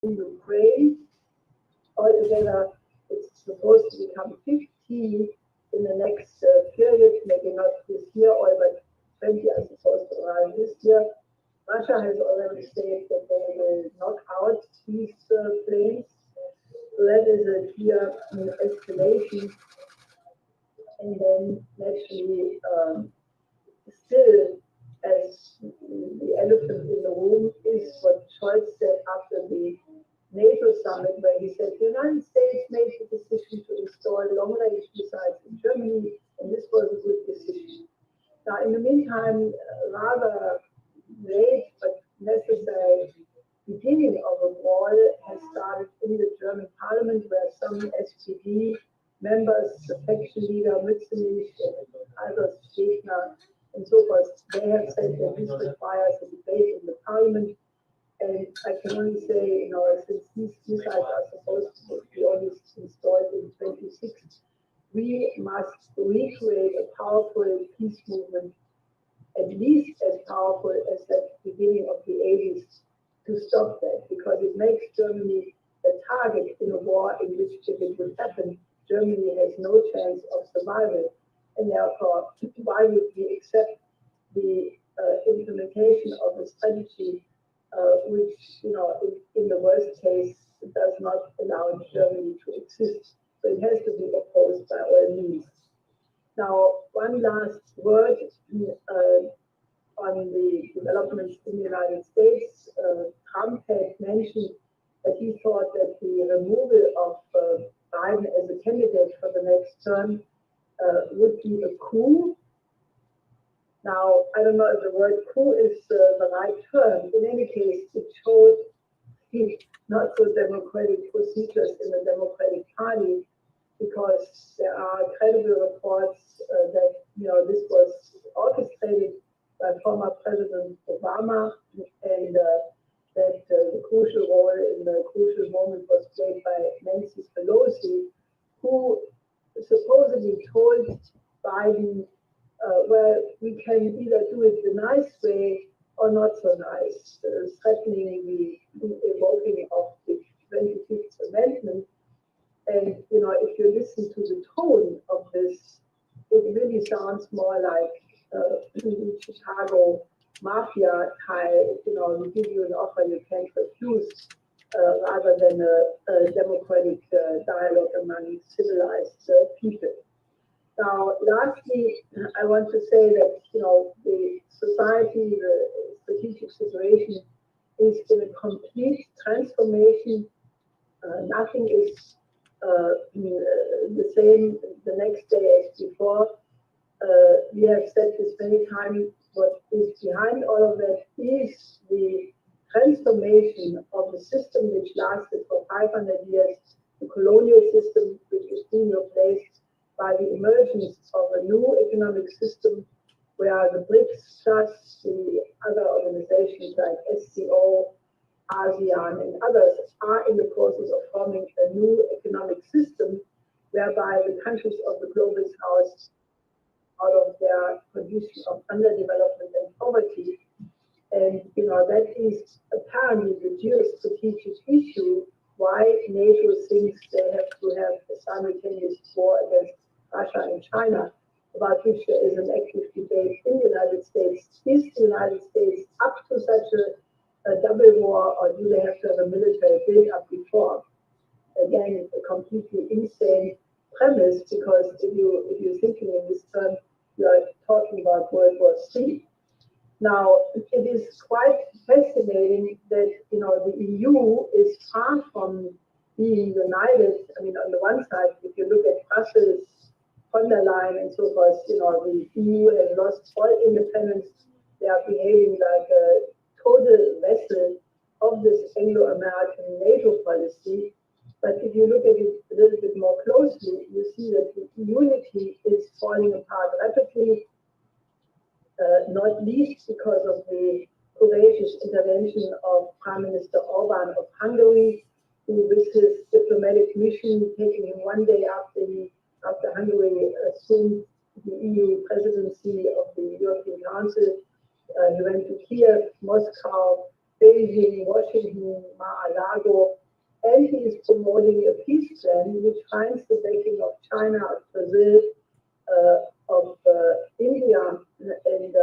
in Ukraine. Altogether, it's supposed to become 50 in the next period, maybe not this year, or but 20 are supposed to arrive this year. Russia has already said that they will knock out these planes. So that is a clear escalation. And then naturally, still, as the elephant in the room is what Scholz said after the NATO summit, where he said the United States made the decision to install long-range missiles in Germany, and this was a good decision. Now, in the meantime, rather late but necessary beginning of a war has started in the German parliament, where some SPD members, the faction leader Mützenich, Albert Stegner, and so forth, they have said that this requires a debate in the parliament. And I can only say, since these missiles are supposed to be only installed in 26, we must recreate a powerful peace movement, at least as powerful as that beginning of the 80s, to stop that, because it makes Germany a target in a war in which, if it would happen, Germany has no chance of survival. And therefore, why would we accept the implementation of a strategy which, in the worst case, does not allow Germany to exist? So it has to be opposed by all means. Now, one last word on the developments in the United States. Trump had mentioned that he thought that the removal of Biden as a candidate for the next term would be a coup. Now, I don't know if the word coup is the right term. In any case, it showed the not so democratic procedures in the Democratic Party, because there are credible reports that this was orchestrated by former President Obama, and that the crucial role in the crucial moment was played by Nancy Pelosi, who supposedly told Biden, well, we can either do it the nice way or not so nice, threatening the invoking of the 25th Amendment. And, if you listen to the tone of this, it really sounds more like Chicago mafia type, we give you an offer you can't refuse, rather than a democratic dialogue among civilized people. Now, lastly, I want to say that, the society, the strategic situation is in a complete transformation. Nothing is the same the next day as before. We have said this many times, what is behind all of that is the transformation of the system which lasted for 500 years, the colonial system, which is being replaced by the emergence of a new economic system where the BRICS plus the other organizations like SCO, ASEAN, and others are in the process of forming a new economic system whereby the countries of the global south, out of their condition of underdevelopment and poverty. And that is apparently the geostrategic issue why NATO thinks they have to have a simultaneous war against Russia and China, about which there is an active debate in the United States. Is the United States up to such a double war, or do they have to have a military build-up before? Again, a completely insane premise, because if you're thinking in this term, you are talking about World War III. Now, it is quite fascinating that the EU is far from being united. I mean, on the one side, if you look at Brussels, von der Leyen, and so forth, the EU has lost all independence. They are behaving like a total vessel of this Anglo-American NATO policy. But if you look at it a little bit more closely, you see that the unity is falling apart rapidly, not least because of the courageous intervention of Prime Minister Orban of Hungary, who, with his diplomatic mission, taking him one day after Hungary assumed the EU presidency of the European Council, he went to Kiev, Moscow, Beijing, Washington, Mar-a-Lago, and he is promoting a peace plan which finds the backing of China, of Brazil, of India, and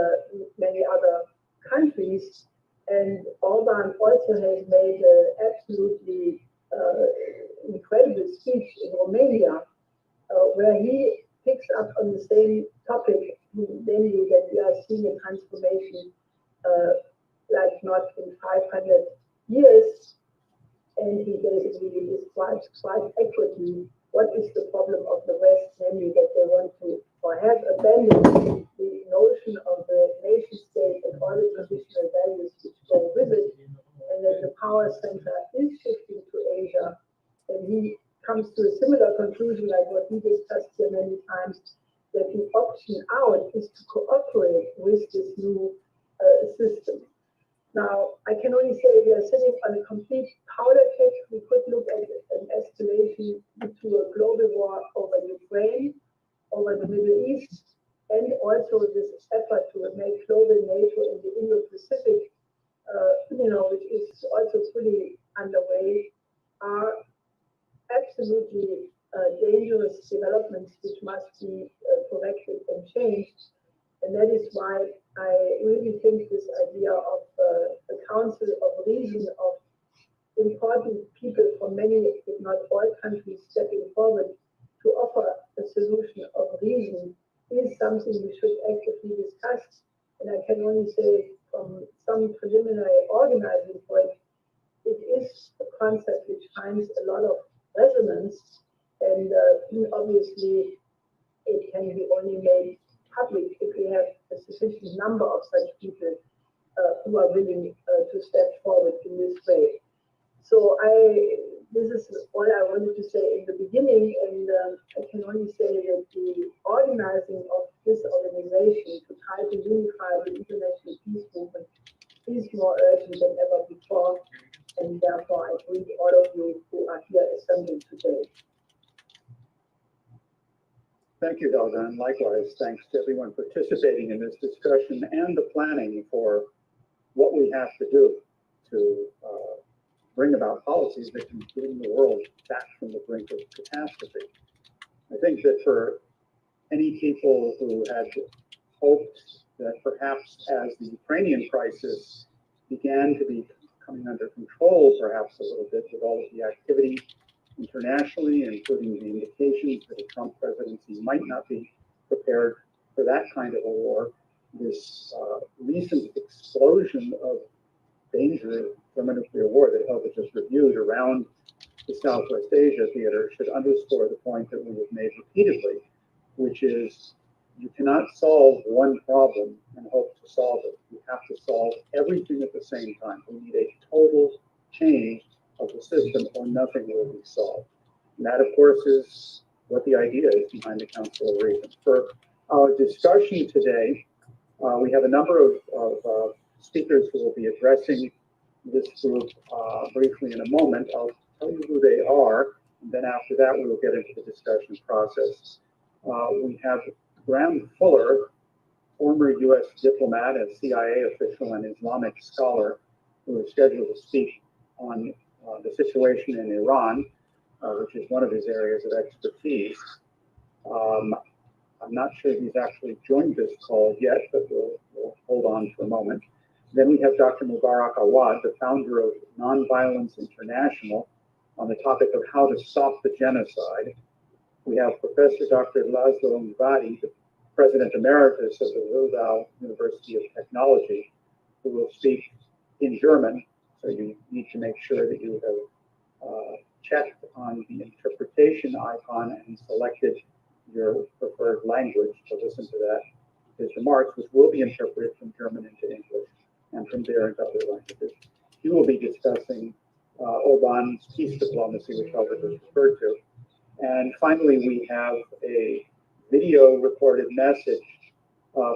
many other countries. And Orban also has made an absolutely incredible speech in Romania, where he picks up on the same topic, namely that we are seeing a transformation like not in 500 years. And he basically describes quite accurately what is the problem of the West, namely that they want to or have abandoned the notion of the nation state and all the traditional values which go with it, and that the power center is shifting to Asia. And he comes to a similar conclusion like what we discussed here many times, that the option out is to cooperate with this new system. Now, I can only say we are sitting on a complete powder keg. We could look at an escalation to a global war over Ukraine, over the Middle East, and also this effort to make global NATO in the Indo-Pacific, which is also fully underway, are absolutely dangerous developments which must be corrected and changed. And that is why I really think this idea of a council of reason, of important people from many, if not all countries stepping forward to offer a solution of reason is something we should actively discuss. And I can only say from some preliminary organizing point, it is a concept which finds a lot of resonance, and obviously it can be only made public if we have a sufficient number of such people who are willing to step forward in this way. So this is all I wanted to say in the beginning, and I can only say that the organizing of this organization to try to unify the international peace movement is more urgent than ever before, and therefore I greet all of you who are here assembled today. Thank you, Helga, and likewise, thanks to everyone participating in this discussion and the planning for what we have to do to bring about policies that can bring the world back from the brink of catastrophe. I think that for any people who had hoped that perhaps as the Ukrainian crisis began to be coming under control, perhaps a little bit with all of the activity internationally, including the indications that a Trump presidency might not be prepared for that kind of a war, this recent explosion of danger from a nuclear war that Helga just reviewed around the Southwest Asia theater should underscore the point that we have made repeatedly, which is you cannot solve one problem and hope to solve it. You have to solve everything at the same time. We need a total change of the system or nothing will be solved. And that, of course, is what the idea is behind the Council of Reason. For our discussion today, we have a number of speakers who will be addressing this group briefly in a moment. I'll tell you who they are, and then after that we will get into the discussion process. We have Graham Fuller, former U.S. diplomat, a CIA official, and Islamic scholar, who is scheduled to speak on the situation in Iran, which is one of his areas of expertise. I'm not sure he's actually joined this call yet, but we'll hold on for a moment. Then we have Dr. Mubarak Awad, the founder of Nonviolence International, on the topic of how to stop the genocide. We have Professor Dr. Laszlo Mvadi, the President Emeritus of the Ruldau University of Technology, who will speak in German. So you need to make sure that you have checked on the interpretation icon and selected your preferred language to listen to that. His remarks, which will be interpreted from German into English and from there into other languages. He will be discussing Orban's peace diplomacy, which Albert has referred to. And finally, we have a video recorded message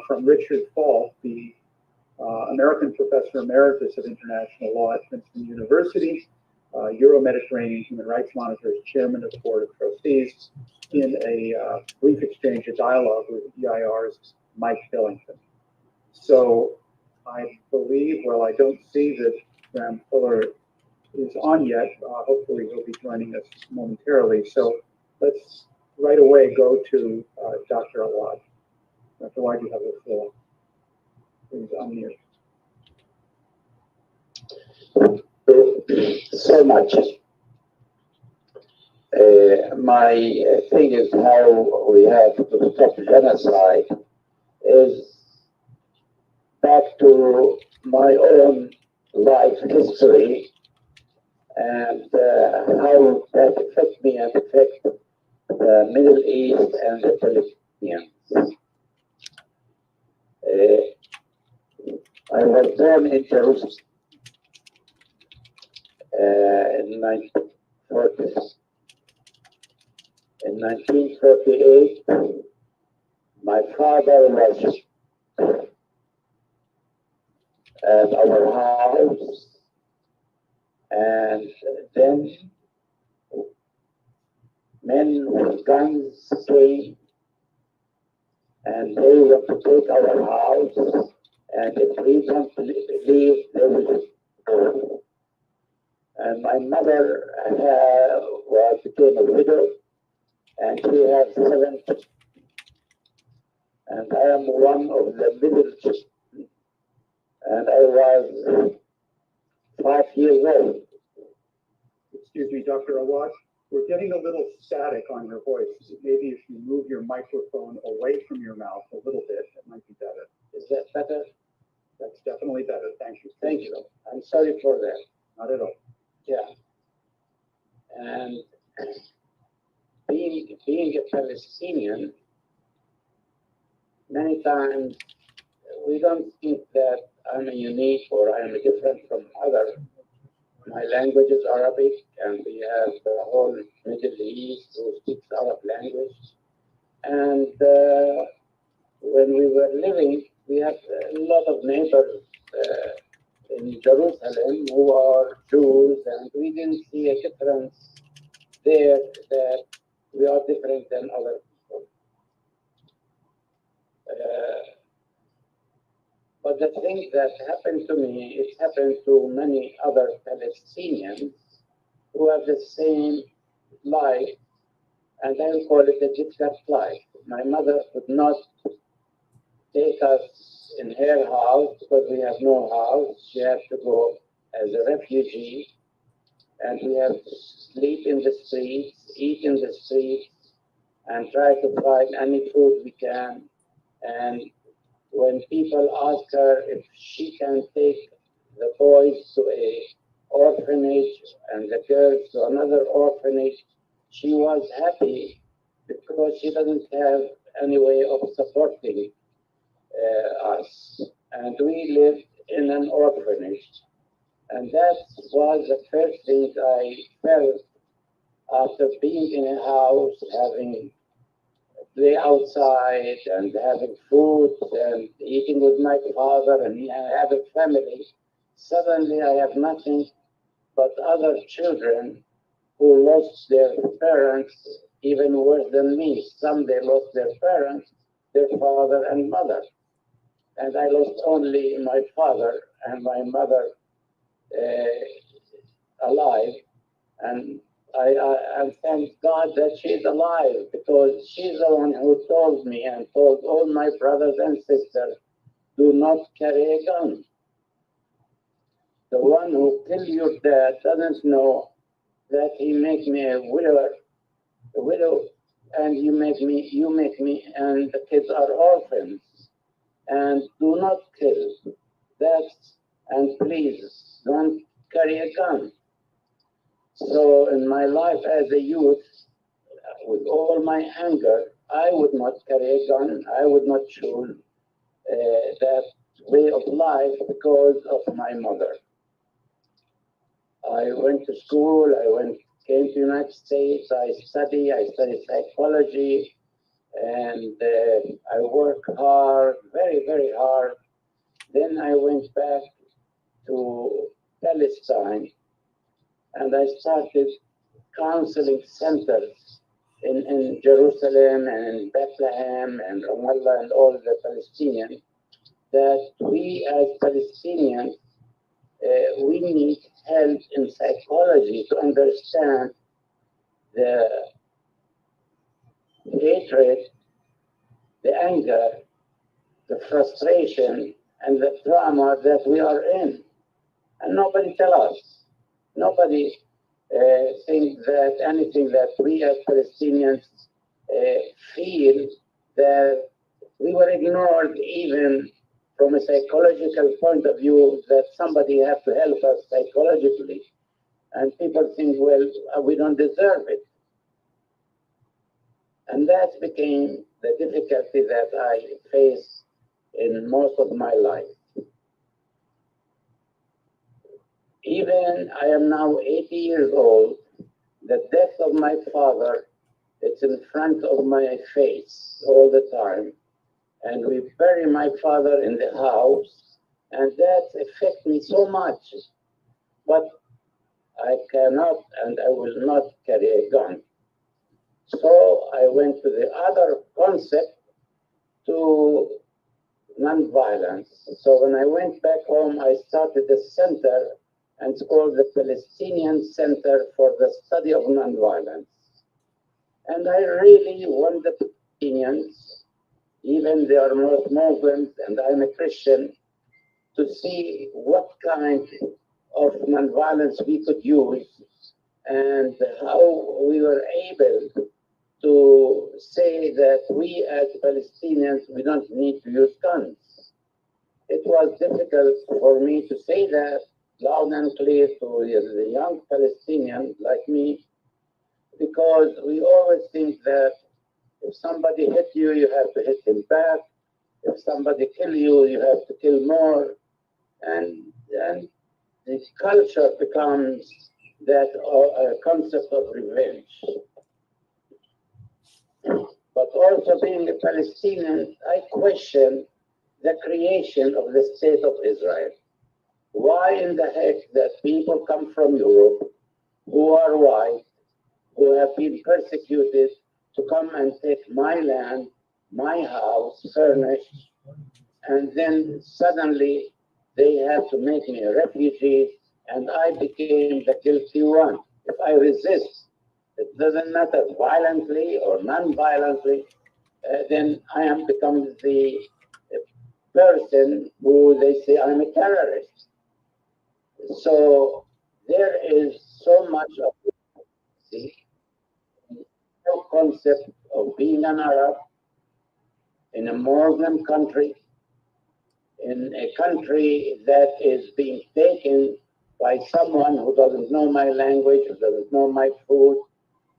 from Richard Falk, the American Professor Emeritus of International Law at Princeton University, Euro-Mediterranean Human Rights Monitor's Chairman of the Board of Trustees, in a brief exchange, a dialogue with EIR's Mike Billington. So I believe, well, I don't see that Graham Fuller is on yet. Hopefully he'll be joining us momentarily. So let's right away go to Dr. Awad. Dr. Awad, you have the floor. Please unmute. So much. My thing is how we have to stop genocide is back to my own life history and how that affect me and affect the Middle East and the Palestinians. I was born in Jerusalem in 1940s. In 1948, my father was at our house, and then men with guns came, and they were to take our house, and if we don't leave, they will go. And my mother became a widow, and she had 7 children. And I am one of the middle children. And I was 5 years old. Excuse me, Dr. Awad, we're getting a little static on your voice. Maybe if you move your microphone away from your mouth a little bit, it might be better. Is that better? That's definitely better. Thank you. Thank you. I'm sorry for that. Not at all. Yeah. And being a Palestinian, many times we don't think that I'm unique or I'm different from others. My language is Arabic, and we have the whole Middle East who speaks Arab language. And when we were living, we have a lot of neighbors in Jerusalem who are Jews, and we didn't see a difference there that we are different than other people. But the thing that happened to me, it happened to many other Palestinians who have the same life, and I will call it a difficult life. My mother could not take us in her house because we have no house. She had to go as a refugee, and we have to sleep in the streets, eat in the streets, and try to find any food we can. And when people ask her if she can take the boys to an orphanage and the girls to another orphanage, she was happy because she doesn't have any way of supporting us. And we lived in an orphanage. And that was the first thing I felt after being in a house, having play outside and having food and eating with my father and having family. Suddenly I have nothing but other children who lost their parents even worse than me. Some they lost their parents, their father and mother. And I lost only my father and my mother alive. And I thank God that she's alive, because she's the one who told me and told all my brothers and sisters, do not carry a gun. The one who killed your dad doesn't know that he make me a widow, and you make me, and the kids are orphans. And do not kill. And please don't carry a gun. So in my life as a youth, with all my anger, I would not carry a gun. I would not choose that way of life because of my mother. I went to school. Came to the United States. I studied psychology, and I worked hard, very, very hard. Then I went back to Palestine, and I started counseling centers in Jerusalem and in Bethlehem and Ramallah and all the Palestinians, that we as Palestinians we need help in psychology to understand the hatred, the anger, the frustration, and the trauma that we are in. And nobody tell us. Nobody think that anything that we as Palestinians feel, that we were ignored even from a psychological point of view, that somebody has to help us psychologically. And people think, well, we don't deserve it. And that became the difficulty that I face in most of my life. Even I am now 80 years old, the death of my father, it's in front of my face all the time. And we bury my father in the house, and that affects me so much. But I cannot and I will not carry a gun. So I went to the other concept, to nonviolence. So when I went back home, I started a center, and it's called the Palestinian Center for the Study of Nonviolence. And I really want the Palestinians, even they are not Muslims and I'm a Christian, to see what kind of nonviolence we could use and how we were able to say that we as Palestinians, we don't need to use guns. It was difficult for me to say that loud and clear to the young Palestinian like me, because we always think that if somebody hit you, you have to hit him back. If somebody kill you, you have to kill more. And the culture becomes that concept of revenge. But also being a Palestinian, I question the creation of the state of Israel. Why in the heck that people come from Europe who are white, who have been persecuted, to come and take my land, my house, furnished, and then suddenly they have to make me a refugee, and I became the guilty one. If I resist, it doesn't matter violently or non-violently, then I am become the person who they say I'm a terrorist. So there is so much of the concept of being an Arab in a Muslim country, in a country that is being taken by someone who doesn't know my language, who doesn't know my food,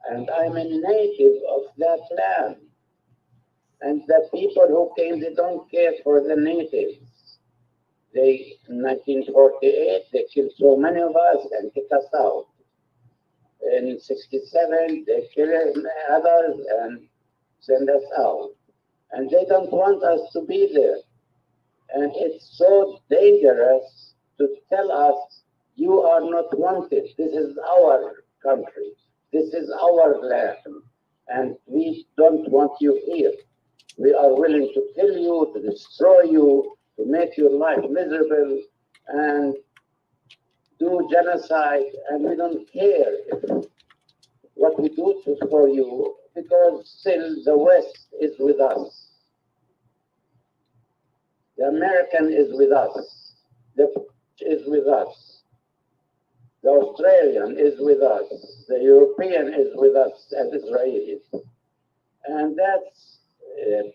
and I'm a native of that land. And the people who came, they don't care for the natives. In 1948, they killed so many of us and kicked us out. In 67, they killed others and sent us out. And they don't want us to be there. And it's so dangerous to tell us, you are not wanted. This is our country. This is our land. And we don't want you here. We are willing to kill you, to destroy you, to make your life miserable, and do genocide. And we don't care what we do for you, because still the West is with us. The American is with us. The British is with us. The Australian is with us. The European is with us as Israelis. And that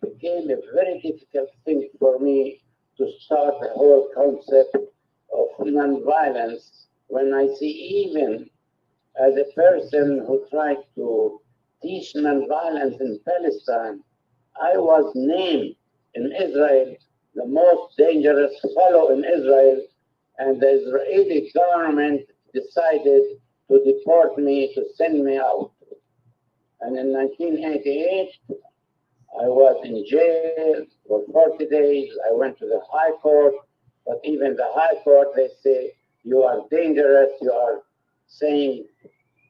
became a very difficult thing for me to start the whole concept of nonviolence when I see, even as a person who tried to teach nonviolence in Palestine, I was named in Israel the most dangerous fellow in Israel, and the Israeli government decided to deport me, to send me out. And in 1988, I was in jail for 40 days. I went to the High Court, but even the High Court, they say, you are dangerous. You are saying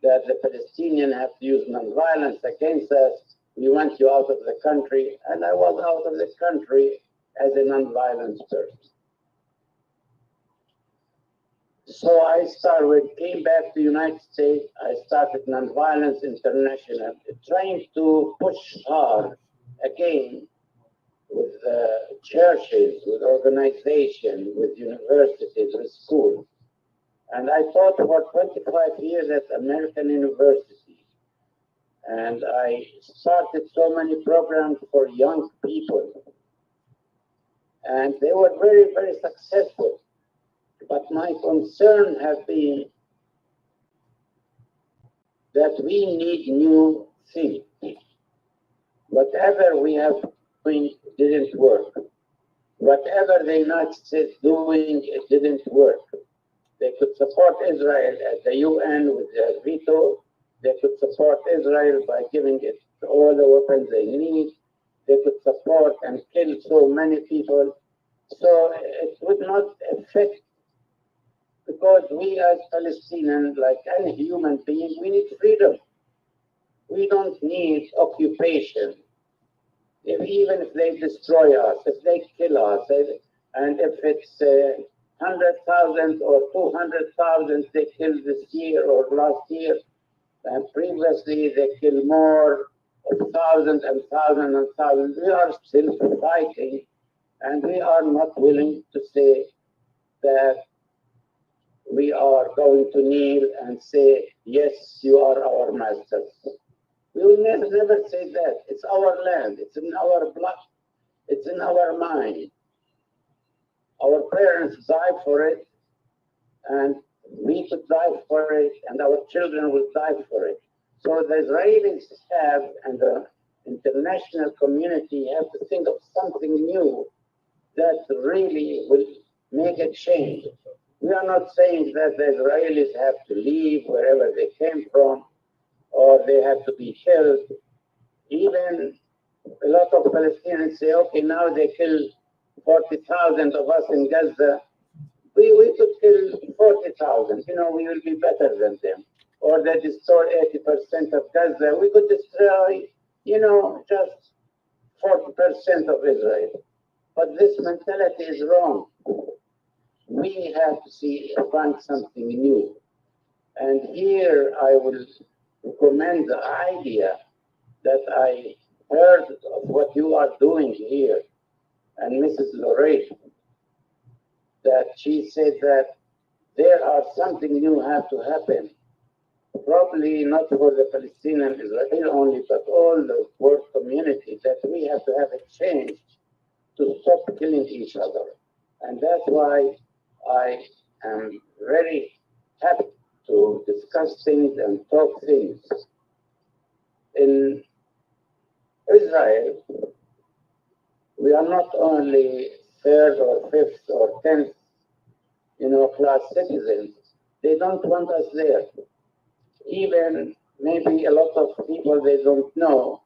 that the Palestinians have to use nonviolence against us. We want you out of the country. And I was out of the country as a nonviolent person. So I came back to the United States. I started Nonviolence International, trying to push hard again with churches, with organizations, with universities, with schools. And I taught for 25 years at American University. And I started so many programs for young people. And they were very, very successful. But my concern has been that we need new things. Whatever we have doing didn't work. Whatever the United States doing, it didn't work. They could support Israel at the UN with their veto. They could support Israel by giving it all the weapons they need. They could support and kill so many people. So it would not affect, because we as Palestinians, like any human being, we need freedom. We don't need occupation. Even if they destroy us, if they kill us, and if it's 100,000 or 200,000 they killed this year or last year, and previously they killed more of thousands and thousands and thousands, we are still fighting, and we are not willing to say that we are going to kneel and say, yes, you are our masters. We will never say that. It's our land. It's in our blood. It's in our mind. Our parents died for it, and we could die for it, and our children will die for it. So the Israelis have, and the international community have to think of something new that really will make a change. We are not saying that the Israelis have to leave wherever they came from, or they have to be killed. Even a lot of Palestinians say, okay, now they kill 40,000 of us in Gaza. We could kill 40,000, we will be better than them. Or they destroy 80% of Gaza. We could destroy, just 40% of Israel. But this mentality is wrong. We have to find something new. And here I will recommend the idea that I heard of what you are doing here, and Mrs. Lorraine, that she said that there are something new have to happen. Probably not for the Palestinian Israel only, but all the world community, that we have to have a change to stop killing each other. And that's why I am very happy to discuss things and talk things. In Israel, we are not only third or fifth or 10th, class citizens. They don't want us there. Even maybe a lot of people, they don't know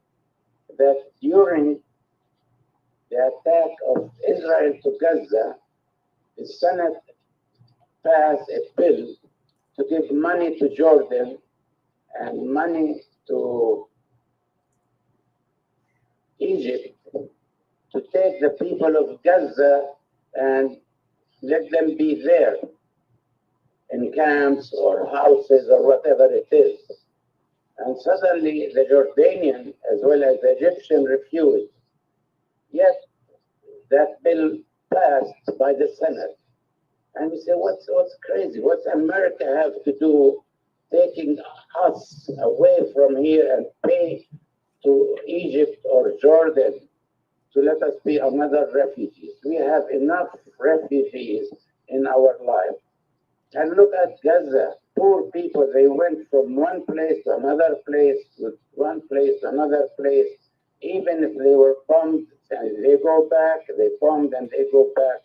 that during the attack of Israel to Gaza, the Senate passed a bill to give money to Jordan and money to Egypt to take the people of Gaza and let them be there in camps or houses or whatever it is. And suddenly the Jordanian as well as the Egyptian refused. Yet that bill passed by the Senate. And we say, what's crazy? What's America have to do taking us away from here and pay to Egypt or Jordan to let us be another refugees? We have enough refugees in our life. And look at Gaza. Poor people, they went from one place to another place, to one place to another place. Even if they were bombed, and they go back, they bombed and they go back.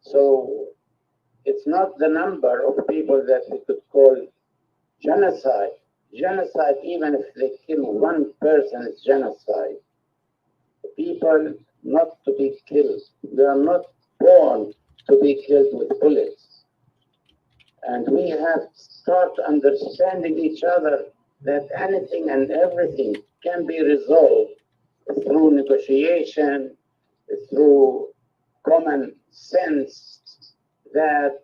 So it's not the number of people that we could call genocide. Genocide, even if they kill one person, is genocide. People not to be killed. They are not born to be killed with bullets. And we have to start understanding each other that anything and everything can be resolved through negotiation, through common sense, that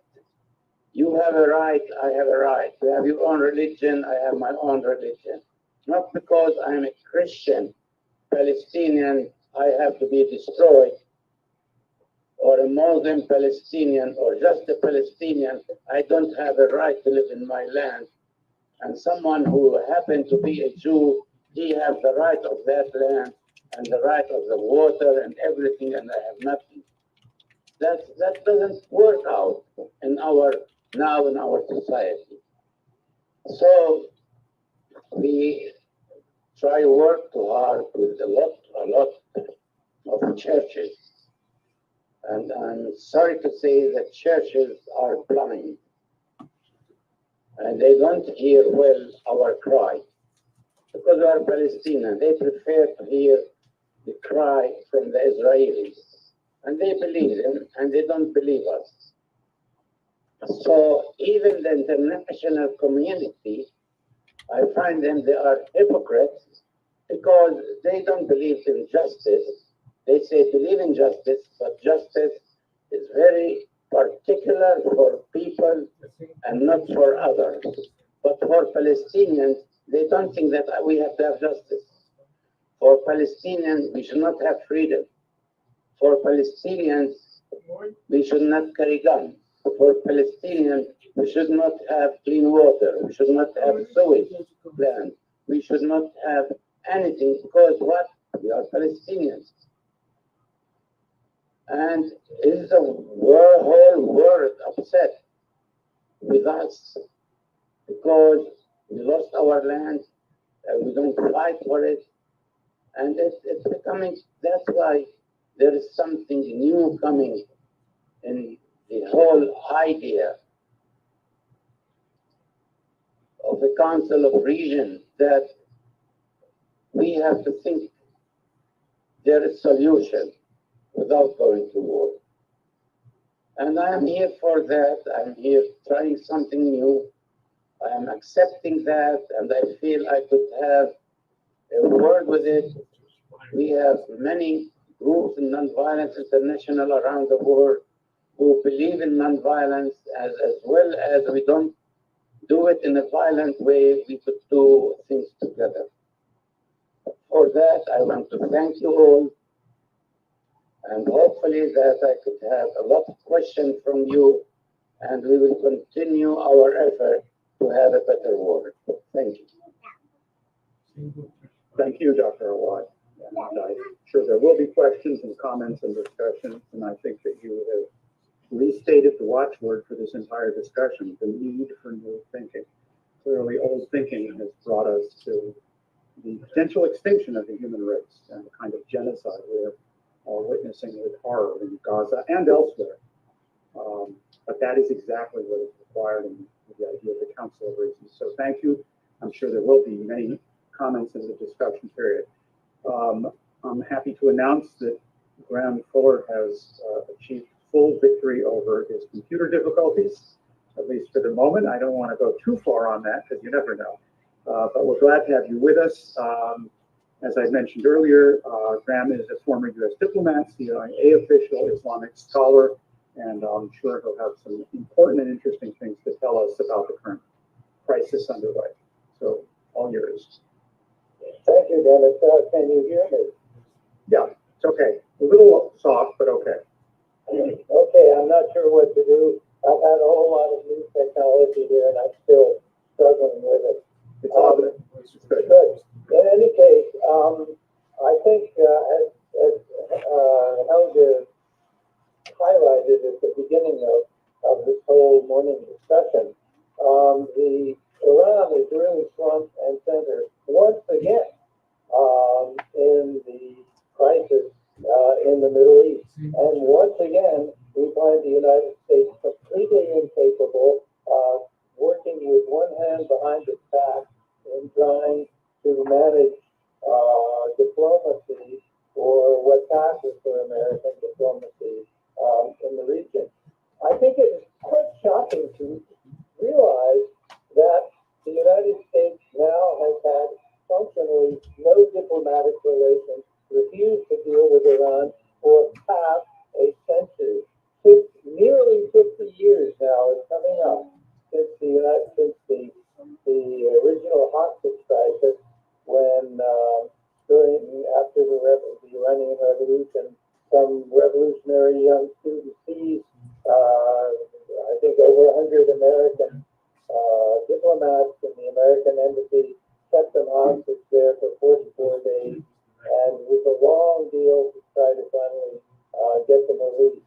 You have a right, I have a right. You have your own religion, I have my own religion. Not because I'm a Christian Palestinian, I have to be destroyed, or a Muslim Palestinian, or just a Palestinian, I don't have a right to live in my land. And someone who happened to be a Jew, he has the right of that land and the right of the water and everything, and I have nothing. That doesn't work out in our society. So we try to work too hard with a lot of churches. And I'm sorry to say that churches are blind. And they don't hear well our cry. Because we are Palestinians, they prefer to hear the cry from the Israelis. And they believe them, and they don't believe us. So even the international community, I find them, they are hypocrites because they don't believe in justice. They say believe in justice, but justice is very particular for people and not for others. But for Palestinians, they don't think that we have to have justice. For Palestinians, we should not have freedom. For Palestinians, we should not carry guns. For Palestinians, we should not have clean water. We should not have sewage plant. We should not have anything because what? We are Palestinians. And is the whole world upset with us because we lost our land and we don't fight for it? And it's becoming, that's why there is something new coming in the whole idea of the Council of Region, that we have to think there is solution without going to war. And I am here for that. I'm here trying something new. I am accepting that, and I feel I could have a word with it. We have many groups in nonviolence international around the world who believe in nonviolence, as well as we don't do it in a violent way, we could do things together. For that, I want to thank you all, and hopefully that I could have a lot of questions from you, and we will continue our effort to have a better world. Thank you. Thank you, Dr. Awad. And I'm sure there will be questions and comments and discussions, and I think that you have restated the watchword for this entire discussion, the need for new thinking. Clearly, old thinking has brought us to the potential extinction of the human race and the kind of genocide we're all witnessing with horror in Gaza and elsewhere. But that is exactly what is required in the idea of the Council of Reasons. So thank you. I'm sure there will be many comments in the discussion period. I'm happy to announce that Graham Fuller has achieved full victory over his computer difficulties, at least for the moment. I don't want to go too far on that because you never know. But we're glad to have you with us. As I mentioned earlier, Graham is a former U.S. diplomat, CIA official, Islamic scholar, and I'm sure he'll have some important and interesting things to tell us about the current crisis underway. So, all yours. Thank you, Dennis. Can you hear me? Yeah, it's okay. A little soft, but okay. Okay, I'm not sure what to do. I've had a whole lot of new technology here, and I'm still struggling with it. It's all good. Good. In any case, I think as Helga highlighted at the beginning of this whole morning discussion, the Iran is really front and center once again in the crisis in the Middle East. And once again, we find the United States completely incapable of working with one hand behind its back in trying to manage diplomacy, or what passes for American diplomacy in the region. I think it is quite shocking to realize that the United States now has had functionally no diplomatic relations, refused to deal with Iran for half a century. Nearly 50 years now is coming up some revolutionary young student seized, I think, over 100 American diplomats in the American embassy, kept them hostage there for 44 days, and it was a long deal to try to finally get them released.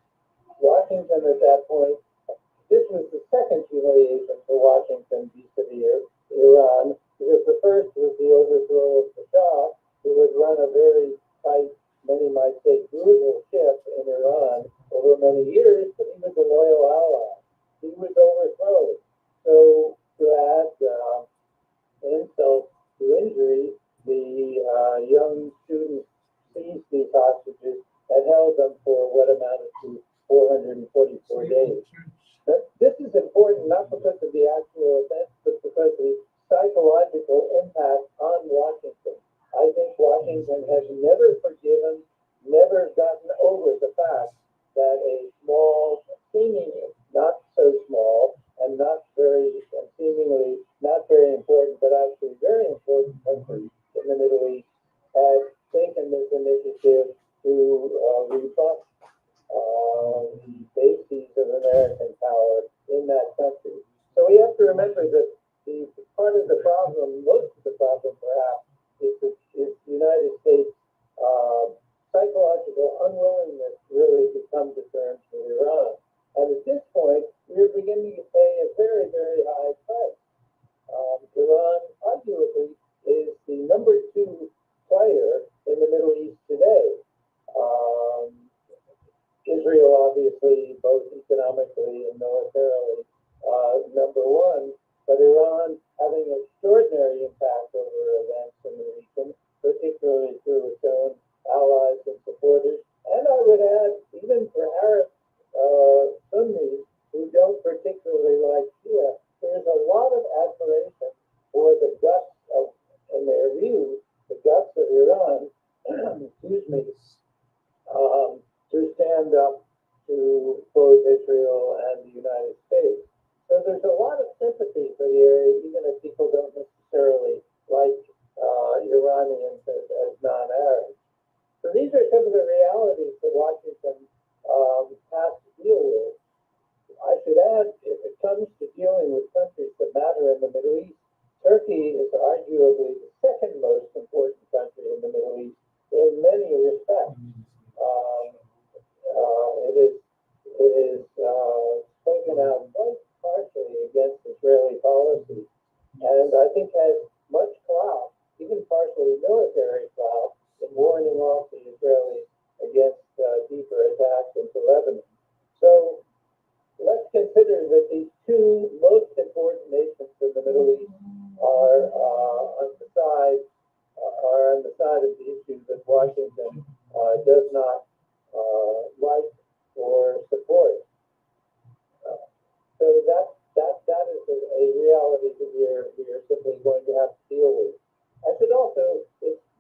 Washington at that point, this was the second humiliation for Washington vis-a-vis Iran, because the first was the overthrow of the Shah, who had run a very tight, many might say brutal ship in Iran over many years, but he was a loyal ally. He was overthrown. So to add insult to injury, the young student seized these hostages and held them for what amounted to 444 days. This is important not because of the actual event, but because of the psychological impact on Washington. I think Washington has never forgiven, never gotten over the fact that a small, seemingly not so small, and not very, and seemingly not very important, but actually very important country in the Middle East had taken this initiative to rebuff the bases of American power in that country. So we have to remember that the part of the problem, most of the problem perhaps, is the United States psychological unwillingness really to come to terms with Iran. And at this point, we're beginning to pay a very, very high price. Iran arguably is the number 2 player in the Middle East today. Israel, obviously, both economically and militarily, number 1, but Iran having extraordinary impact over events in the region, particularly through its own allies and supporters. And I would add, even for Arab Sunnis who don't particularly like Shia, there's a lot of admiration for the guts of, in their view, the guts of Iran, excuse me, to stand up to both Israel and the United States. So there's a lot of sympathy for the area, even if people don't necessarily like Iranians as non-Arabs. So these are some of the realities that Washington has to deal with. I should add, if it comes to dealing with countries that matter in the Middle East, Turkey is arguably the second most important country in the Middle East in many respects. It is spoken out quite harshly against Israeli policy, and I think has much clout, even partially military clout, in warning off the Israelis against deeper attacks into Lebanon. So let's consider that these 2 most important nations in the Middle East are on the side of the issue that Washington does not like or support. So that is a reality that we are simply going to have to deal with. I should also,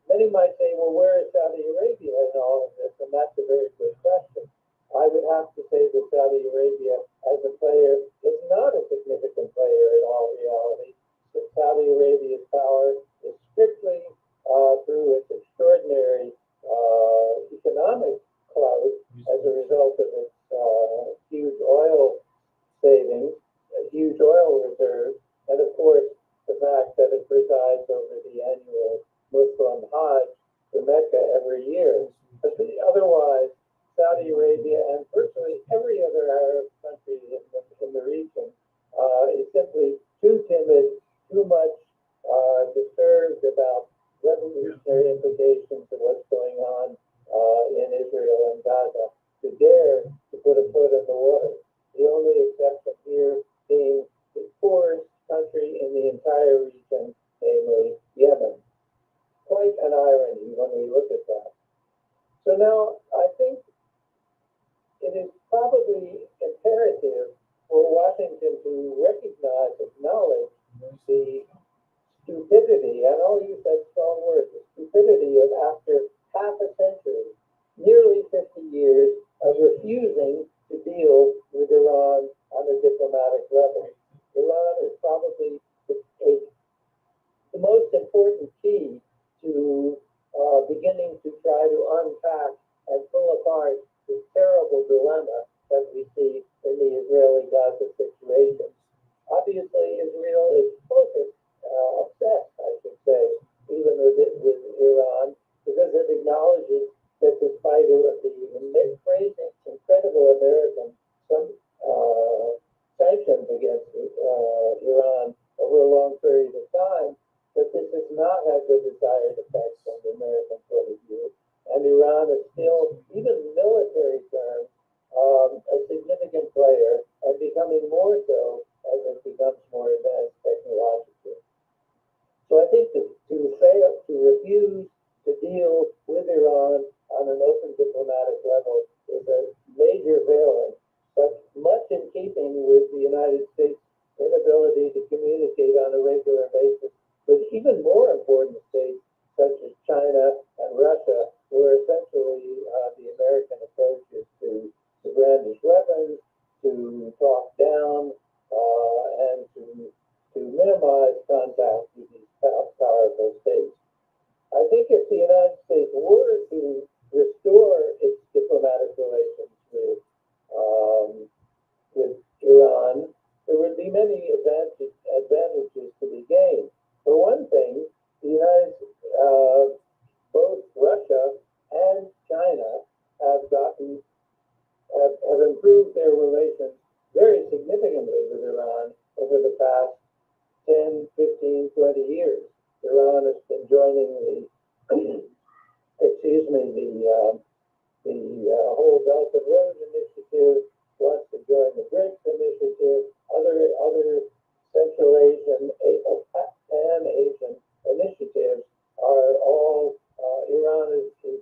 many might say, well, where is Saudi Arabia in all of this? And that's a very good question. I would have to say that Saudi Arabia, as a player, is not a significant player in all reality. But Saudi Arabia's power is strictly through its extraordinary economic clout as a result of its huge oil savings, huge oil reserves, and of course the fact that it presides over the annual Muslim Hajj to Mecca every year. But otherwise, Saudi Arabia and virtually every other Arab country in the region is simply too timid, too much disturbed about revolutionary implications of what's going on in Israel and Gaza to dare to put a foot in the water. The only exception here being the poorest country in the entire region, namely Yemen. Quite an irony when we look at that. So now I think it is probably imperative for Washington to recognize, acknowledge the stupidity, and I'll use that strong word, the stupidity of after half a century, nearly 50 years of refusing to deal with Iran on a diplomatic level. Iran is probably the most important key to beginning to try to unpack and pull apart this terrible dilemma that we see in the Israeli-Gaza situation. Obviously, Israel is focused, obsessed, I should say, even with Iran, because it acknowledges that despite the crazy, incredible American sanctions against Iran over a long period of time, that this has not had the desired effects from the American point of view. And Iran is still, even in military terms, a significant player, and becoming more so as it becomes more advanced technologically. So I think to fail, to refuse to deal with Iran on an open diplomatic level is a major failing, but much in keeping with the United States' inability to communicate on a regular basis with even more important states such as China and Russia, where essentially the American approach is to brandish weapons, to talk down, and to minimize contact with these powerful states. I think if the United States were to restore its diplomatic relations with Iran, there would be many advantages to be gained. For one thing, both Russia and China have improved their relations very significantly with Iran over the past 10, 15, 20 years. Iran has been joining the whole Belt and Road Initiative, wants to join the BRICS Initiative, other Central Asian, Pan-Asian initiatives are all Iran is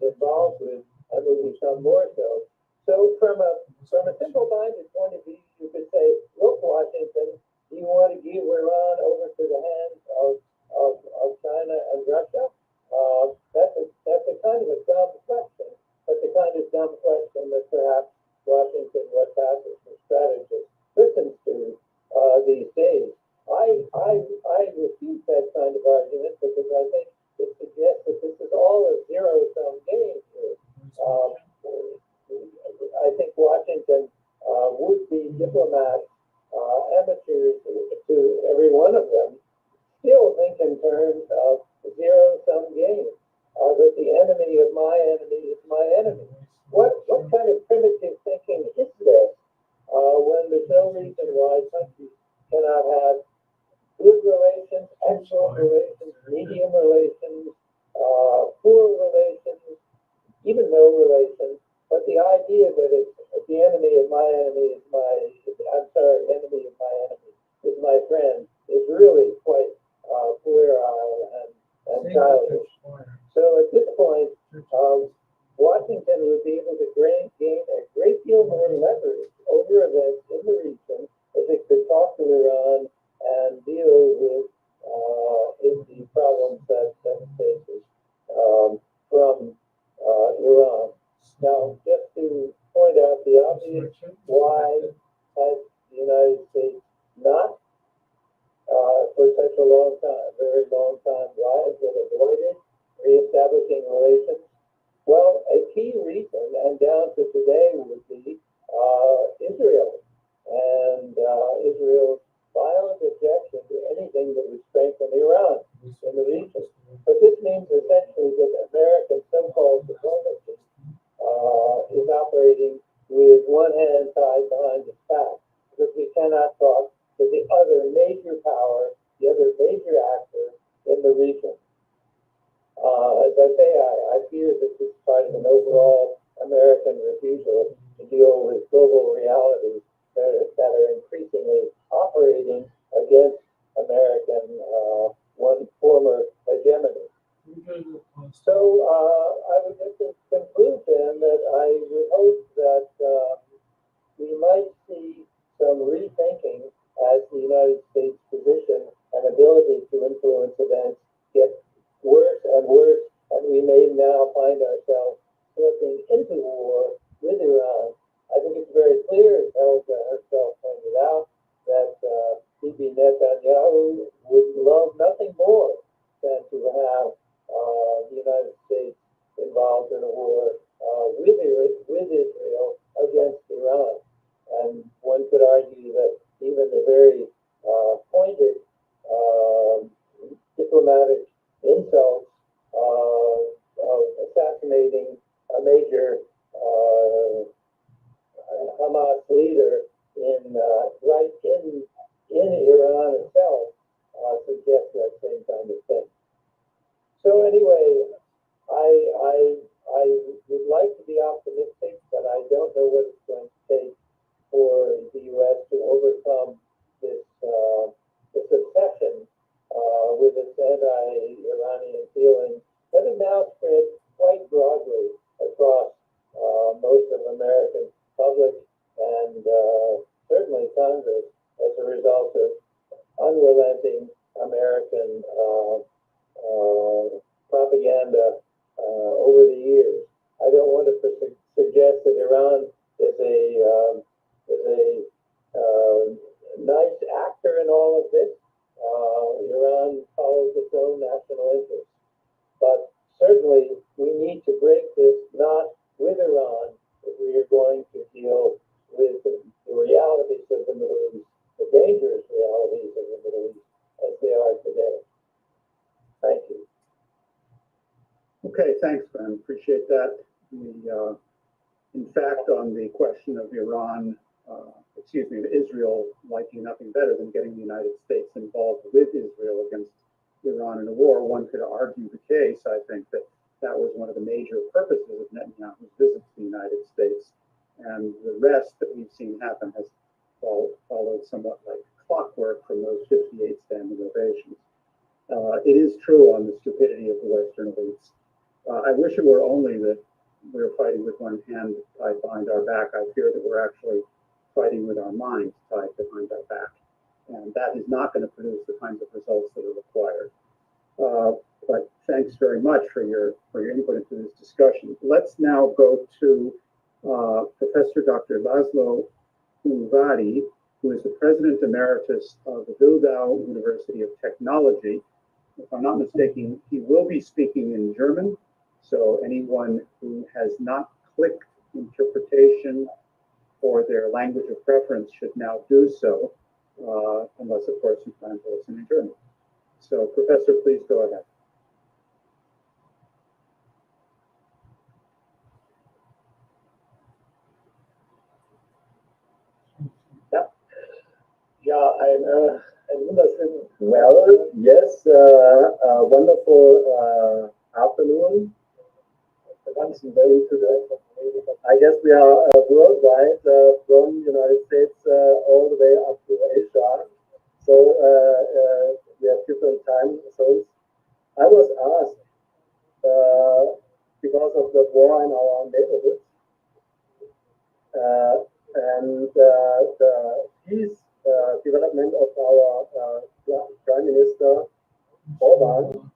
involved with and will become more so. So from a simple-minded point of view, you could say, look, Washington, you want to give Iran over to the hands of China and Russia? That's a kind of a dumb question, but the kind of dumb question that perhaps Washington, West African strategist, listens to these days. I refute that kind of argument because I think it suggests that this is all a zero-sum game here. I think Washington would be diplomats, amateurs to every one of them, still think in terms of zero-sum game. That the enemy of my enemy is my enemy. What kind of primitive thinking is this when there's no reason why countries cannot have good relations, excellent relations, medium relations, poor relations, even no relations? But the idea that it's the enemy of my enemy is enemy of my enemy is my friend is really quite puerile and childish. So at this point, Washington would be able to gain a great deal more leverage over events in the region if it could talk to Iran and deal with the problems that it faces from Iran. Now, just to point out the obvious, why has the United States not, for such a long time, very long time, why has it avoided reestablishing relations? Well, a key reason, and down to today, would be Israel and Israel's violent objection to anything that would strengthen Iran in the region. But this means essentially that American so-called diplomacy is operating with one hand tied behind its back, because we cannot talk to the other major power, the other major actor in the region. As I say, I fear that this is part of an overall American refusal to deal with global realities that are increasingly operating against American one former hegemony. So I would just conclude then that I would hope that we might see some rethinking as the United States position and ability to influence events get worse and worse, and we may now find ourselves slipping into war with Iran. I think it's very clear, as Helga herself pointed out, that Bibi Netanyahu would love nothing more than to have the United States involved in a war with Israel against Iran. And one could argue that even the very pointed diplomatic insults of assassinating a major Hamas leader right in Iran itself suggests that same kind of thing. So anyway, I would like to be optimistic, but I don't know what it's going to take for the U.S. to overcome this obsession with its anti-Iranian feeling that has now spread quite broadly across most of American public and certainly Congress as a result of unrelenting American propaganda over the years. I don't want to suggest that Iran is a nice actor in all of this. Iran follows its own national interests. But certainly we need to break this knot with Iran if we are going to deal with the realities of the Middle East, the dangerous realities of the Middle East as they are today. Thank you. Okay, thanks, Ben. Appreciate that. In fact, on the question of Israel liking nothing better than getting the United States involved with Israel against Iran in a war, one could argue the case. I think that that was one of the major purposes of Netanyahu's visit to the United States. And the rest that we've seen happen has followed somewhat like clockwork from those 58 standing ovations. It is true on the stupidity of the Western elites. I wish it were only that we're fighting with one hand tied behind our back. I fear that we're actually fighting with our minds tied behind our back. And that is not going to produce the kinds of results that are required. But thanks very much for your input into this discussion. Let's now go to Professor Dr. Laszlo Unvari, who is the President Emeritus of the Bildau University of Technology. If I'm not mistaken, he will be speaking in German. So anyone who has not clicked interpretation for their language of preference should now do so, unless, of course, you plan to listen in German. So, Professor, please go ahead. Well, yes, wonderful afternoon. I guess we are worldwide from the United States all the way up to Asia. So we have different time zones. I was asked because of the war in our neighborhood and the peace development of our Prime Minister Orban.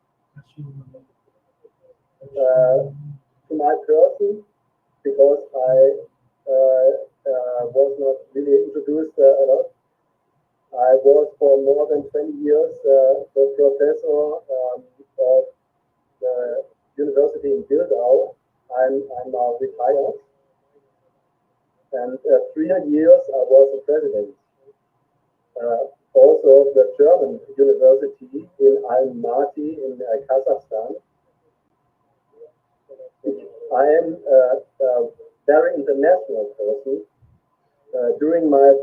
To my person, because I was not really introduced a lot. I was for more than 20 years the professor of the university in Bildau. I'm now retired. And 3 years I was the president. Also of the German university in Almaty in Kazakhstan. I am a very international person. During my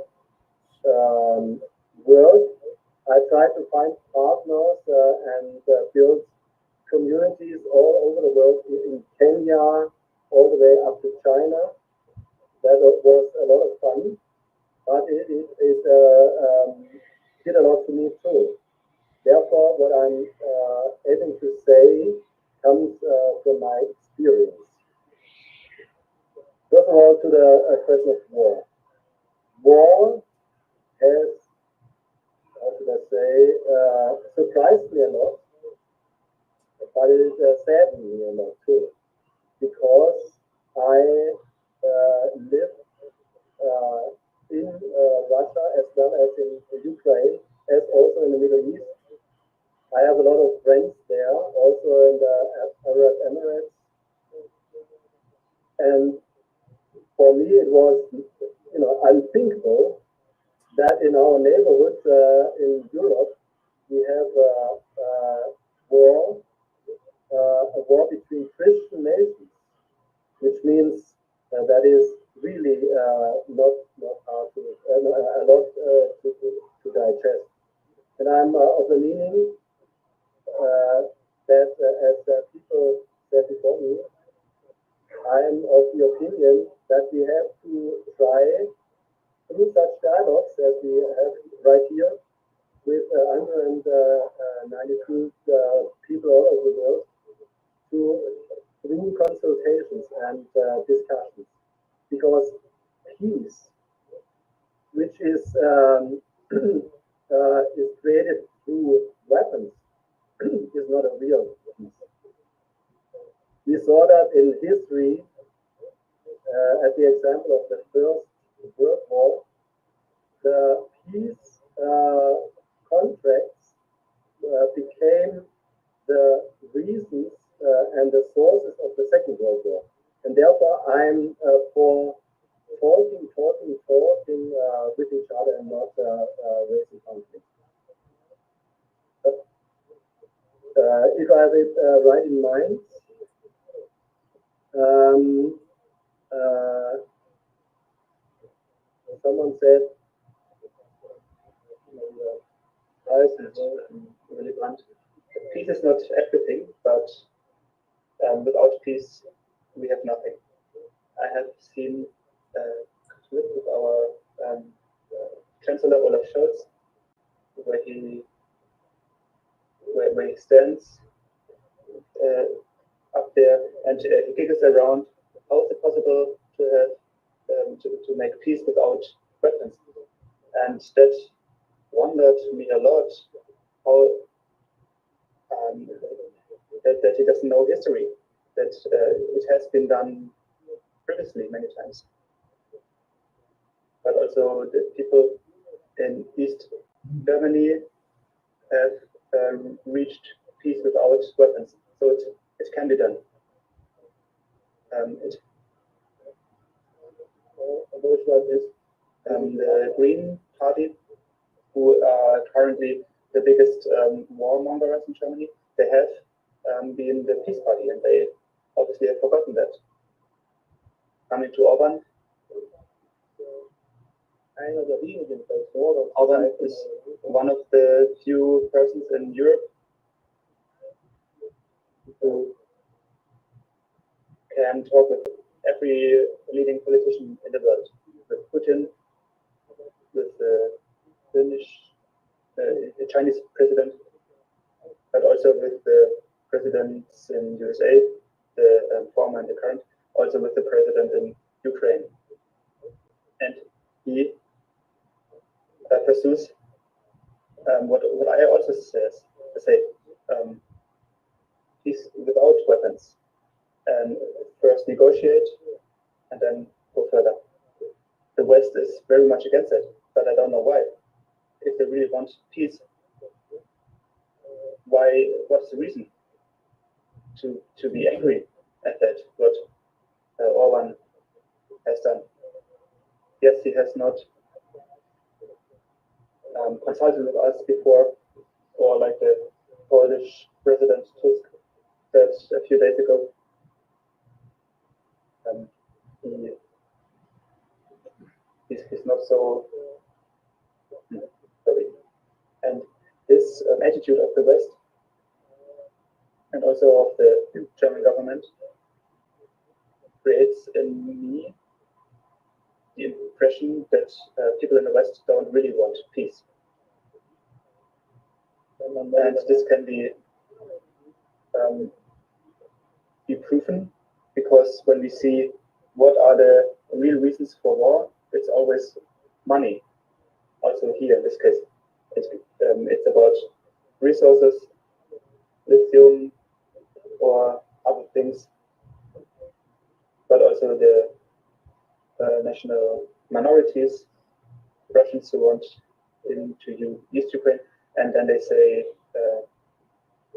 work, I try to find partners and build communities all over the world, in Kenya, all the way up to China. That was a lot of fun, but it did a lot to me too. Therefore, what I'm aiming to say comes from my experience. First of all, to the question of war. War has, how should I say, surprised me a lot, but it saddened me a lot too, because I live in Russia as well as in Ukraine, as also in the Middle East. I have a lot of friends there, also in the Arab Emirates, And for me, it was, unthinkable that in our neighborhood in Europe, we have a war between Christian nations, which means that is really not hard to a lot to digest. And I'm of the meaning that, as people said before me, I'm of the opinion that we have to try through such dialogues as we have right here with 192 people all over the world through consultations and discussions, because peace, which is created through weapons, is not a real peace. We saw that in history at the example of the First World War. The peace contracts became the reasons and the sources of the Second World War. And therefore, I'm for talking with each other and not raising conflict. But if I have it right in mind, someone said, peace is not everything, but without peace, we have nothing. I have seen with our Chancellor Olaf Scholz, where he stands up there and he giggles around. How is it possible to have to make peace without weapons? And that wondered me a lot. How that he doesn't know history. That it has been done previously many times. But also the people in East Germany have reached peace without weapons. So it can be done. The Green Party, who are currently the biggest warmongers in Germany, they have been the peace party, and they obviously have forgotten that. Coming to Orban, Orban is one of the few persons in Europe who can talk with every leading politician in the world, with Putin, with the Chinese president, but also with the presidents in USA, the former and the current, also with the president in Ukraine. And he pursues what I also say, peace without weapons. First negotiate and then go further. The West is very much against it, but I don't know why. If they really want peace, what's the reason to be angry at that, what Orban has done? Yes, he has not consulted with us before, or like the Polish President Tusk said a few days ago. He's not so sorry. And this attitude of the West and also of the German government creates in me the impression that people in the West don't really want peace. And this can be proven, because when we see what are the real reasons for war, it's always money. Also here in this case, it's about resources, lithium, or other things, but also the national minorities, Russians who want into East Ukraine, and then they say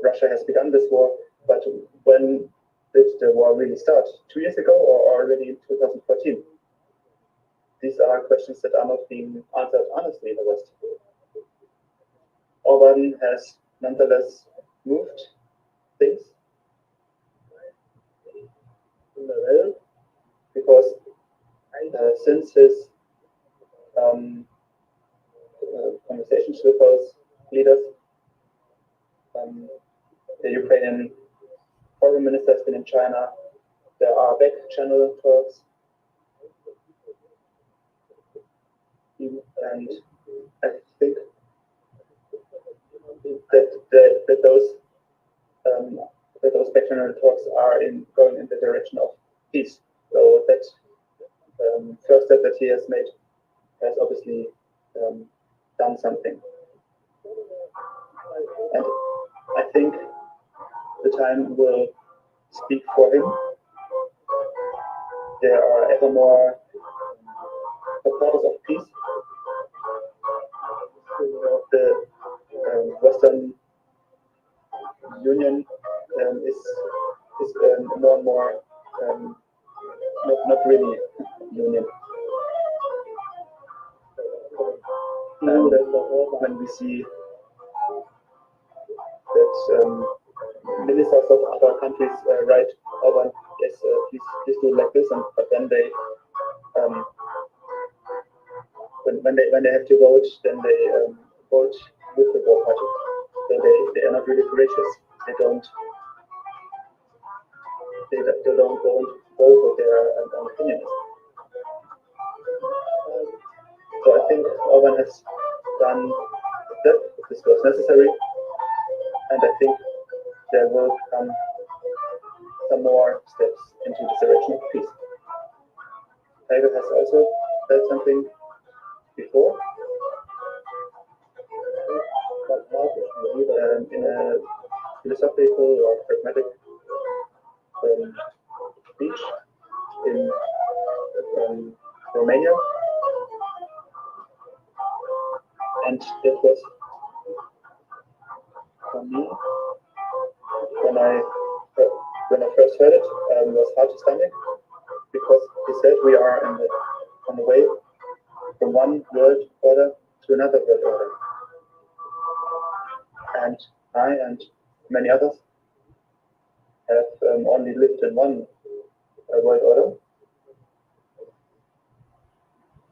Russia has begun this war, but when did the war really start? 2 years ago or already in 2014? These are questions that are not being answered honestly in the West. Orban has nonetheless moved things because since his conversations with those leaders, the Ukrainian foreign minister has been in China. There are back channel talks, and I think that those back channel talks are going in the direction of peace. So that first step that he has made has obviously done something, and I think the time will speak for him. There are ever more supporters of peace. The Western Union is more and more not really union. And when we see that ministers of other countries write Orban, yes, please do like this, but then they when they have to vote, then they vote with the war party. So they are not really courageous. They don't vote what their own opinion is. So I think Orban has done that. This was necessary, and I think there will come some more steps into the direction of peace. Helge has also said something before in a philosophical or pragmatic speech in Romania, and that was for me when I first heard it was hard to stomach, because he said we are on the way from one world order to another world order, and I and many others have only lived in one world order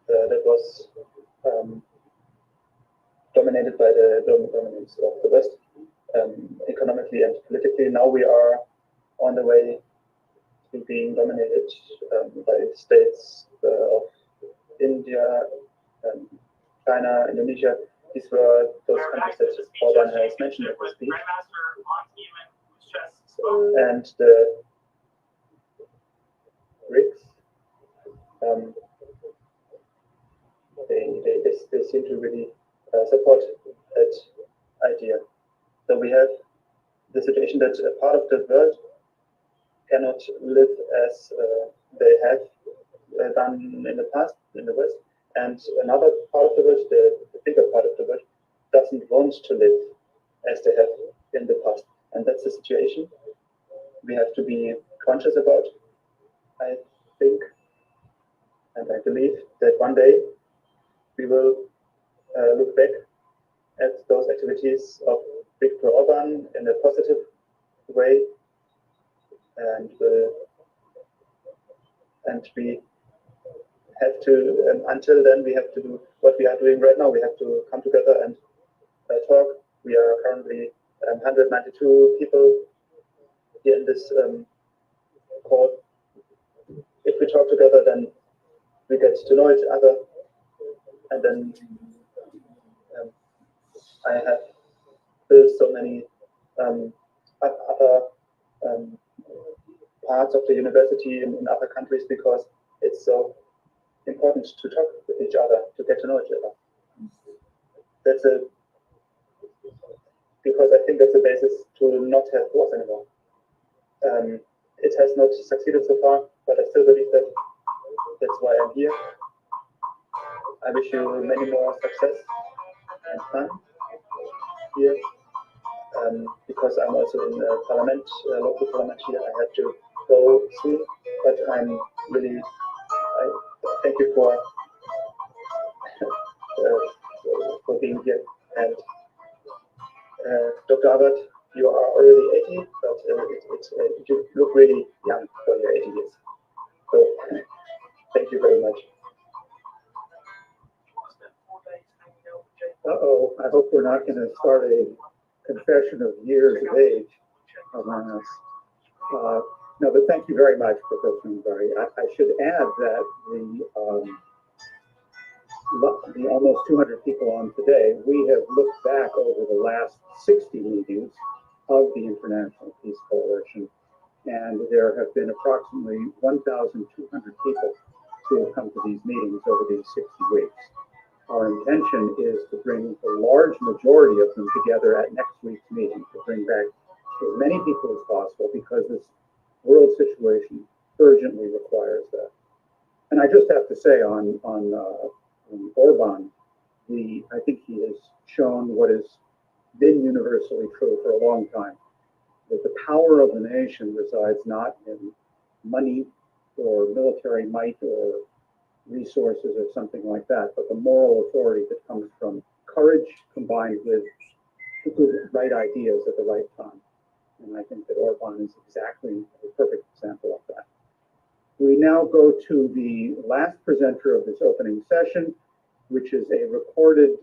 that was dominated by the dominance of the West, economically and politically. Now we are on the way to being dominated by states of India, China, Indonesia. These were those countries that Orban has mentioned in his speech. And the BRICS, they seem to really support that idea. So we have the situation that a part of the world cannot live as they have done in the past in the West, and another part of the world, the bigger part of the world, doesn't want to live as they have in the past. And that's the situation we have to be conscious about. I think and I believe that one day we will look back at those activities of Viktor Orban in a positive way, and we have to, until then, we have to do what we are doing right now. We have to come together and talk. We are currently 192 people here in this call. If we talk together, then we get to know each other, and then I have built so many other parts of the university in other countries, because it's so important to talk with each other, to get to know each other. Because I think that's the basis to not have wars anymore. It has not succeeded so far, but I still believe that. That's why I'm here. I wish you many more success and fun here, because I'm also in parliament, local parliament here. I have to go soon, but I'm really, thank you for being here. And Dr. Abbott, you are already 80, but you look really young for your 80 years. So thank you very much. Uh-oh, I hope we're not going to start a confession of years of age among us. No, but thank you very much, Professor Mbari. I should add that the almost 200 people on today, we have looked back over the last 60 meetings of the International Peace Coalition, and there have been approximately 1,200 people who have come to these meetings over these 60 weeks. Our intention is to bring the large majority of them together at next week's meeting, to bring back as many people as possible, because this world situation urgently requires that. And I just have to say on Orban, I think he has shown what has been universally true for a long time, that the power of the nation resides not in money or military might or resources or something like that, but the moral authority that comes from courage combined with the good, right ideas at the right time. And I think that Orban is exactly a perfect example of that. We now go to the last presenter of this opening session, which is a recorded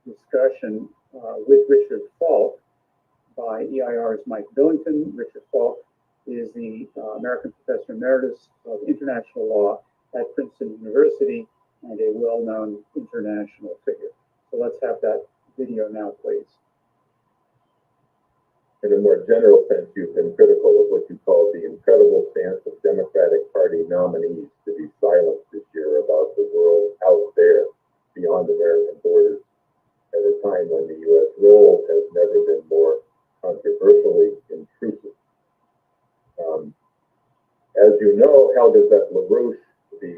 discussion with Richard Falk by EIR's Mike Billington. Richard Falk is the American Professor Emeritus of International Law at Princeton University and a well-known international figure. So let's have that video now, please. In a more general sense, you've been critical of what you call the incredible stance of Democratic Party nominees to be silent this year about the world out there beyond American borders at a time when the U.S. role has never been more controversially intrusive. As you know, Helga LaRouche, the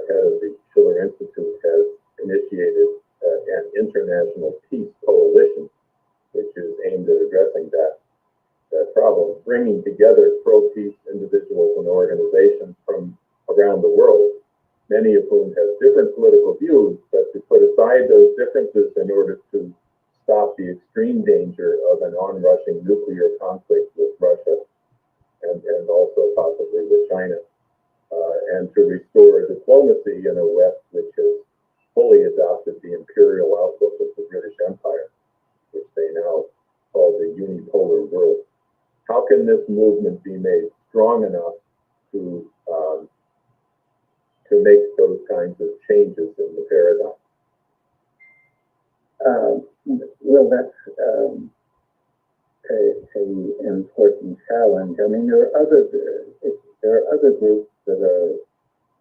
head of the Schiller Institute, has initiated an international peace coalition, which is aimed at addressing that problem, bringing together pro-peace individuals and organizations from around the world, many of whom have different political views, but to put aside those differences in order to stop the extreme danger of an onrushing nuclear conflict with Russia and also possibly with China, and to restore diplomacy in a West which has fully adopted the imperial outlook of the British Empire, which they now call the unipolar world. How can this movement be made strong enough to make those kinds of changes in the paradigm? Well, that's an important challenge. I mean, there are other groups that are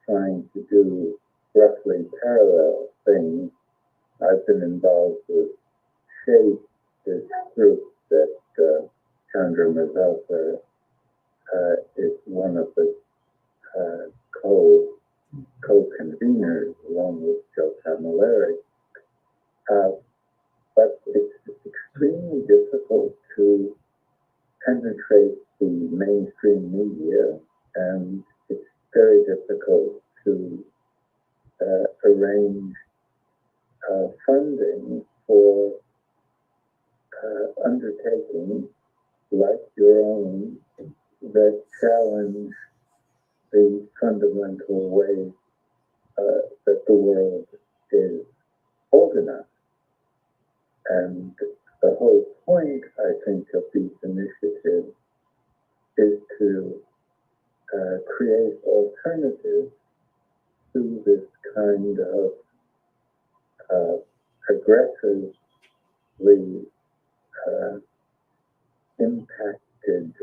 trying to do roughly parallel things. I've been involved with SHAPE, this group that Chandra Mazalkar is one of the co-conveners, along with Joe Camilleri. But it's extremely difficult to penetrate the mainstream media, and it's very difficult to arrange funding for undertakings like your own that challenge the fundamental way that the world is organized. And the whole point, I think, of these initiatives is to create alternatives to this kind of aggressively impacted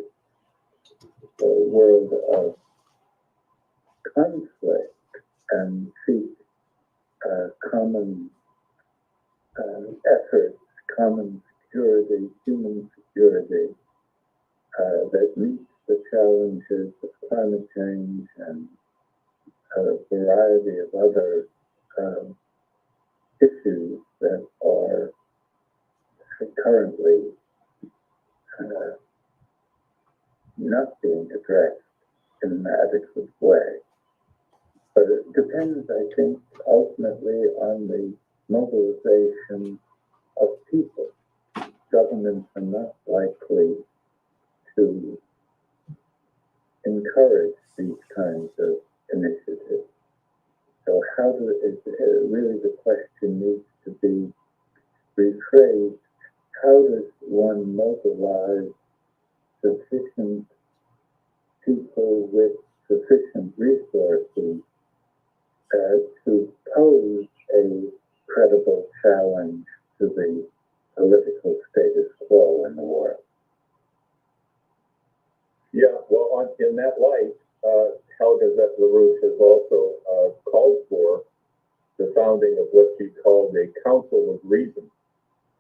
world of conflict, and seek common efforts, common security, human security that meets the challenges of climate change and a variety of other issues that are currently not being addressed in an adequate way. But it depends, I think, ultimately on the mobilization of people. Governments are not likely to encourage these kinds of initiatives. So really the question needs to be rephrased. How does one mobilize sufficient people with sufficient resources to pose a credible challenge to the political status quo in the world? Yeah, well, in that light, Helga Zepp-LaRouche has also called for the founding of what she called a Council of Reason,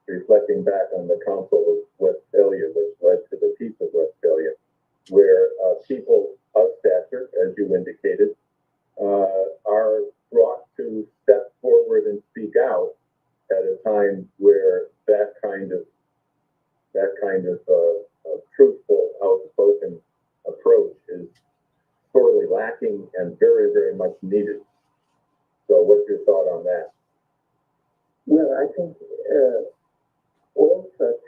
reflecting back on the Council of Westphalia, which led to the Peace of Westphalia, where people of stature, as you indicated, are brought to step forward and speak out at a time where that kind of truthful, outspoken approach is sorely lacking and very, very much needed. So, what's your thought on that? Well, I think all such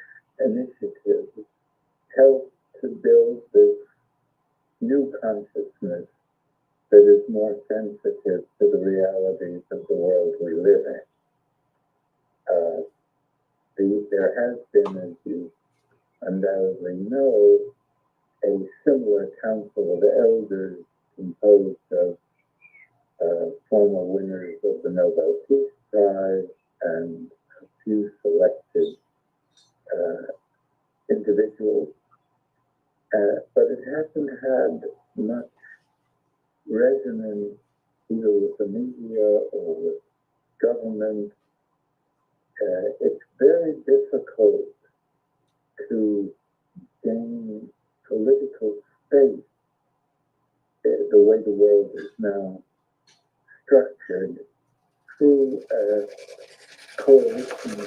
initiatives help to build this new consciousness that is more sensitive to the realities of the world we live in. There has been, as you undoubtedly know, a similar council of elders composed of former winners of the Nobel Peace Prize and a few selected individuals, but it hasn't had much resonance either with the media or with government. It's very difficult to gain political space the way the world is now structured through a coalition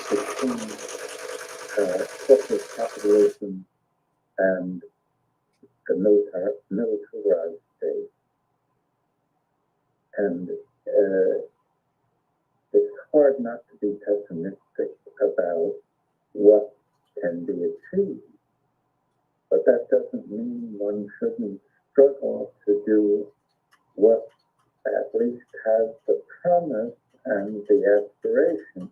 between corporate capitalism and the militarized state. And it's hard not to be pessimistic about what can be achieved. But that doesn't mean one shouldn't struggle to do what at least has the promise and the aspiration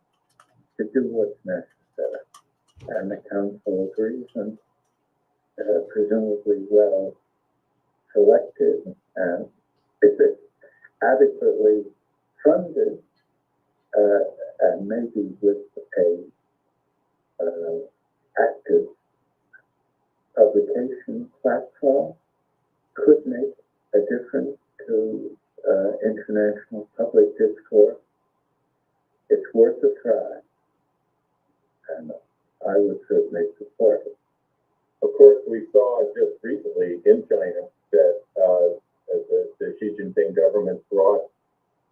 to do what's necessary. And the Council of Reason, presumably well selected, and if it's adequately funded, and maybe with a active publication platform, could make a difference to international public discourse. It's worth a try, and I would certainly support it. Of course, we saw just recently in China that the Xi Jinping government brought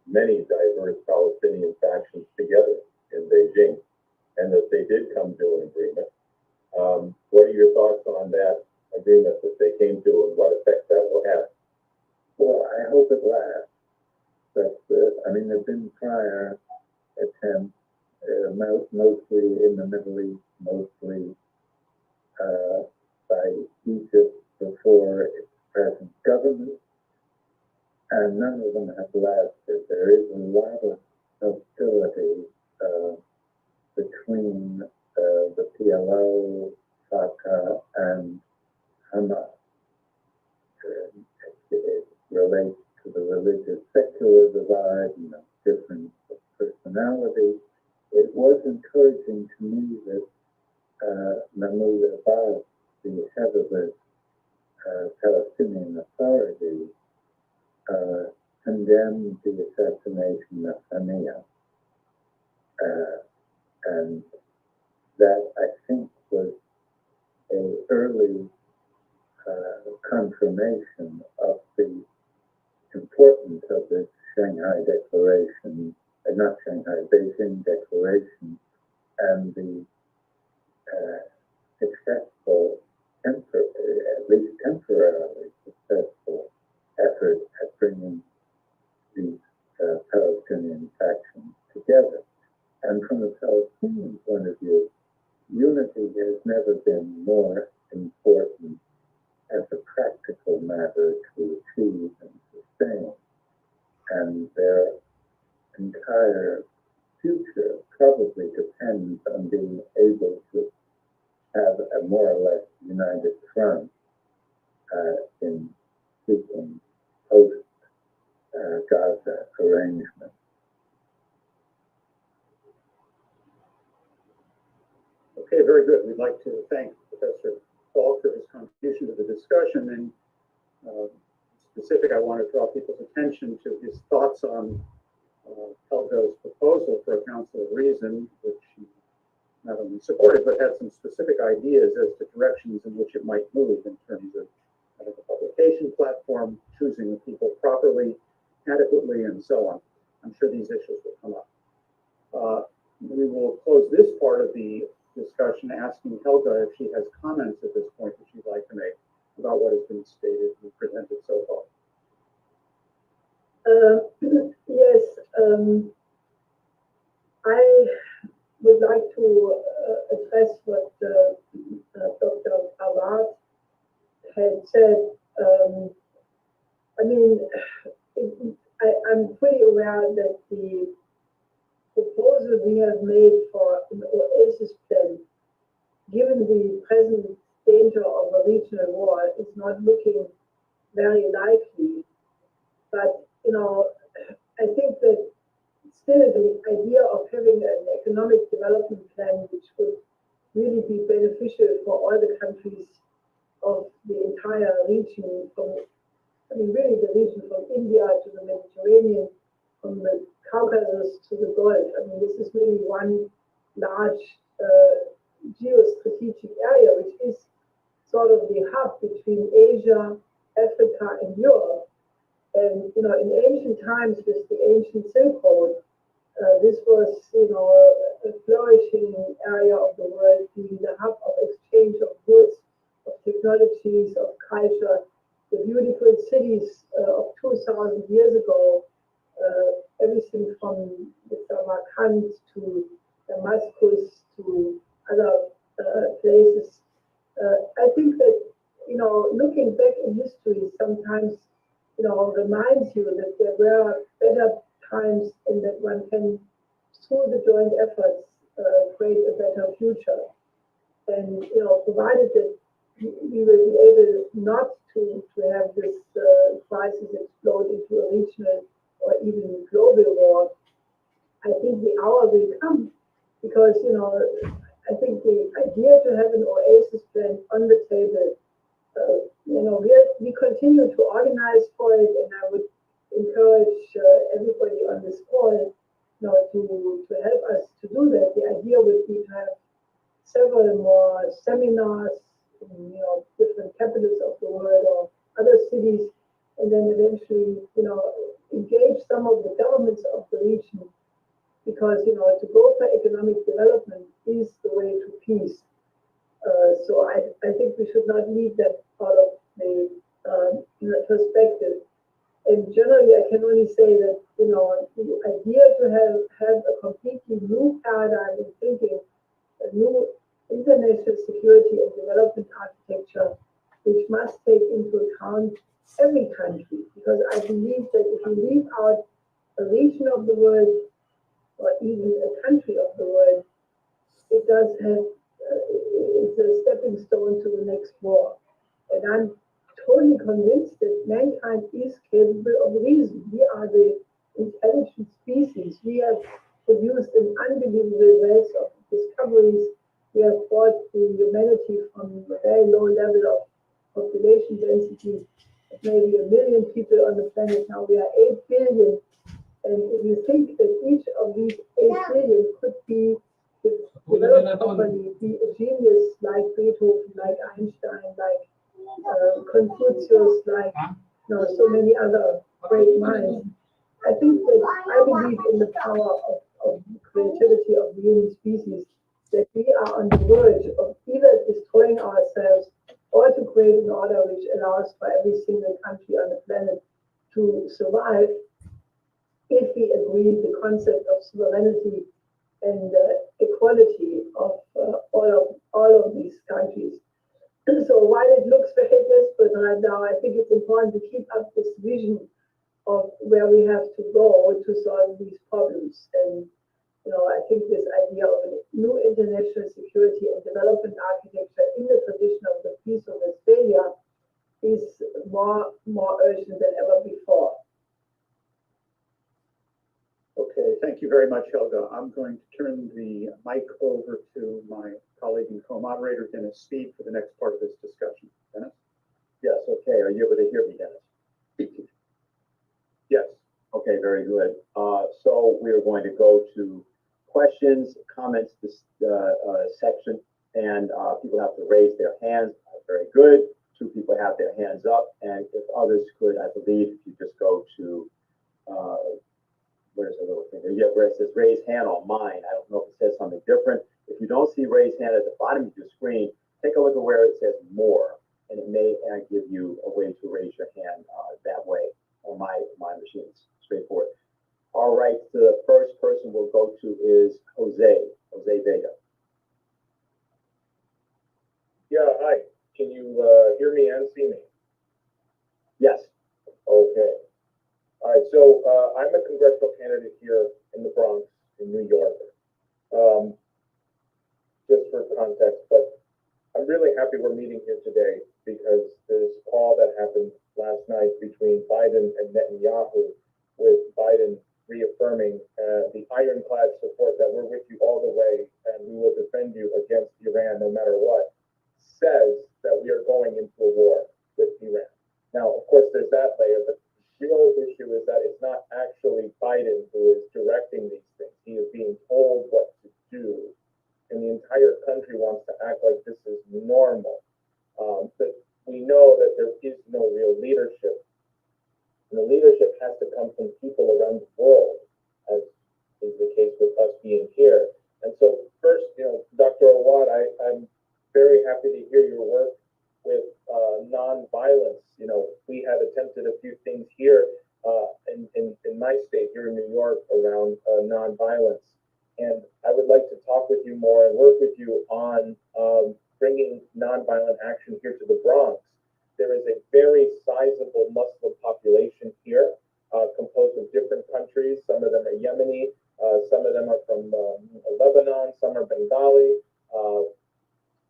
many diverse Palestinian factions together in Beijing, and that they did come to an agreement. What are your thoughts on that agreement that they came to, and what effect that will have? Well, I hope it lasts. I mean, there have been prior attempts, mostly in the Middle East, mostly by Egypt before its present government, and none of them have lasted. There is a lot of hostility between the PLO, Fatah, and Hamas. It relates to the religious secular divide and the difference of personality. It was encouraging to me that Mahmoud Abbas, the head of the Palestinian Authority, condemned the assassination of Haniya. And that, I think, was an early confirmation of the importance of this Shanghai Declaration, not Shanghai, Beijing Declaration, and the successful at least temporarily successful effort at bringing these Palestinian factions together. And from the Palestinian point of view, unity has never been more important as a practical matter to achieve and sustain. And their entire future probably depends on being able to have a more or less united front in seeking post-Gaza arrangement. Okay, very good. We'd like to thank Professor Falk for his contribution to the discussion. And specific, I want to draw people's attention to his thoughts on Helga's proposal for a Council of Reason, which he not only supported, but had some specific ideas as to directions in which it might move in terms of having a publication platform, choosing the people properly, adequately, and so on. I'm sure these issues will come up. We will close this part of the discussion asking Helga if she has comments at this point that she'd like to make about what has been stated and presented so far. Yes, I would like to address what Dr. Awad had said. I mean, I'm fully aware that the proposal we have made for an oasis plan, given the present danger of a regional war, is not looking very likely. But, you know, I think that still the idea of having an economic development plan which would really be beneficial for all the countries of the entire region, from, I mean, really the region from India to the Mediterranean, from the Caucasus to the Gulf. I mean, this is really one large geostrategic area, which is sort of the hub between Asia, Africa, and Europe. And, you know, in ancient times, with the ancient Silk Road, this was, you know, a flourishing area of the world, being the hub of exchange of goods, of technologies, of culture. The beautiful cities of 2,000 years ago, everything from Samarkand to Damascus to other places. I think that, you know, looking back in history sometimes, you know, reminds you that there were better times and that one can, through the joint efforts, create a better future. And, you know, provided that we will be able not to have this crisis explode into a regional or even global war, I think the hour will come, because, you know, I think the idea to have an oasis plan on the table, you know, we continue to organize for it, and I would encourage everybody on this call, you know, to help us to do that. The idea would be to have several more seminars in, you know, different capitals of the world or other cities, and then eventually, you know, engage some of the governments of the region, because, you know, to go for economic development is the way to peace. So I think we should not leave that out of the perspective. And generally, I can only say that, you know, the idea to have a completely new paradigm in thinking, a new international security and development architecture, which must take into account every country, because I believe that if you leave out a region of the world or even a country of the world, it does have, it's a stepping stone to the next war. And I'm totally convinced that mankind is capable of reason. We are the intelligent species. We have produced an unbelievable wealth of discoveries. We have brought the humanity from a very low level of population density of maybe 1 million people on the planet. Now we are 8 billion. And if you think that each of these 8 billion could be, if developed properly, be a genius like Beethoven, like Einstein, like Confucius, like, you know, so many other great minds. I think that I believe in the power of creativity of the human species, that we are on the verge of either destroying ourselves or to create an order which allows for every single country on the planet to survive, if we agree the concept of sovereignty and equality of all of these countries. So while it looks very desperate right now, I think it's important to keep up this vision of where we have to go to solve these problems. And I think this idea of a new international security and development architecture in the tradition of the Peace of Westphalia is more urgent than ever before. Okay, thank you very much, Helga. I'm going to turn the mic over to my colleague and co-moderator, Dennis Speed, for the next part of this discussion. Dennis? Yes, okay. Are you able to hear me, Dennis? Yes. Okay, very good. So we're going to go to questions, comments, this section, and people have to raise their hands. Very good. 2 people have their hands up, and if others could, I believe, if you just go to where's the little thing? Yeah, where it says raise hand on mine. I don't know if it says something different. If you don't see raise hand at the bottom of your screen, take a look at where it says more, and it may give you a way to raise your hand that way on my machines. Straightforward. All right, the first person we'll go to is Jose Vega. Yeah, hi. Can you hear me and see me? Yes. Okay. All right, so I'm a congressional candidate here in the Bronx, in New York. Just for context, but I'm really happy we're meeting here today because this call that happened last night between Biden and Netanyahu, with Biden reaffirming the ironclad support that we're with you all the way and we will defend you against Iran no matter what, says that we are going into a war with Iran. Now, of course, there's that layer, but the real issue is that it's not actually Biden who is directing these things. He is being told what to do, and the entire country wants to act like this is normal. But we know that there is no real leadership, and the leadership has to come from people around the world, as is the case with us being here. And so first, Dr. Awad, I'm very happy to hear your work with nonviolence. We had attempted a few things here in my state, here in New York, around nonviolence. And I would like to talk with you more and work with you on bringing nonviolent action here to the Bronx. There is a very sizable Muslim population here, composed of different countries. Some of them are Yemeni, some of them are from Lebanon, some are Bengali,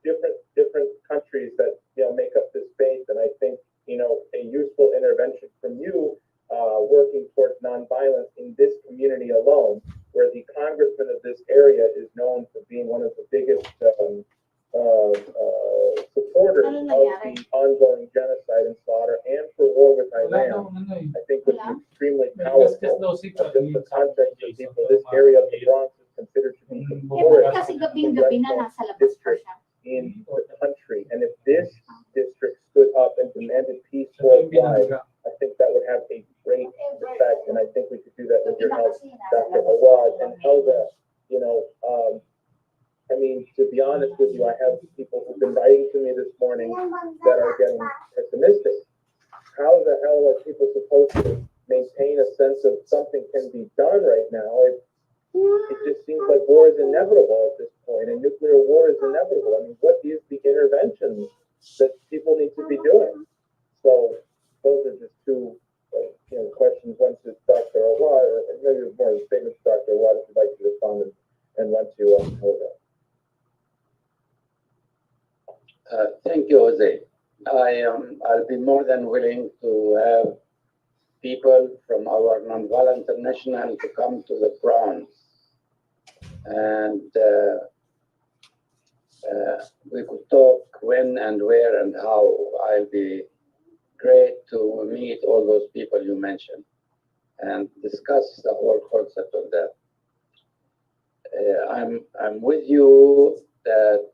different countries that make up this space. And I think a useful intervention from you, working towards nonviolence in this community alone, where the congressman of this area is known for being one of the biggest supporters of the ongoing genocide and slaughter and for war with Iran, I think would be extremely powerful. Just the context of people, this area of the Bronx is considered to be the poorest district in the country. And if this district stood up and demanded peace worldwide, I think that would have a great effect. And I think we could do that with your help, Dr. Awad and Helga. To be honest with you, I have people who've been writing to me this morning that are getting pessimistic. How the hell are people supposed to maintain a sense of something can be done right now? It just seems like war is inevitable at this point, and nuclear war is inevitable. What is the intervention that people need to be doing? So those are just two questions. One to Dr. Awad, or maybe more of a statement to Dr. Awad, if you'd like to respond, and one to Helga. Thank you, Jose. I'll be more than willing to have people from our Nonviolent International to come to the Bronx, and we could talk when and where and how. I'll be great to meet all those people you mentioned and discuss the whole concept of that. I'm with you that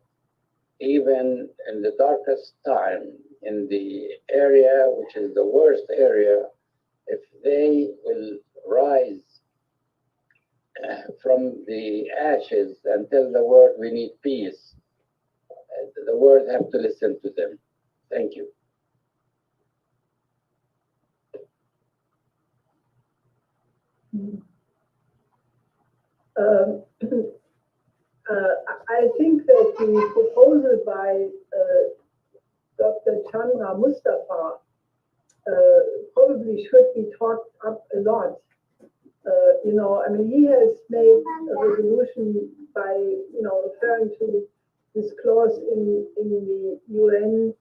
even in the darkest time, in the area which is the worst area, if they will rise from the ashes and tell the world we need peace, the world have to listen to them. Thank you. Um, I think that the proposal by Dr. Chandra Mustafa probably should be talked up a lot. I mean, he has made a resolution by, referring to this clause in the UN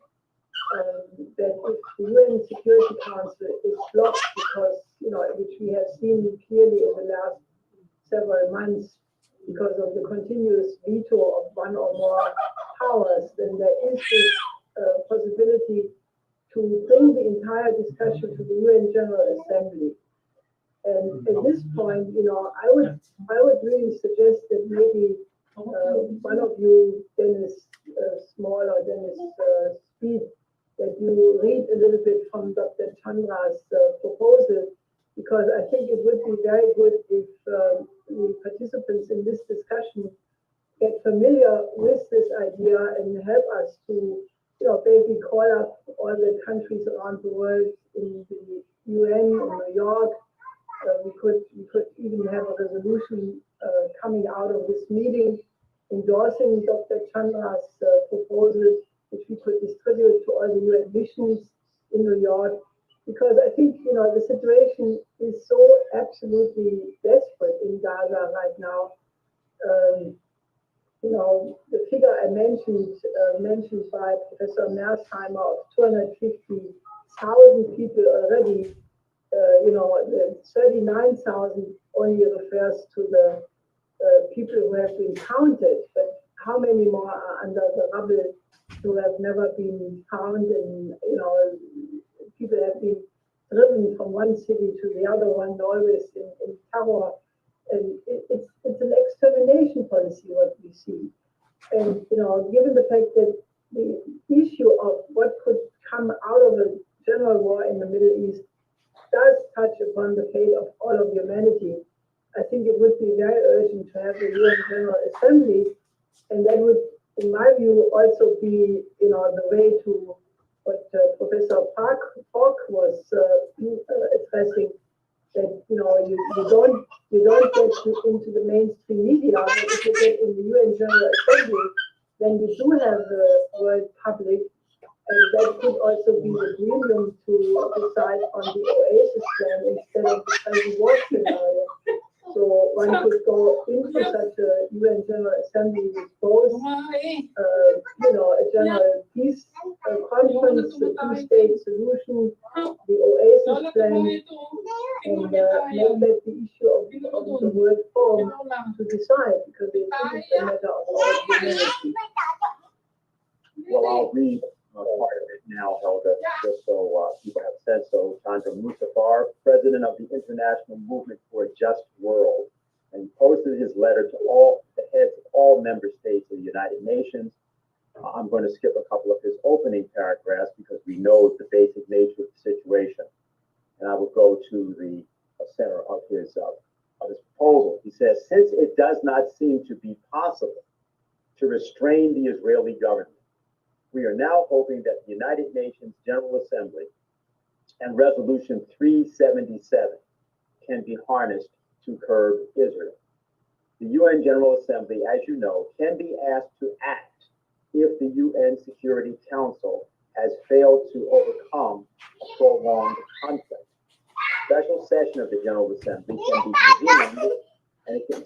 that if the UN Security Council is blocked because, which we have seen clearly in the last several months because of the continuous veto of one or more powers, then there is this possibility to bring the entire discussion to the UN General Assembly. And at this point, I would really suggest that maybe one of you, Dennis Small or Dennis Speed, that you read a little bit from Dr. Chandra's proposal, because I think it would be very good if the participants in this discussion get familiar with this idea and help us to, basically call up all the countries around the world in the UN in New York. We could even have a resolution coming out of this meeting endorsing Dr. Chandra's proposal, which we could distribute to all the UN missions in New York. Because I think, the situation is so absolutely desperate in Gaza right now. The figure I mentioned by Professor Mersheimer of 250,000 people already, the 39,000 only refers to the people who have been counted, but how many more are under the rubble who have never been found, and people have been driven from one city to the other one, always in terror, and it's an extermination policy what we see. And given the fact that the issue of what could come out of a general war in the Middle East does touch upon the fate of all of humanity, I think it would be very urgent to have the UN General Assembly, and that would, in my view, also be, the way to what Professor Park was addressing, that you don't get into the mainstream media, but if you get in the UN General Assembly, then you do have the world public, and that could also be the premium to decide on the Oasis plan instead of the present war scenario. So one could go into such a UN General Assembly with both, a general peace conference, the two-state solution, the Oasis plan, and make that the issue of the World Forum to decide, because it is a matter of all humanity. Well, I'll read part of it now, Helga, just so people have said so. Chandra Mustafa, president of the International Movement for a Just World, and he posted his letter to all the heads of all member states of the United Nations. I'm going to skip a couple of his opening paragraphs because we know the basic nature of the situation, and I will go to the center of his proposal. He says, since it does not seem to be possible to restrain the Israeli government, we are now hoping that the United Nations General Assembly and Resolution 377 can be harnessed to curb Israel. The UN General Assembly, as you know, can be asked to act if the UN Security Council has failed to overcome a prolonged conflict. A special session of the General Assembly can be convened, and it can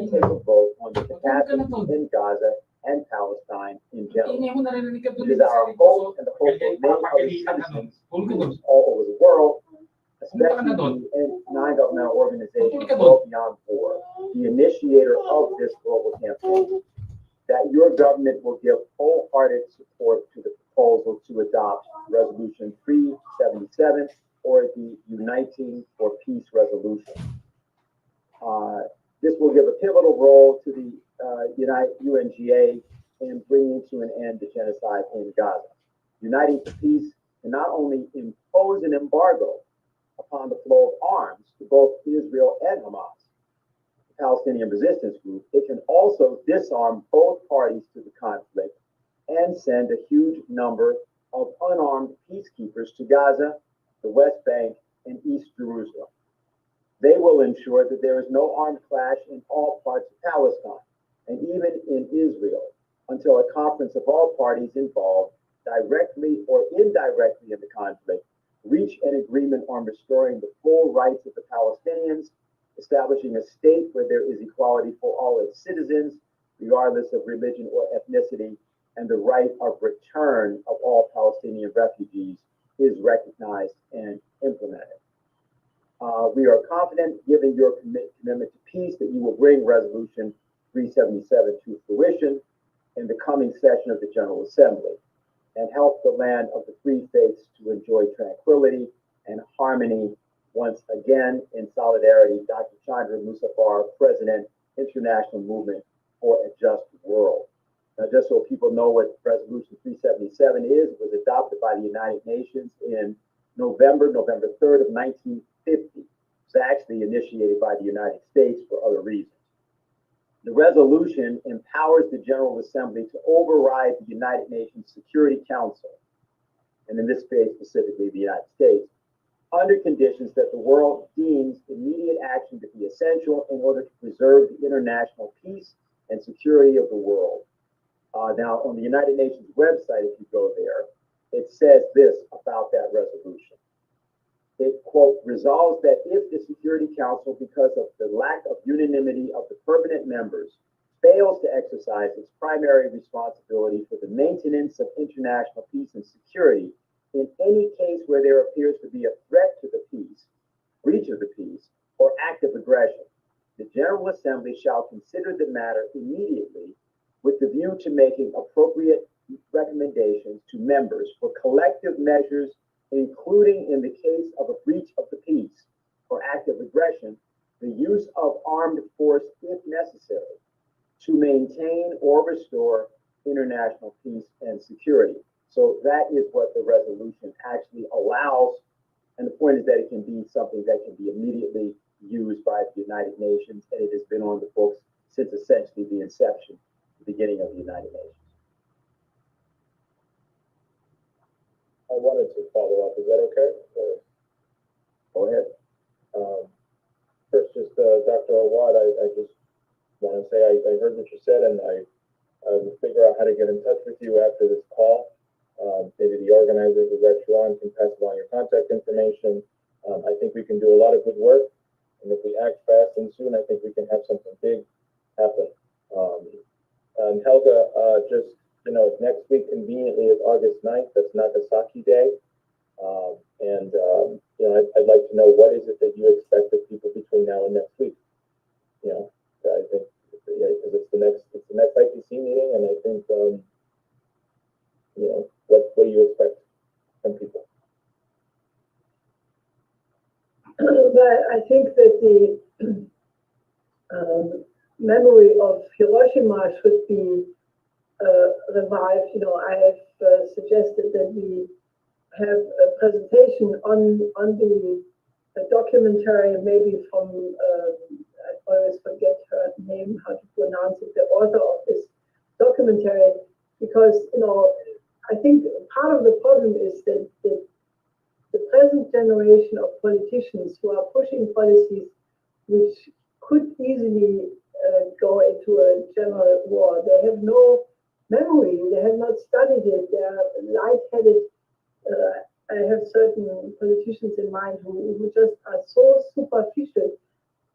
take a vote on the capacity in Gaza and Palestine in general. It is our hope and the hope of many other citizens all over the world, especially the non-governmental organization World Beyond War, the initiator of this global campaign, that your government will give wholehearted support to the proposal to adopt Resolution 377 or the Uniting for Peace resolution. This will give a pivotal role to the UNGA in bringing to an end the genocide in Gaza. Uniting for Peace can not only impose an embargo upon the flow of arms to both Israel and Hamas, the Palestinian resistance group, it can also disarm both parties to the conflict and send a huge number of unarmed peacekeepers to Gaza, the West Bank, and East Jerusalem. They will ensure that there is no armed clash in all parts of Palestine, and even in Israel, until a conference of all parties involved, directly or indirectly in the conflict, reach an agreement on restoring the full rights of the Palestinians, establishing a state where there is equality for all its citizens, regardless of religion or ethnicity, and the right of return of all Palestinian refugees is recognized and implemented. We are confident, given your commitment to peace, that you will bring Resolution 377 to fruition in the coming session of the General Assembly and help the land of the free faiths to enjoy tranquility and harmony once again. In solidarity, Dr. Chandra Musaffar, President, International Movement for a Just World. Now, just so people know what Resolution 377 is, it was adopted by the United Nations in November 3rd of 1950. It was actually initiated by the United States for other reasons. The resolution empowers the General Assembly to override the United Nations Security Council, and in this case specifically the United States, under conditions that the world deems immediate action to be essential in order to preserve the international peace and security of the world. Now, on the United Nations website, if you go there, it says this about that resolution. It, quote, resolves that if the Security Council, because of the lack of unanimity of the permanent members, fails to exercise its primary responsibility for the maintenance of international peace and security in any case where there appears to be a threat to the peace, breach of the peace, or act of aggression, the General Assembly shall consider the matter immediately with the view to making appropriate recommendations to members for collective measures, including in the case of a breach of the peace or act of aggression, the use of armed force if necessary to maintain or restore international peace and security. So that is what the resolution actually allows. And the point is that it can be something that can be immediately used by the United Nations, and it has been on the books since essentially the inception, the beginning of the United Nations. I wanted to follow up. Is that okay? Or, go ahead. First, just Dr. Awad, I just want to say I heard what you said, and I will figure out how to get in touch with you after this call. Maybe the organizers will let you on, can pass along your contact information. I think we can do a lot of good work, and if we act fast and soon, I think we can have something big happen. And Helga, just, next week conveniently is August 9th. That's Nagasaki Day. I'd like to know what is it that you expect of people between now and next week. I think, because it's the next IPC meeting, and I think, what do you expect from people? Well, I think that the memory of Hiroshima should be revived. I have suggested that we have a presentation on the documentary, maybe from, I always forget her name, how to pronounce it, the author of this documentary, because, I think part of the problem is that the present generation of politicians who are pushing policies which could easily go into a general war, they have no memory, they have not studied it, they are lightheaded. I have certain politicians in mind who just are so superficial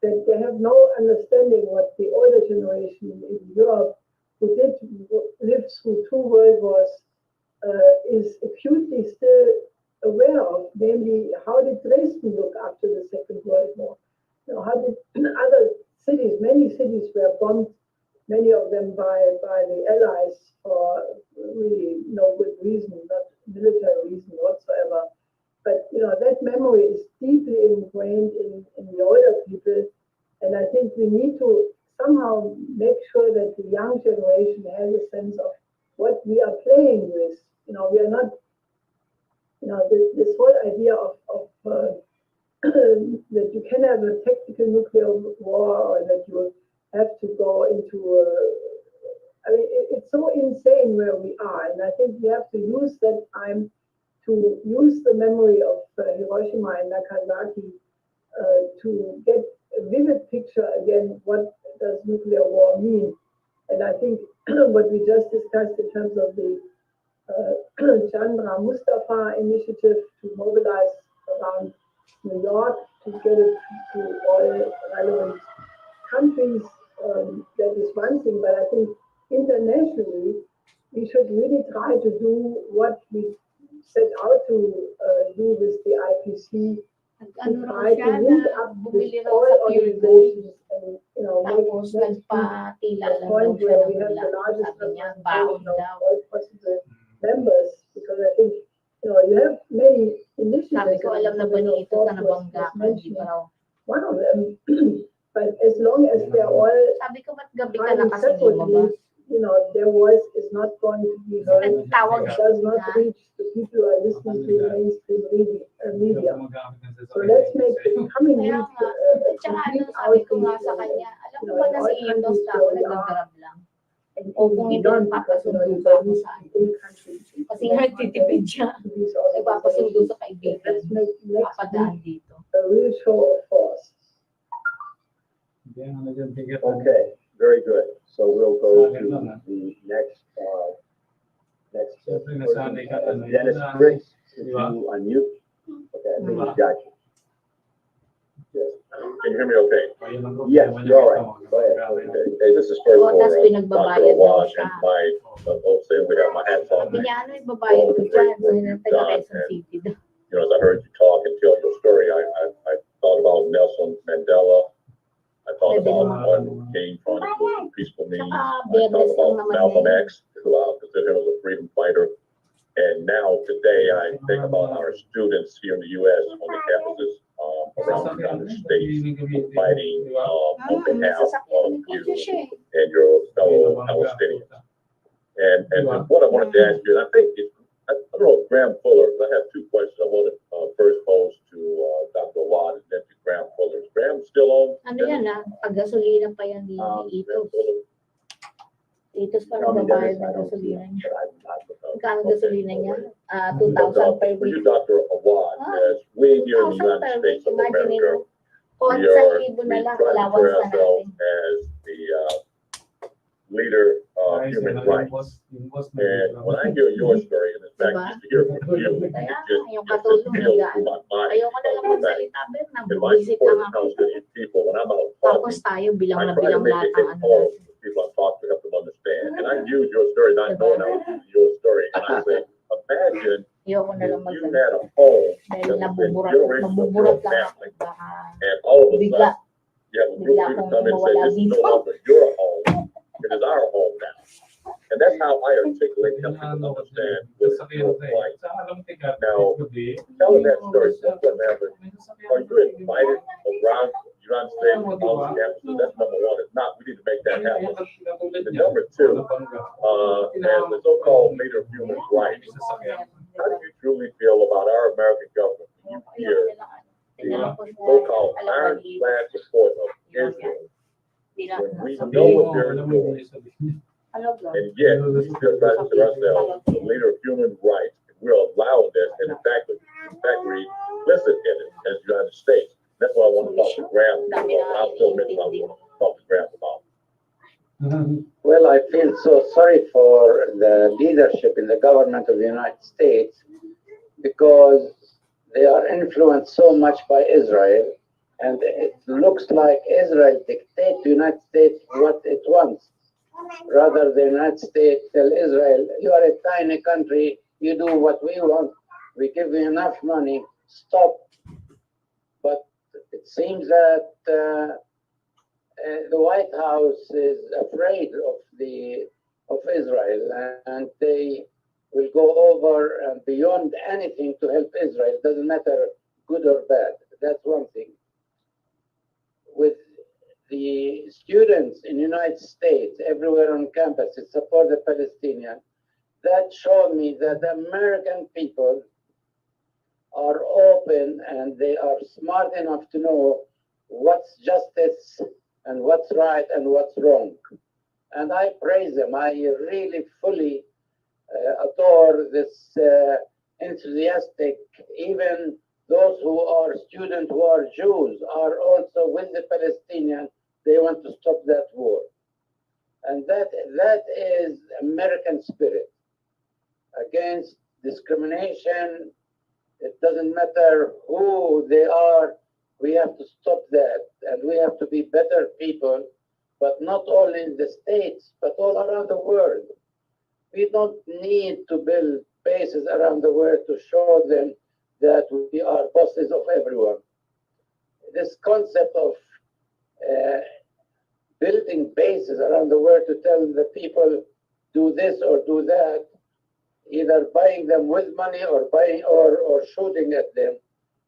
that they have no understanding what the older generation in Europe, who did live through 2 world wars, is acutely still aware of, namely, how did Dresden look after the Second World War? How did other cities, many cities were bombed, many of them by the Allies for really no good reason, not military reason whatsoever. But that memory is deeply ingrained in the older people, and I think we need to somehow make sure that the young generation has a sense of what we are playing with. We are not, this whole idea of that you can have a tactical nuclear war, or that you have to go into it's so insane where we are. And I think we have to use that time to use the memory of Hiroshima and Nagasaki to get a vivid picture again, what does nuclear war mean? And I think what we just discussed in terms of the Chandra Mustafa initiative to mobilize around New York to get it to all relevant countries, that is one thing, but I think internationally we should really try to do what we set out to do with the IPC, to try to link up with all organizations and, you know, make a point where we have the largest representation of all possible members, because I think, you know, you have many initiatives. One of them, but as long as they're all trying separately, you know, their voice is not going to be heard. It does not reach the people who are listening to mainstream media. So let's make the coming week a complete outreach, you know, in all countries where we are. And even beyond, because, you know, you don't need to be in countries. Kasi nga nagtitipid siya. Nagpapasundo sa kaibigan. Let's make next Papadaan week dito. a real show of force. Okay, very good. So we'll go to the next person. Dennis Briggs, could you unmute? Okay, I think we got you. Yes. Can you hear me okay? Yes, you're all right. Go ahead. Okay. Hey, this is first for Dr. Awad and my whole thing. We have my hats on. Sabi niya, ano yung babayad ko dyan? So, taga-Quezon City daw. You know, as I heard you talk and tell your story, I thought about Nelson Mandela. I thought about Martin Luther King trying to do peaceful means. I thought about Malcolm X, who I consider him as a freedom fighter. And now today, I think about our students here in the U.S. on the campuses around the United States fighting on behalf of you and your fellow Palestinians. And what I wanted to ask you, and I think I don't know if Graham Fuller, I have two questions I want to first pose to Dr. Awad and then to Graham Fuller. Is Graham still on? Ano yan pag-gasolina pa yan ni Itos. Itos pa nagbabayad ng gasolina niya. Magkano gasolina niya? 2,000 per For you, week. Dr. Awad, as we here in the United States of America, we try to portray ourselves as the leader of human rights. And when I hear your story, and in fact, just to hear from you, it just feels through my mind. In my support of Palestinian people, when I'm out talking, I try to make it hit home to the people I talk to, help them understand. And I use your story, not knowing I was using your story. And I say, imagine if you had a home that was in generations of your family, and all of a sudden, you have a group of people come in and say, this is no longer your home. It is our home now. And that's how I articulate and help people understand what it's like. Now, telling that story, what happened, are you invited around the United States and all the campuses? That's number one. If not, we need to make that happen. And number two, as the so-called leader of human rights, how do you truly feel about our American government when you hear the so-called ironclad support of Israel? When we know what they're doing, and yet we still try to consider ourselves the leader of human rights, and we're allowing this, and in fact we're implicit in it as the United States. That's why I want to talk to Graham about. I'll still mention I want to talk to Graham about. Well, I feel so sorry for the leadership in the government of the United States because they are influenced so much by Israel. And it looks like Israel dictates to the United States what it wants. Rather, the United States tell Israel, you are a tiny country, you do what we want, we give you enough money, stop. But it seems that the White House is afraid of Israel, and they will go over and beyond anything to help Israel. It doesn't matter good or bad. That's one thing. With the students in the United States, everywhere on campus, to support the Palestinians, that showed me that the American people are open and they are smart enough to know what's justice and what's right and what's wrong. And I praise them. I really fully adore this enthusiastic, even those who are students who are Jews are also with the Palestinians. They want to stop that war. And that is American spirit against discrimination. It doesn't matter who they are. We have to stop that, and we have to be better people, but not only in the States, but all around the world. We don't need to build bases around the world to show them that we are bosses of everyone. This concept of building bases around the world to tell the people do this or do that, either buying them with money or buying or shooting at them,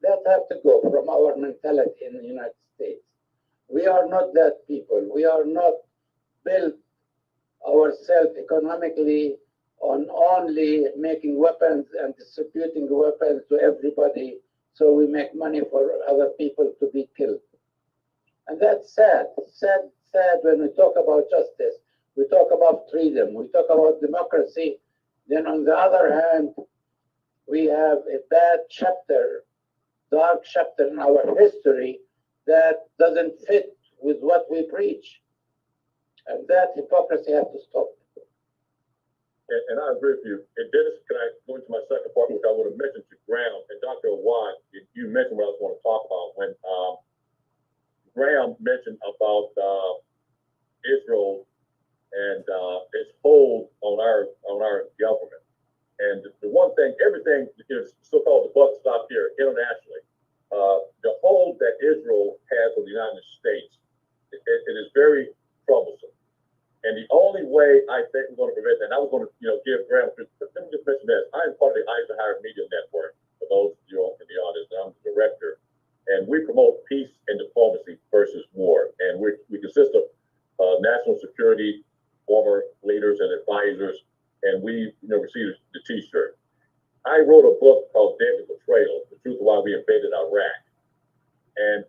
that have to go from our mentality in the United States. We are not that people. We are not built ourselves economically on only making weapons and distributing weapons to everybody so we make money for other people to be killed. And that's sad when we talk about justice. We talk about freedom. We talk about democracy. Then on the other hand, we have a bad chapter, dark chapter in our history that doesn't fit with what we preach. And that hypocrisy has to stop. And I agree with you. And Dennis, can I go into my second part, which I would have mentioned to Graham and Dr. Watt? You mentioned what I was going to talk about when Graham mentioned about Israel and its hold on our government. And the one thing, everything is so-called the buck stop here internationally. The hold that Israel has on the United States, it is very troublesome. And the only way I think we're going to prevent that, and I was going to, give Graham, but let me just mention this. I am part of the Eisenhower Media Network, for those of you in the audience, and I'm the director. And we promote peace and diplomacy versus war. And we consist of national security, former leaders and advisors, and we received the T-shirt. I wrote a book called Deadly Betrayal, The Truth of Why We Invaded Iraq. And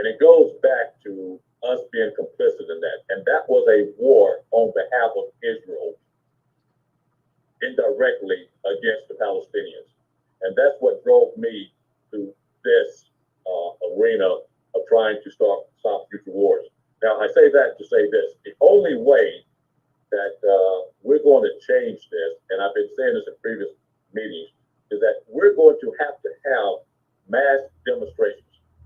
it goes back to us being complicit in that. And that was a war on behalf of Israel, indirectly against the Palestinians. And that's what drove me to this arena of trying to stop future wars. Now, I say that to say this. The only way that we're going to change this, and I've been saying this in previous meetings, is that we're going to have mass demonstrations.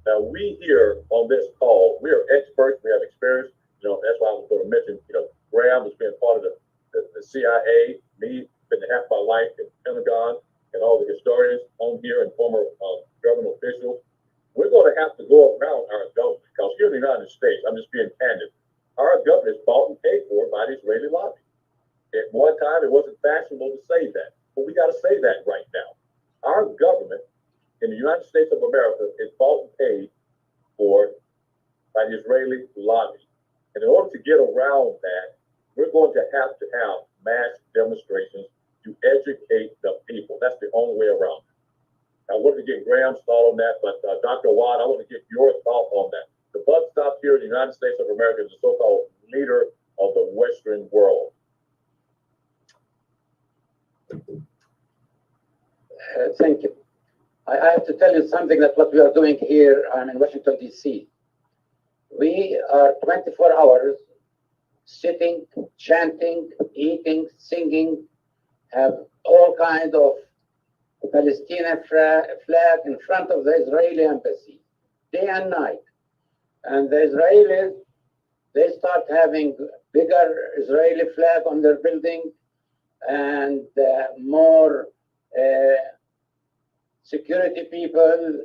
Now, we here on this call, we are experts, we have experience. That's why I was going to mention, Graham has been part of the CIA, me, spending half my life in the Pentagon, and all the historians on here and former government officials. We're going to have to go around our government, because here in the United States, I'm just being candid, our government is bought and paid for by the Israeli lobby. At one time, it wasn't fashionable to say that, but we got to say that right now. Our government in the United States of America is bought and paid for by the Israeli lobby. And in order to get around that, we're going to have mass demonstrations to educate the people. That's the only way around it. I wanted to get Graham's thought on that, but Dr. Watt, I want to get your thought on that. The buck stop here in the United States of America is the so-called leader of the Western world. Thank you. I have to tell you something that what we are doing here in Washington, D.C. We are 24 hours sitting, chanting, eating, singing, have all kinds of Palestinian flag in front of the Israeli embassy, day and night. And the Israelis, they start having bigger Israeli flag on their building and more security people,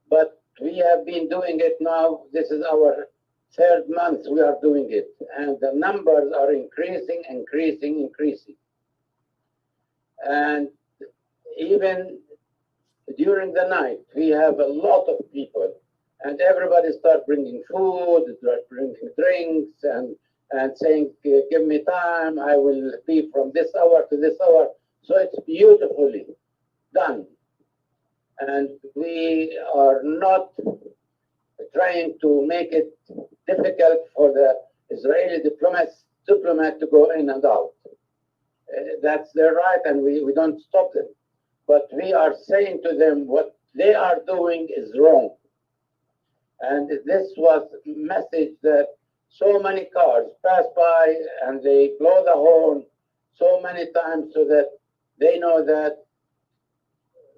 but we have been doing it now. This is our third month we are doing it, and the numbers are increasing. And even during the night, we have a lot of people, and everybody start bringing food, bringing drinks, and saying, give me time, I will be from this hour to this hour. So it's beautifully done. And we are not trying to make it difficult for the Israeli diplomat to go in and out. That's their right, and we don't stop them. But we are saying to them what they are doing is wrong. And this was a message that so many cars pass by and they blow the horn so many times so that they know that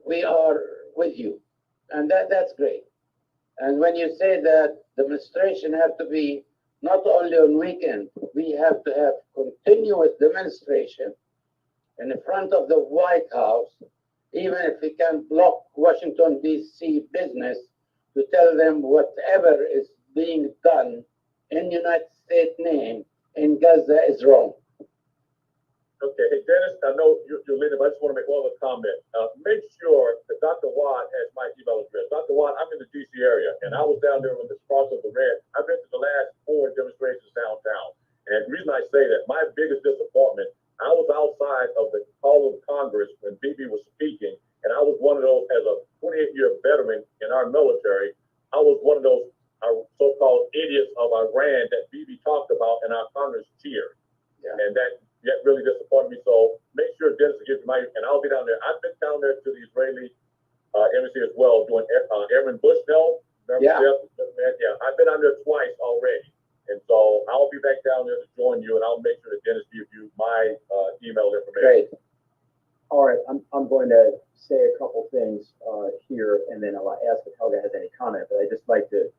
we are with you. And that's great. And when you say that demonstration have to be not only on weekend, we have to have continuous demonstration in the front of the White House, even if we can block Washington, D.C. business, to tell them whatever is being done in United States name in Gaza is wrong. Okay, hey Dennis, I know you're leading, but I just want to make one other comment. Make sure that Dr. Watt has my email address. Dr. Watt, I'm in the DC area, and I was down there when the cross of the red. I've been to the last 4 demonstrations downtown. And the reason I say that, my biggest disappointment, I was outside of the Hall of Congress when Bibi was speaking, and I was one of those, as a 28-year veteran in our military, I was one of those so-called idiots of Iran that Bibi talked about in our Congress cheer. Yeah. And that really disappointed me. So make sure Dennis gives you my, and I'll be down there. I've been down there to the Israeli embassy as well, doing Airman Bushnell. Yeah. Yeah, I've been down there twice already. And so I'll be back down there to join you, and I'll make sure that Dennis gives you my email information. Great. All right, I'm going to say a couple things here, and then I'll ask if Helga has any comment. But I just like to,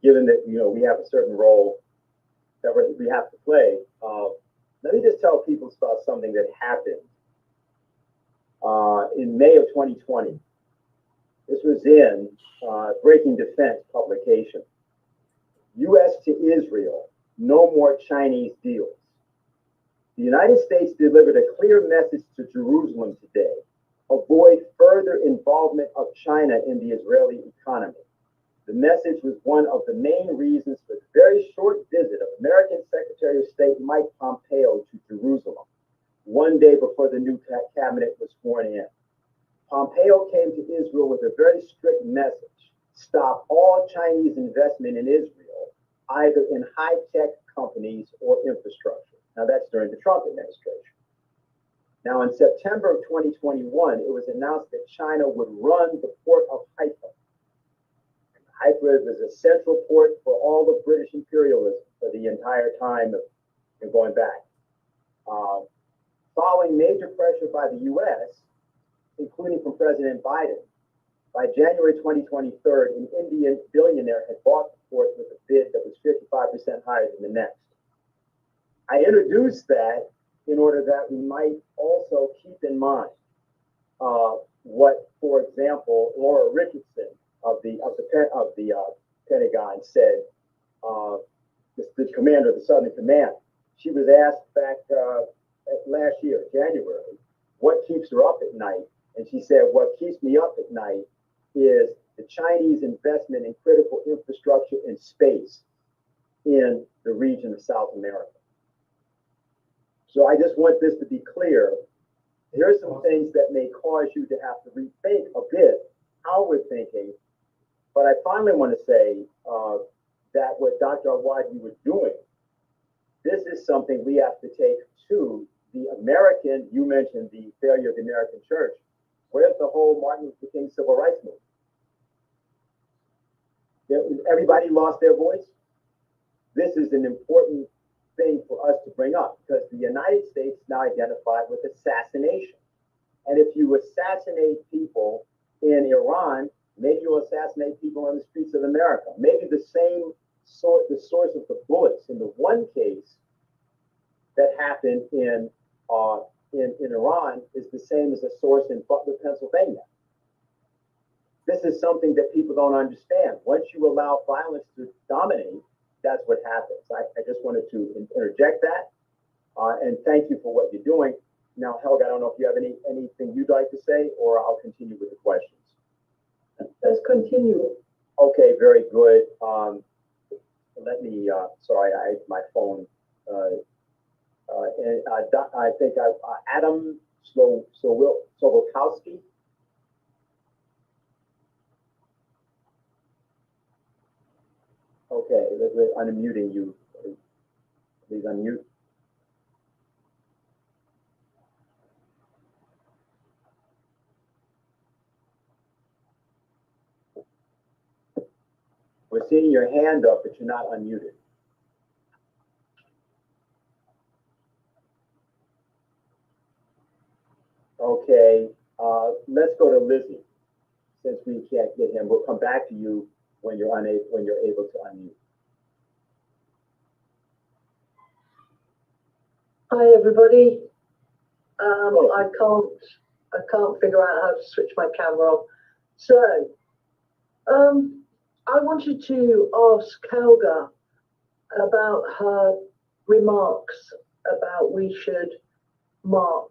given that we have a certain role that we have to play, let me just tell people about something that happened in May of 2020. This was in Breaking Defense publication. U.S. to Israel, no more Chinese deals. The United States delivered a clear message to Jerusalem today. Avoid further involvement of China in the Israeli economy. The message was one of the main reasons for the very short visit of American Secretary of State Mike Pompeo to Jerusalem, one day before the new cabinet was sworn in. Pompeo came to Israel with a very strict message: stop all Chinese investment in Israel, either in high-tech companies or infrastructure. Now, that's during the Trump administration. Now, in September of 2021, it was announced that China would run the port of Haifa. Haifa was a central port for all the British imperialism for the entire time of going back. Following major pressure by the U.S., including from President Biden, by January 2023, an Indian billionaire had bought the port with a bid that was 55% higher than the next. I introduced that in order that we might also keep in mind what, for example, Laura Richardson of the Pentagon said, the commander of the Southern Command. She was asked back last year, January, what keeps her up at night, and she said, "What keeps me up at night is the Chinese investment in critical infrastructure and space in the region of South America." So I just want this to be clear. Here are some things that may cause you to have to rethink a bit how we're thinking. But I finally want to say that what Dr. Awadi was doing, this is something we have to take to the American, you mentioned the failure of the American church. Where's the whole Martin Luther King civil rights movement? Everybody lost their voice. This is an important thing for us to bring up because the United States is now identified with assassination. And if you assassinate people in Iran, maybe you'll assassinate people on the streets of America. Maybe the source of the bullets in the one case that happened in Iran is the same as the source in Butler, Pennsylvania. This is something that people don't understand. Once you allow violence to dominate, that's what happens. I just wanted to interject that and thank you for what you're doing. Now, Helga, I don't know if you have anything you'd like to say, or I'll continue with the questions. Let's continue. Okay, very good. Let me, sorry, my phone. And I think Adam Slowikowski. Okay, I'm unmuting you. Please unmute. seeing your hand up, but you're not unmuted. Okay, let's go to Lizzie. Since we can't get him, we'll come back to you when you're able to unmute. Hi everybody. I can't figure out how to switch my camera on. So, I wanted to ask Helga about her remarks about we should mark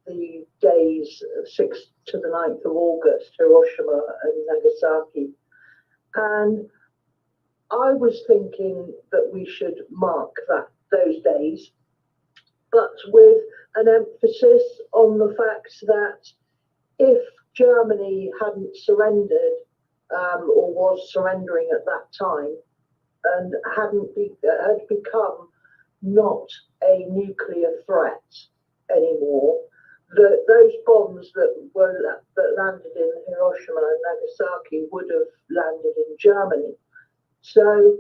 the days 6th to the 9th of August, Hiroshima and Nagasaki. And I was thinking that we should mark those days, but with an emphasis on the fact that if Germany hadn't surrendered or was surrendering at that time and had become not a nuclear threat anymore, those bombs that landed in Hiroshima and Nagasaki would have landed in Germany. So,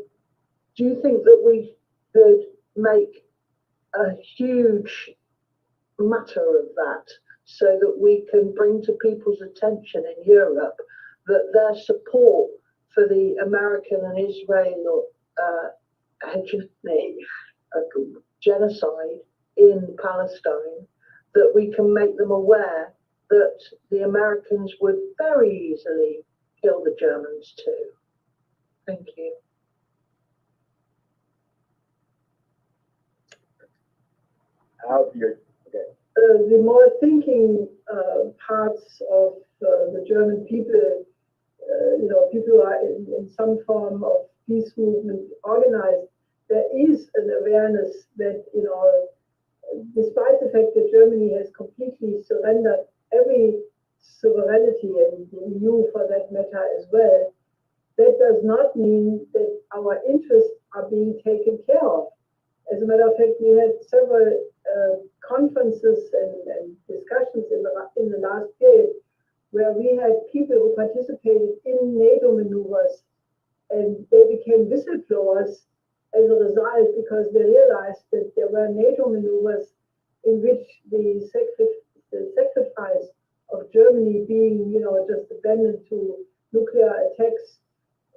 do you think that we could make a huge matter of that so that we can bring to people's attention in Europe that their support for the American and Israeli genocide in Palestine, that we can make them aware that the Americans would very easily kill the Germans too. Thank you. The more thinking parts of the German people, people who are in some form of peace movement organized, there is an awareness that, despite the fact that Germany has completely surrendered every sovereignty, and the EU for that matter as well, that does not mean that our interests are being taken care of. As a matter of fact, we had several conferences and discussions in the last period where we had people who participated in NATO maneuvers, and they became whistleblowers as a result because they realized that there were NATO maneuvers in which the sacrifice of Germany being, just abandoned to nuclear attacks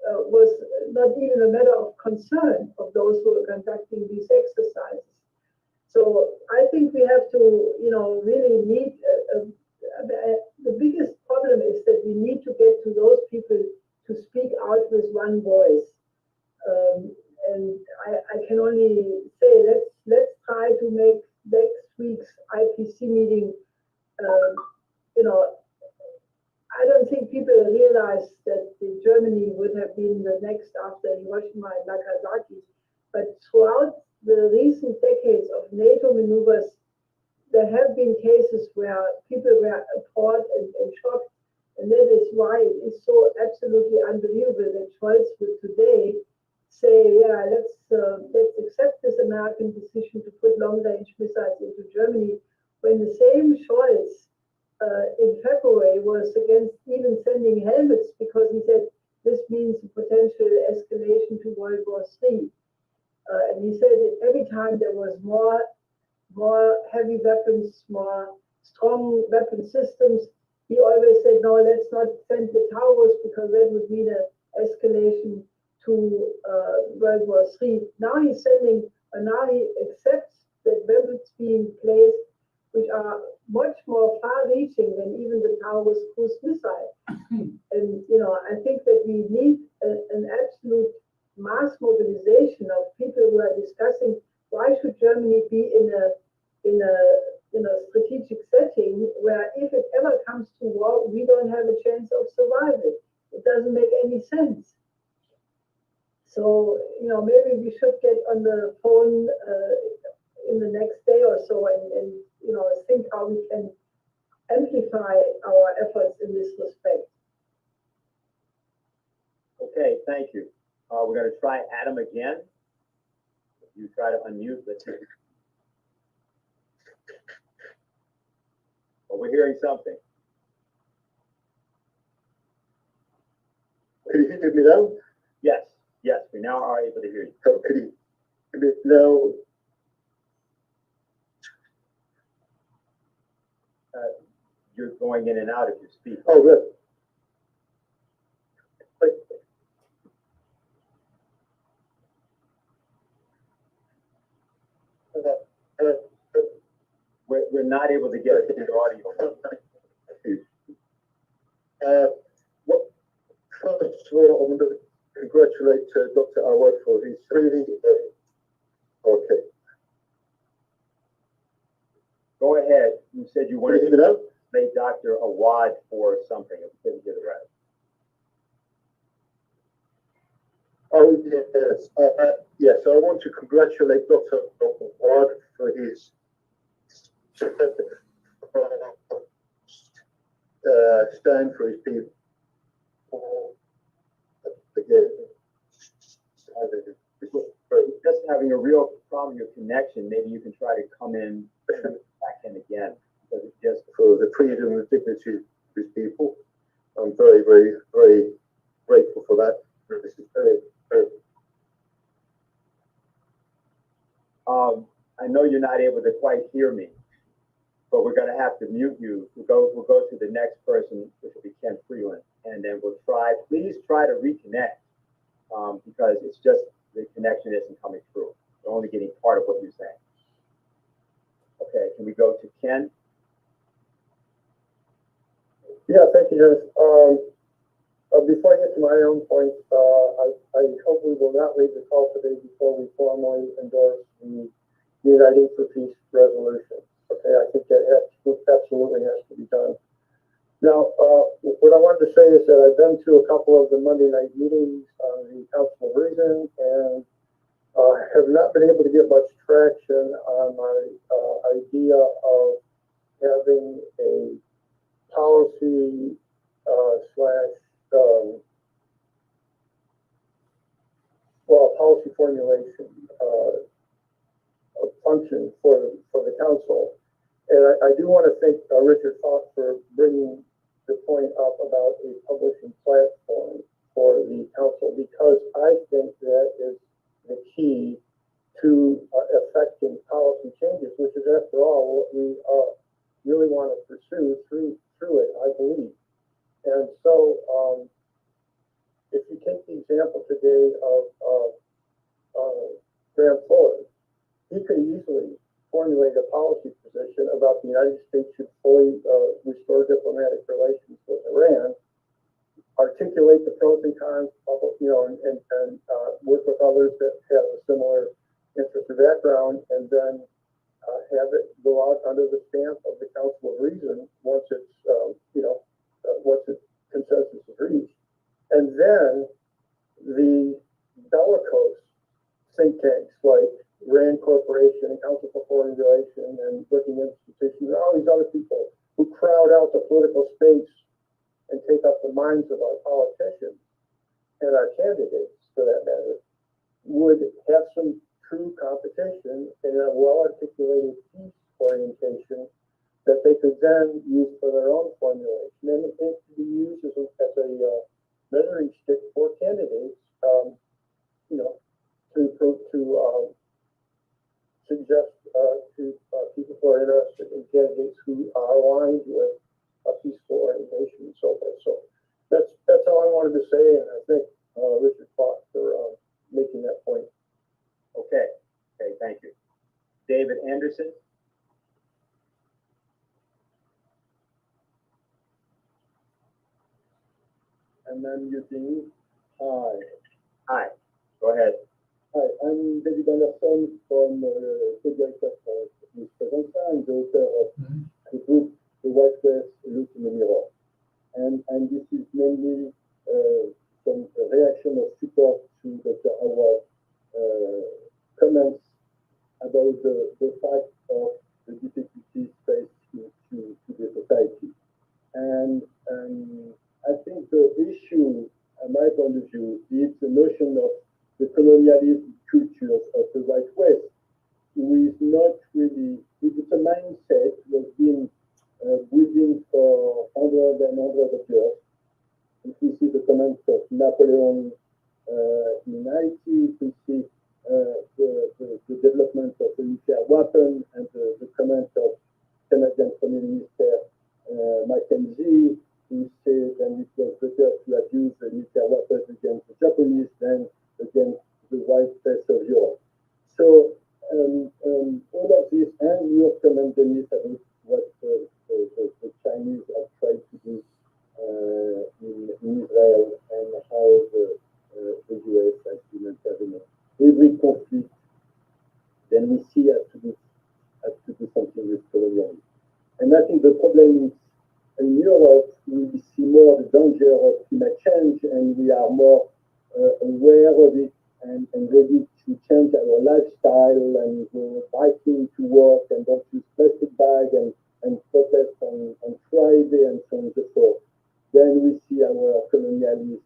was not even a matter of concern of those who were conducting these exercises. So I think we have to, really need, the biggest problem is that we need to get to those people to speak out with one voice. And I can only say, let's try to make next week's IPC meeting, I don't think people realize that Germany would have been the next after Hiroshima and Nagasaki. But throughout the recent decades of NATO maneuvers, there have been cases where people were appalled and shocked. And that is why it is so absolutely unbelievable that Scholz would today say, yeah, let's accept this American decision to put long-range missiles into Germany, when the same Scholz in February was against even sending helmets because he said this means a potential escalation to World War III. And he said that every time there was more heavy weapons, more strong weapon systems, he always said, no, let's not send the Taurus because that would mean an escalation to World War III. Now he's sending, and now he accepts that weapons being placed which are much more far-reaching than even the Taurus cruise missile. And I think that we need an absolute mass mobilization of people who are discussing why should Germany be in a strategic setting where if it ever comes to war, we don't have a chance of survival. It doesn't make any sense. So maybe we should get on the phone in the next day or so and think how we can amplify our efforts in this respect. Okay, thank you. We're going to try Adam again. If you try to unmute, let's see. Well, we're hearing something. Can you hear me now? Yes, Yes, we now are able to hear you. So could you now? You're going in and out if you speak. Oh, good. We're not able to get the audio. Well, first of all, I want to congratulate Dr. Awad for his really. Okay. Go ahead. You said you wanted Can you hear me now? to say Dr. Awad for something. If you didn't get it right. Oh, yes. Yes, I want to congratulate Dr. Awad for his stand for his people. Again, Just having a real problem with your connection. Maybe you can try to come in back in again because it just for the freedom and dignity of his people. I'm very, very, very grateful for that. This is very, very. I know you're not able to quite hear me, but we're going to have to mute you. We'll go to the next person, which will be Ken Freeland, and then we'll try. Please try to reconnect because it's just the connection isn't coming through. We're only getting part of what you're saying. Okay, can we go to Ken? Yeah, thank you, Dennis. Before I get to my own point, I hope we will not leave the call today before we formally endorse the Uniting for Peace resolution. Okay, I think that absolutely has to be done. Now, what I wanted to say is that I've been to a couple of the Monday night meetings on the Council of Reason and have not been able to get much traction on my idea of having a policy policy formulation function for the council. And I do want to thank Richard Falk for bringing the point up about a publishing platform for the council, because I think that is the key to affecting policy changes, which is, after all, what we really want to pursue through it, I believe. And so, if you take the example today of Graham Fuller, he could easily formulate a policy position about the United States should fully restore diplomatic relations with Iran, articulate the pros and cons, and work with others that have a similar interest or background, and then have it go out under the stamp of the Council of Reason once it's once its consensus is reached, and then the bellicose think tanks like RAND Corporation and Council for Foreign Relations and Looking Institutions and all these other people who crowd out the political space and take up the minds of our politicians and our candidates, for that matter, would have some true competition in a well-articulated peace orientation that they could then use for their own formulation. And it could be used as a measuring stick for candidates, to suggest to people who are interested in candidates who are aligned with a peaceful orientation and so forth. So that's all I wanted to say, and I thank Richard Falk for making that point. Okay, thank you. David Anderson. And then using Hi, go ahead. Hi, I'm David Anderson from co-director of News Presenter and the author of the book The White West Look in the Mirror. And this is mainly some reaction of support to Dr. Awad comments about the fact of the difficulties faced to the society. And I think the issue, my point of view, is the notion of the colonialism culture of the White West, who is not really, it's a mindset that's been building for hundreds and hundreds of years. If we see the comments of Napoleon in criminality, to see the development of the nuclear weapon, and the comment of Canadian Foreign Minister Mackenzie, who said that it was better to abuse the nuclear weapons against the Japanese than against the white face of Europe. So all of this, and your comment, Denis, about what the Chinese have tried to do in Israel, and how the US has been intervening. Every conflict, then we see has to do something with colonialism. And I think the problem is in Europe, we see more the danger of climate change, and we are more aware of it and ready to change our lifestyle and go biking to work and don't use plastic bag and protest on Friday and so on and so forth. Then we see our colonialism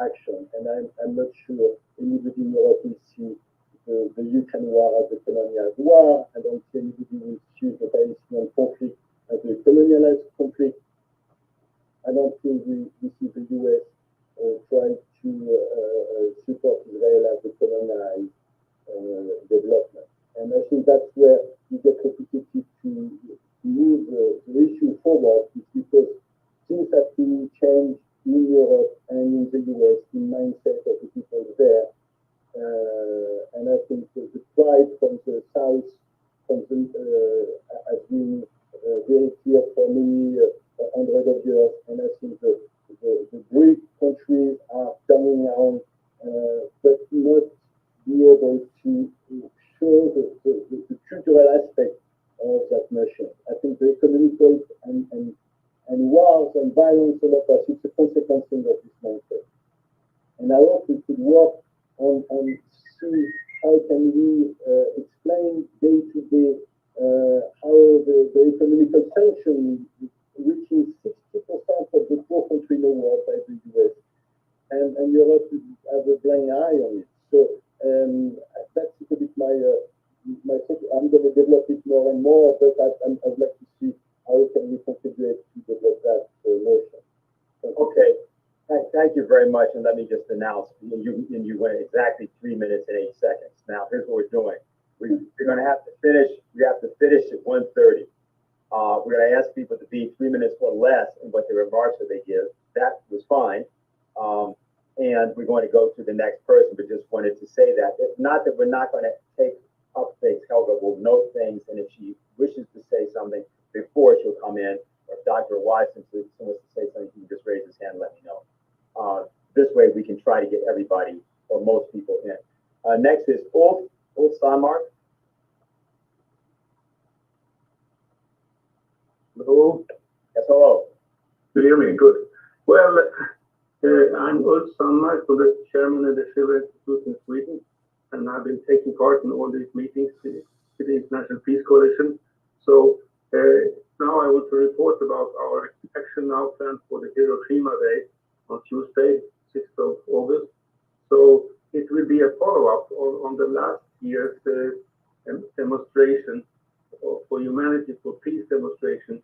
action, and I'm not sure anybody in Europe will see the Ukraine war as a colonial war. I don't see anybody will see the Palestinian conflict as a colonialized conflict. I don't think we see the US trying to support Israel as a colonialized development. And I think that's where we get repetitive to move the issue forward, is because things have to change in Europe and in the US, in mindset of the people there. And I think the pride from the South has been very clear for me hundreds of years, and I think the Greek countries are coming around, but not be able to show the cultural aspect of that nation. I think the economical and wars and violence all of us, it's a consequence of this mindset. And I hope we could work on see how can we explain day to day how the economical sanction reaching 60% of the poor country in the world by the US, and Europe has a blind eye on it. So that's a bit my I'm going to develop it more and more, but I'd like to see how can we contribute to develop that notion. Okay. Thank you very much, and let me just announce, you went exactly 3 minutes and 8 seconds. Now, here's what we're doing. We're going to have to finish. We have to finish at 1:30. We're going to ask people to be 3 minutes or less in what the remarks that they give. That was fine. And we're going to go to the next person, but just wanted to say that. It's not that we're not going to take up things. Helga will note things, and if she wishes to say something before she'll come in, or if Dr. Watson wants to say something, he can just raise his hand and let me know. This way we can try to get everybody or most people in. Next is Ulf Steinmark. Hello. Yes, hello. Do you hear me? Good. Well, I'm Ulf Steinmark, the chairman of the Civil Institute in Sweden, and I've been taking part in all these meetings with the International Peace Coalition. So now I want to report about our action now planned for the Hiroshima Day on Tuesday, 6th of August. So it will be a follow-up on the last year's demonstration for humanity, for peace demonstration.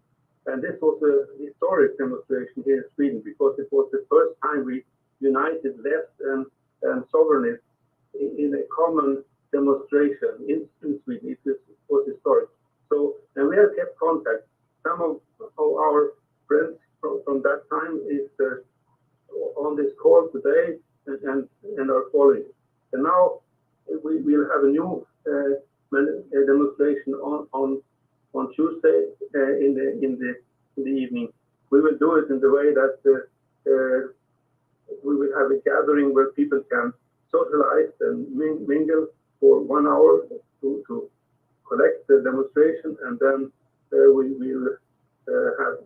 And this was a historic demonstration here in Sweden, because it was the first time we united left and sovereignty in a common demonstration in Sweden. It was historic. So, and we have kept contact. Some of our friends from that time is on this call today and are following. And now we will have a new demonstration on Tuesday in the evening. We will do it in the way that we will have a gathering where people can socialize and mingle for 1 hour to collect the demonstration, and then we will have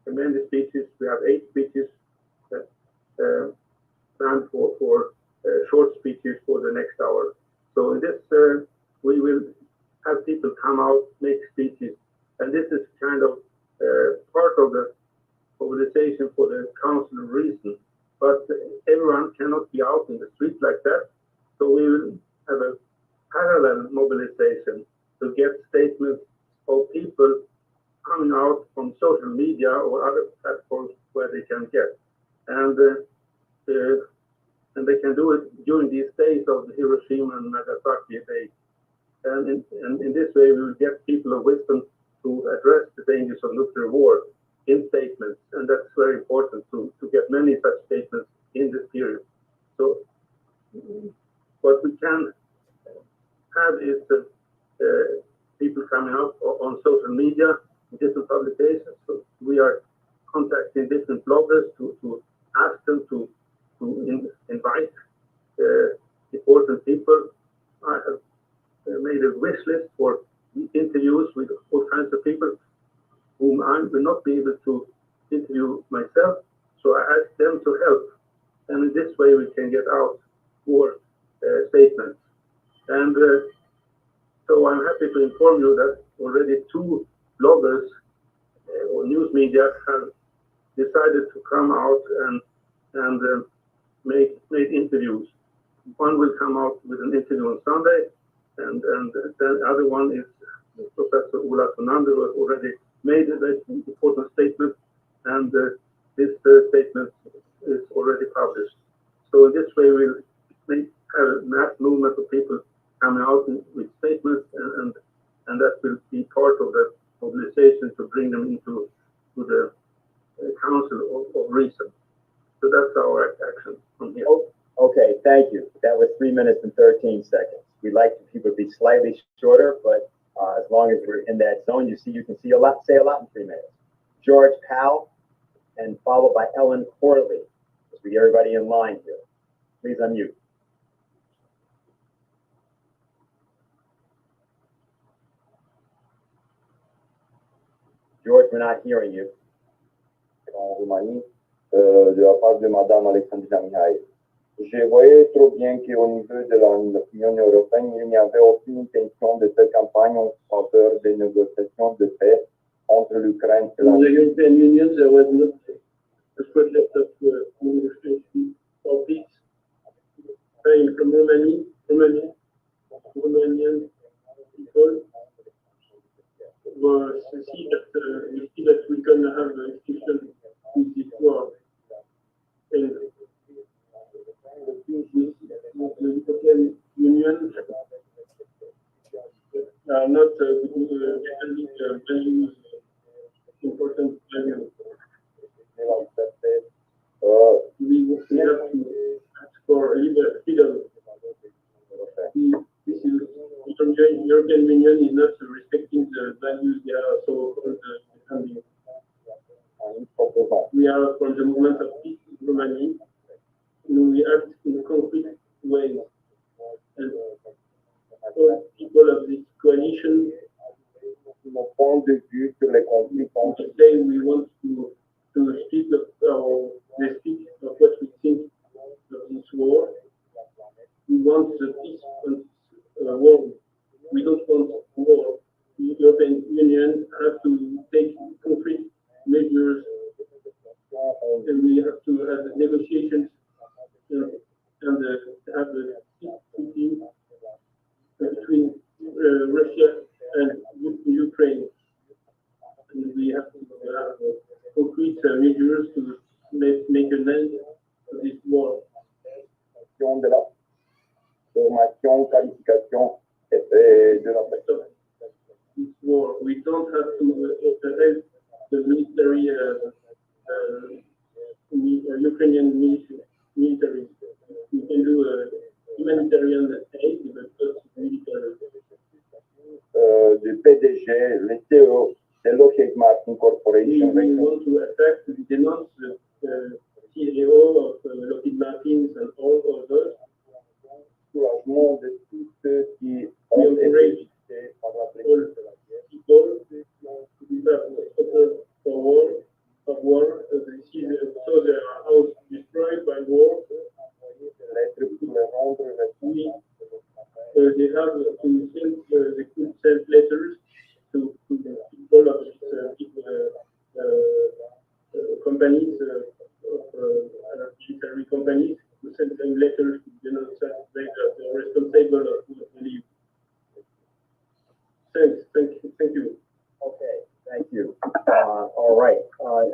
many speeches. We have 8 speeches planned for short speeches for the next hour. So in this, we will have people come out, make speeches, and this is kind of part of the mobilization for the Council of Reason. But everyone cannot be out in the street like that, so we will have a parallel mobilization to get statements of people coming out from social media or other platforms where they can get, and they can days of the Hiroshima and Nagasaki day. And in this way, we will get people of wisdom to address the dangers of nuclear war in statements. And that's very important to get many such statements in this period. So what we can have is people coming up on social media, different publications. So we are contacting different bloggers to ask them to invite important people. I have made a wish list for interviews with all kinds of people whom I will not be able to interview myself. So I ask them to help. And in this way, we can get out more statements. And so I'm happy to inform you that already 2 bloggers or news media have decided to come out and make interviews. One will come out with an interview on Sunday, and the other one is Professor Ola Tonander, who has already made a very important statement, and this statement is already published. So in this way, we'll have a mass movement of people coming out with statements, and that will be part of the mobilization to bring them into the Council of Reason. So that's our action from here. Okay, thank you. That was 3 minutes and 13 seconds. We'd like people to be slightly shorter, but as long as we're in that zone, you can say a lot in 3 minutes. George Powell, and followed by Ellen Corley. Let's get everybody in line here. Please unmute. George, we're not hearing you. En Roumanie, de la part de Madame Alexandrina Mihai. Je voyais trop bien qu'au niveau de l'Union européenne, il n'y avait aucune intention de cette campagne en faveur des négociations de paix entre l'Ukraine et la Russie. In the European Union, there was not a project of negotiation for peace. Coming from Romanian people were see that we can have a discussion with this war. And the European Union are not defending values, important values. We have to ask for freedom. The European Union is not respecting the values they are so defending. We are from the movement of peace in Romania. We act in concrete ways. And all people of this coalition say we want to speak of what we think of this war. We want the peace world. We don't want war. The European Union has to take concrete measures, and we have to have negotiations and have a peace between Russia and Ukraine. And we have to have concrete measures to make an end to this war. De la formation, qualification et de la personne. This war, we don't have to help the military, Ukrainian military. We can do humanitarian aid, but not military. The PDG, les CEO, the Lockheed Martin Corporation. We want to attack, to denounce the CEO of Lockheed Martin and all others. Soulagement de tous ceux qui ont été visités par la people for war, so their house destroyed by war. They have to send, they could send letters to the people of companies, military companies, to send them letters to denounce that they are responsible of what they leave. Thank you. Okay, thank you. All right.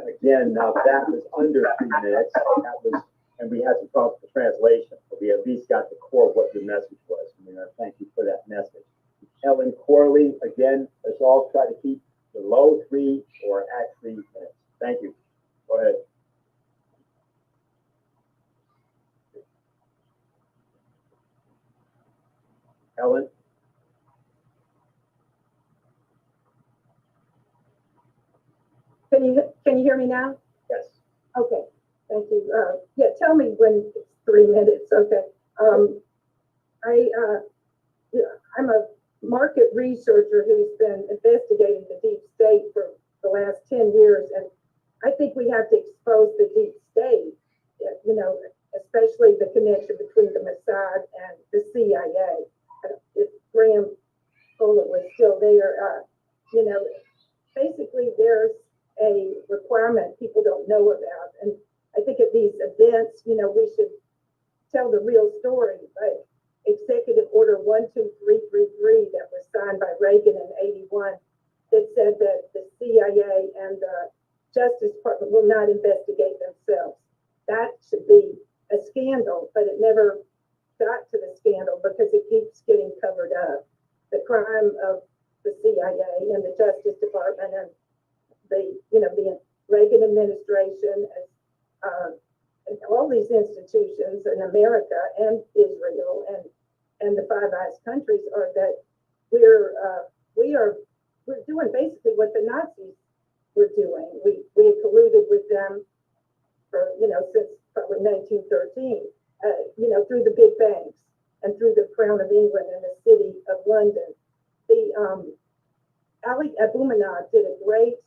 Again, now that was under 3 minutes. That was, and we had some problems with the translation, but we at least got the core. before what your message was. I mean, thank you for that message. Ellen Corley, again, let's all try to keep below 3 or at 3 minutes. Thank you. Go ahead. Ellen? Can you hear me now? Yes. Okay, thank you. Yeah, tell me when it's 3 minutes. Okay. I'm a market researcher who's been investigating the deep state for the last 10 years, and I think we have to expose the deep state, especially the connection between the Mossad and the CIA. If Graham Fuller was still there, basically there's a requirement people don't know about. And I think at these events, we should tell the real story. Like Executive Order 12333 that was signed by Reagan in '81 that said that the CIA and the Justice Department will not investigate themselves. That should be a scandal, but it never got to the scandal because it keeps getting covered up. The crime of the CIA and the Justice Department and the Reagan administration and all these institutions in America and Israel and the Five Eyes countries are that we're doing basically what the Nazis were doing. We had colluded with them for since probably 1913, through the big banks and through the Crown of England and the City of London. The Ali Aboumanab did a great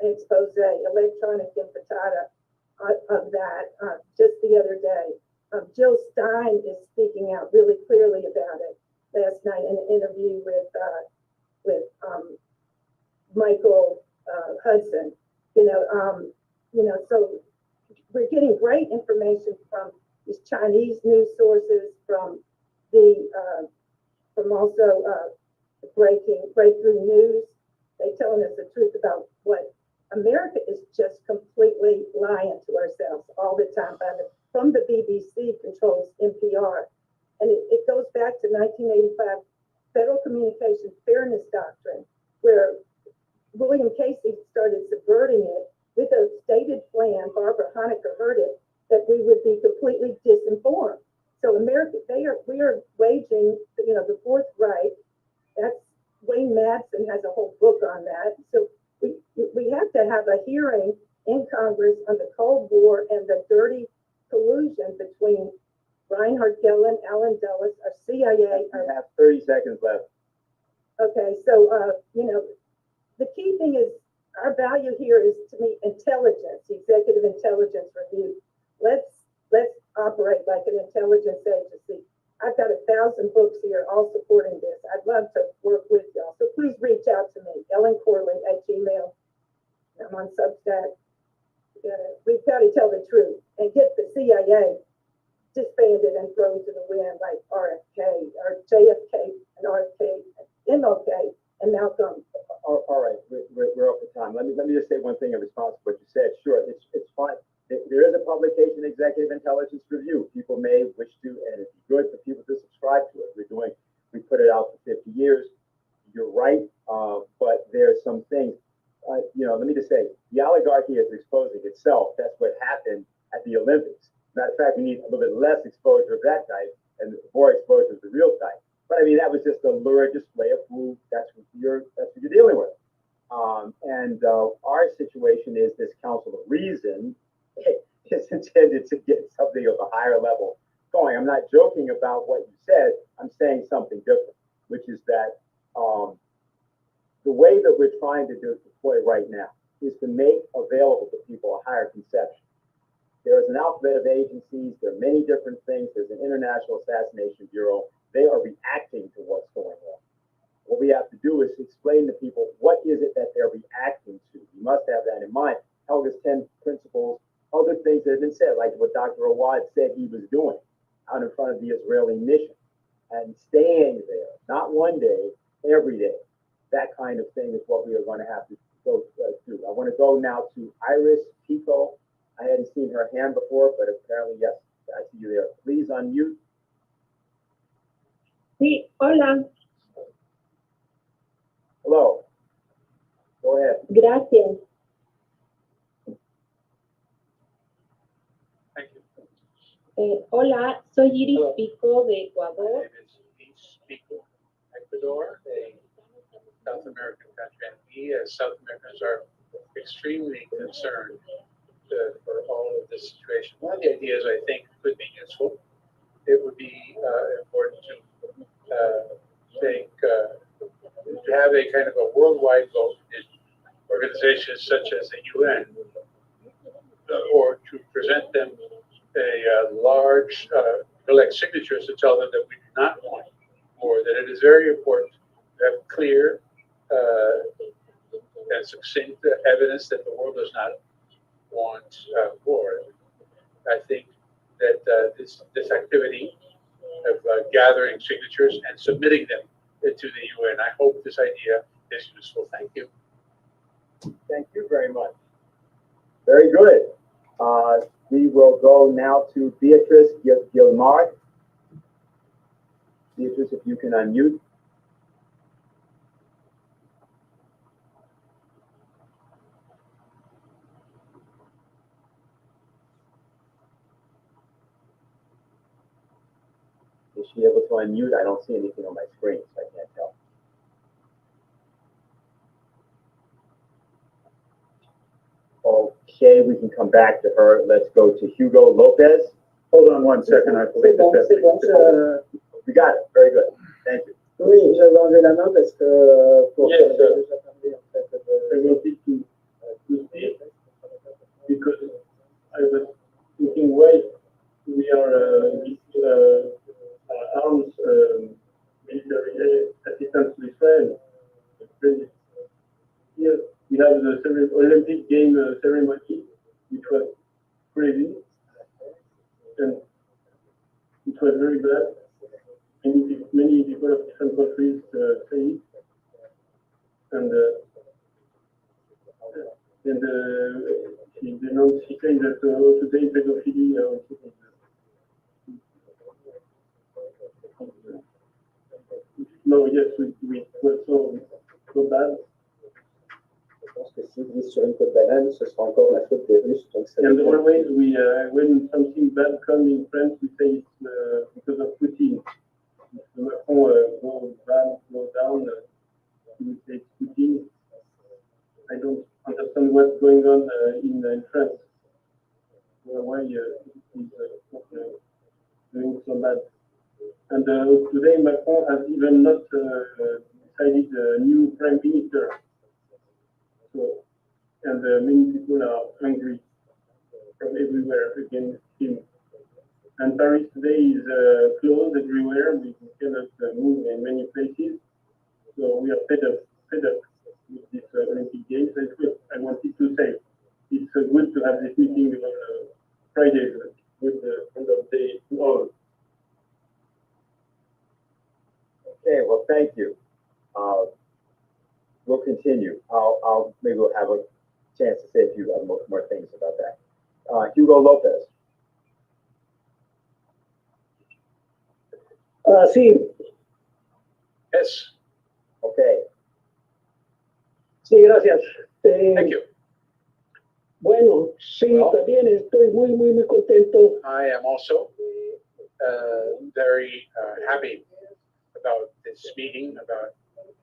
expose, electronic infiltrata of that just the other day. Jill Stein is speaking out really clearly about it last night in an interview with Michael Hudson. So we're getting great information from these Chinese news sources, from also breakthrough news. They're telling us the truth about what America is just completely lying to ourselves all the time. From the BBC controls NPR. And it goes back to 1985 Federal Communications Fairness Doctrine, where William Casey started subverting it with a stated plan. Barbara Honecker heard it, that we would be completely disinformed. So America, we are waging, the Fourth Reich. That's Wayne Madsen has a whole book on that. So we have to have a hearing in Congress on the Cold War and the dirty collusion between Reinhard Gehlen, Allen Dulles, our CIA. I have 30 seconds left. Okay, so the key thing is our value here is to me intelligence, executive intelligence review. Let's operate like an intelligence agency. I've got 1,000 books here all supporting this. I'd love to work with y'all. So please reach out to me, ellencorley@gmail. I'm on Substack. We've got to tell the truth and get the CIA disbanded and thrown to the wind like RFK or JFK and RFK, MLK and Malcolm. All right, we're up for time. Let me just say one thing in response to what you said. Sure, it's fine. There is a publication, Executive Intelligence Review. People may wish to, and it'd be good for people to subscribe to it. We put it out for 50 years. You're right, but there's some things. Let me just say, the oligarchy is exposing itself. That's what happened at the Olympics. Matter of fact, we need a little bit less exposure of that type and more exposure of the real type. But I mean, that was just a lurid display of who that's what you're dealing with. Our situation is this Council of Reason is intended to get something of a higher level going. I'm not joking about what you said. I'm saying something different, which is that the way that we're trying to deploy right now is to make available to people a higher conception. There is an alphabet of agencies. There are many different things. There's an International Assassination Bureau. They are reacting to what's going on. What we have to do is explain to people what is it that they're reacting to. You must have that in mind. Helga's 10 principles, other things that have been said, like what Dr. Awad said he was doing out in front of the Israeli mission and staying there, not one day, every day. That kind of thing is what we are going to have to go through. I want to go now to Iris Pico. I hadn't seen her hand before, but apparently, yes, I see you there. Please unmute. Sí, hola, Hello. Go ahead. gracias. Thank you. Hola, soy Iris Hello. Pico de My Ecuador. name is Luis Pico, Ecuador, a South American country, and we as South Americans are extremely concerned for all of this situation. One of the ideas I think could be useful, it would be important to to have a kind of a worldwide vote in organizations such as the UN, or to present them a large collect signatures to tell them that we do not want war, that it is very important to have clear and succinct evidence that the world does not want war. I think that this activity of gathering signatures and submitting them to the UN, I hope this idea is useful. Thank you. Thank you very much. Very good. We will go now to Beatrice Gilmar. Beatrice, if you can unmute. Is she able to unmute? I don't see anything on my screen, so I can't tell. Okay, we can come back to her. Let's go to Hugo Lopez. Hold on one second, I believe that. We got it. Very good. Thank you. Oui, j'avais enlevé la main parce que pour Yes, sir. déjà parlé en fait I wanted to speak because I was thinking why we are arms military assistance to Israel. Here we have the Olympic game ceremony, which was crazy, and it was very bad. Many people of different countries say it, and she claimed that today pedophilia no, yes, we were so bad. Je pense que s'ils vivent sur une côte banane, ce sera encore la faute des Russes. Donc ça And always we, when something bad comes in France, we say it's because of Putin. Macron go down, we say it's Putin. I don't understand what's going on in France. Why he's doing so bad. And today Macron has even not decided a new prime minister. So, and many people are angry from everywhere against him. And Paris today is closed everywhere. We cannot move in many places. So we are fed up with this Olympic Games. That's good. I wanted to say it's good to have this meeting on Friday with the end of day tomorrow. Okay, well, thank you. We'll continue. Maybe we'll have a chance to say a few more things about that. Hugo Lopez. Sí. Yes. Okay. Sí, gracias. Thank you. Bueno, sí, también estoy muy contento. I am also very happy about this meeting, about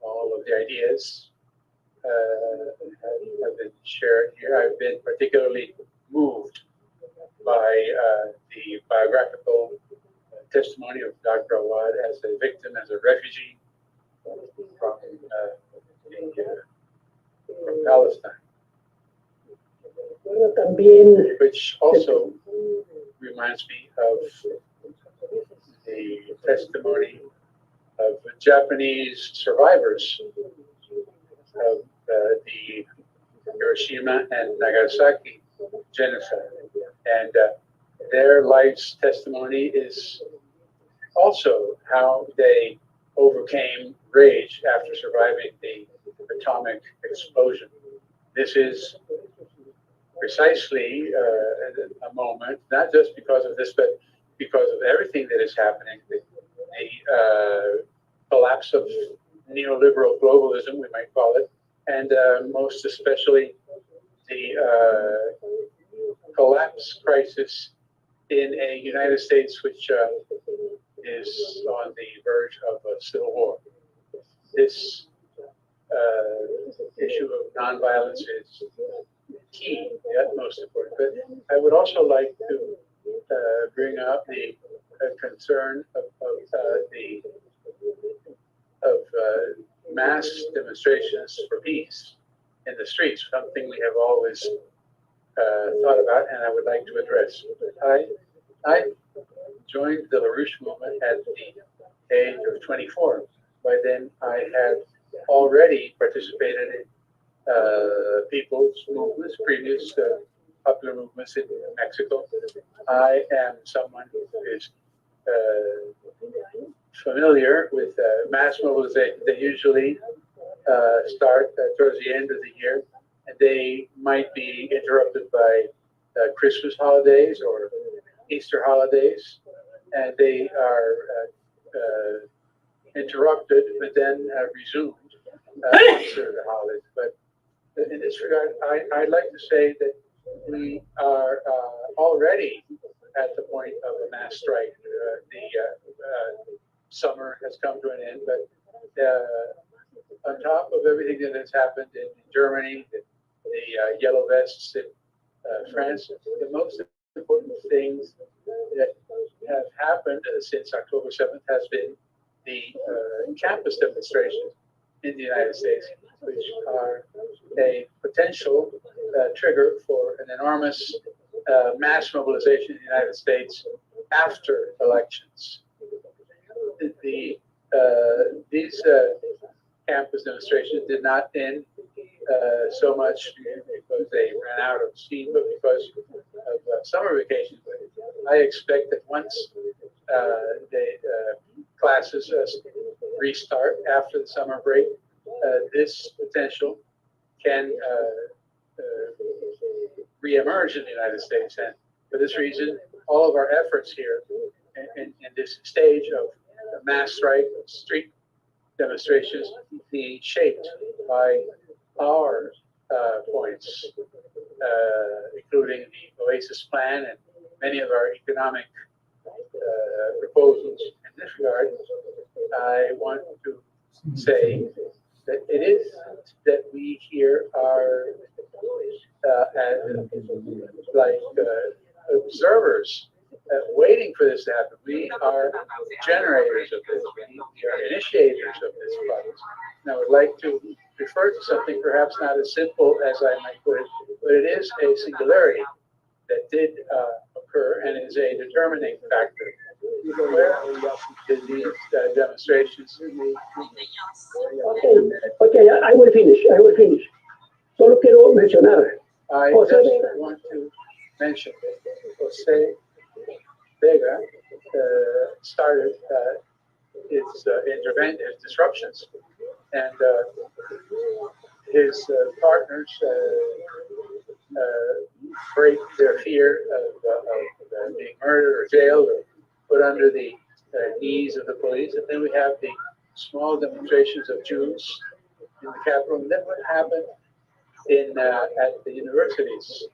all of the ideas have been shared here. I've been particularly moved by the biographical testimony of Dr. Awad as a victim, as a refugee from Palestine, which also reminds me of the testimony of Japanese survivors of the Hiroshima and Nagasaki genocide. And their life's testimony is also how they overcame rage after surviving the atomic explosion. This is precisely a moment, not just because of this, but because of everything that is happening, the collapse of neoliberal globalism, we might call it, and most especially the collapse crisis in a United States which is on the verge of a civil war. This issue of nonviolence is key, the utmost important. But I would also like to bring up the concern of mass demonstrations for peace in the streets, something we have always thought about, and I would like to address. I joined the LaRouche movement at the age of 24. By then, I had already participated in people's movements, previous popular movements in Mexico. I am someone who is familiar with mass mobilization. They usually start towards the end of the year, and they might be interrupted by Christmas holidays or Easter holidays, and they are interrupted, but then resumed after the holidays. But in this regard, I'd like to say that we are already at the point of a mass strike. The summer has come to an end, but on top of everything that has happened in Germany, the yellow vests in France, the most important things that have happened since October 7th has been the campus demonstrations in the United States, which are a potential trigger for an enormous mass mobilization in the United States after elections. These campus demonstrations did not end so much because they ran out of steam, but because of summer vacation. But I expect that once classes restart after the summer break, this potential can reemerge in the United States. And for this reason, all of our efforts here in this stage of mass strike, street demonstrations, be shaped by our points, including the Oasis Plan and many of our economic proposals. In this regard, I want to say that it is that we here are like observers waiting for this to happen. We are generators of this. We are initiators of this process. And I would like to refer to something perhaps not as simple as I might put it, but it is a singularity that did occur and is a determining factor. Where did these demonstrations? Okay, I will finish. Solo quiero mencionar. I just want to mention that Jose Vega started his disruptions, and his partners break their fear of being murdered or jailed or put under the knees of the police. And then we have the small demonstrations of Jews in the capital. And then what happened at the universities?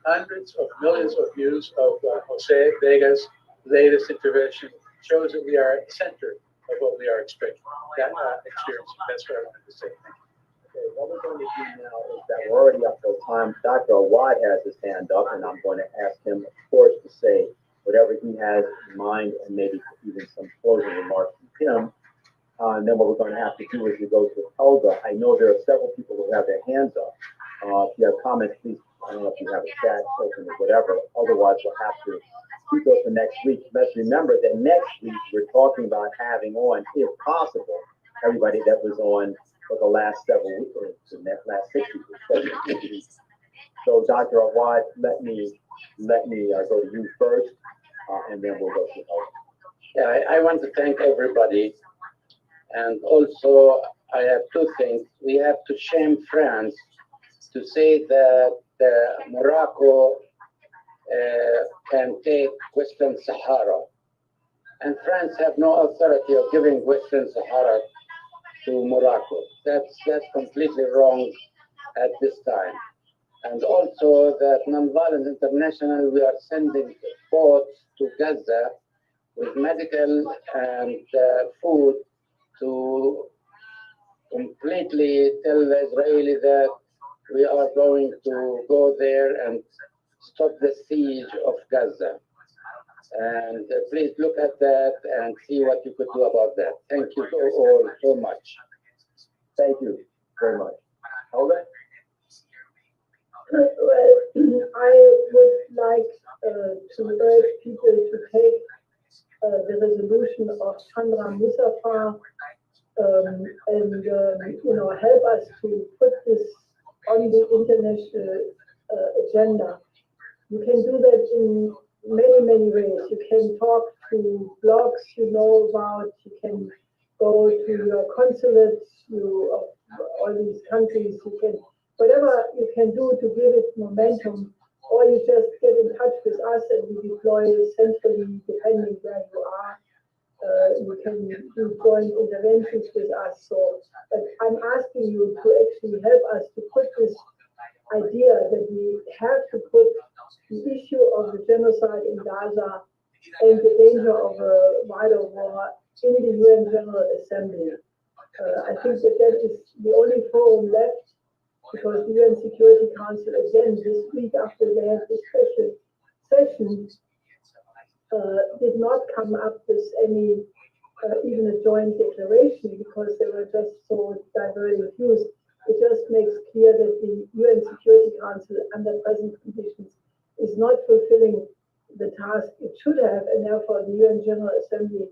Hundreds of millions of views of Jose Vega's latest intervention shows that we are at the center of what we are expecting. That experience. That's what I wanted to say. Okay, what we're going to do now is that we're already up till time. Dr. Awad has his hand up, and I'm going to ask him, of course, to say whatever he has in mind, and maybe even some closing remarks from him. And then what we're going to have to do is we go to Helga. I know there are several people who have their hands up. If you have comments, please, I don't know if you have a chat open or whatever. Otherwise, we'll have to keep those for next week. Let's remember that next week we're talking about having on, if possible, everybody that was on for the last several weeks, or the last 6 weeks. So, Dr. Awad, let me go to you first, and then we'll go to Helga. Yeah, I want to thank everybody. And also, I have two things. We have to shame France to say that Morocco can take Western Sahara. and France have no authority of giving Western Sahara to Morocco. That's completely wrong at this time. And also that Nonviolence International, we are sending boats to Gaza with medical and food to completely tell the Israeli that we are going to go there and stop the siege of Gaza. And please look at that and see what you could do about that. Thank you all so much. Thank you very much. Olga? Well, I would like to urge people to take the resolution of Chandra Mustafa and help us to put this on the international agenda. You can do that in many ways. You can talk to blogs you know about. You can go to your consulates of all these countries. You can whatever you can do to give it momentum, or you just get in touch with us and we deploy centrally depending where you are. You can do joint interventions with us. So, but I'm asking you to actually help us to put this idea that we have to put the issue of the genocide in Gaza and the danger of a wider war in the UN General Assembly. I think that is the only forum left, because the UN Security Council, again, this week after they had this special session, did not come up with any, even a joint declaration, because they were just so diverging views. It just makes clear that the UN Security Council, under present conditions, is not fulfilling the task it should have, and therefore the UN General Assembly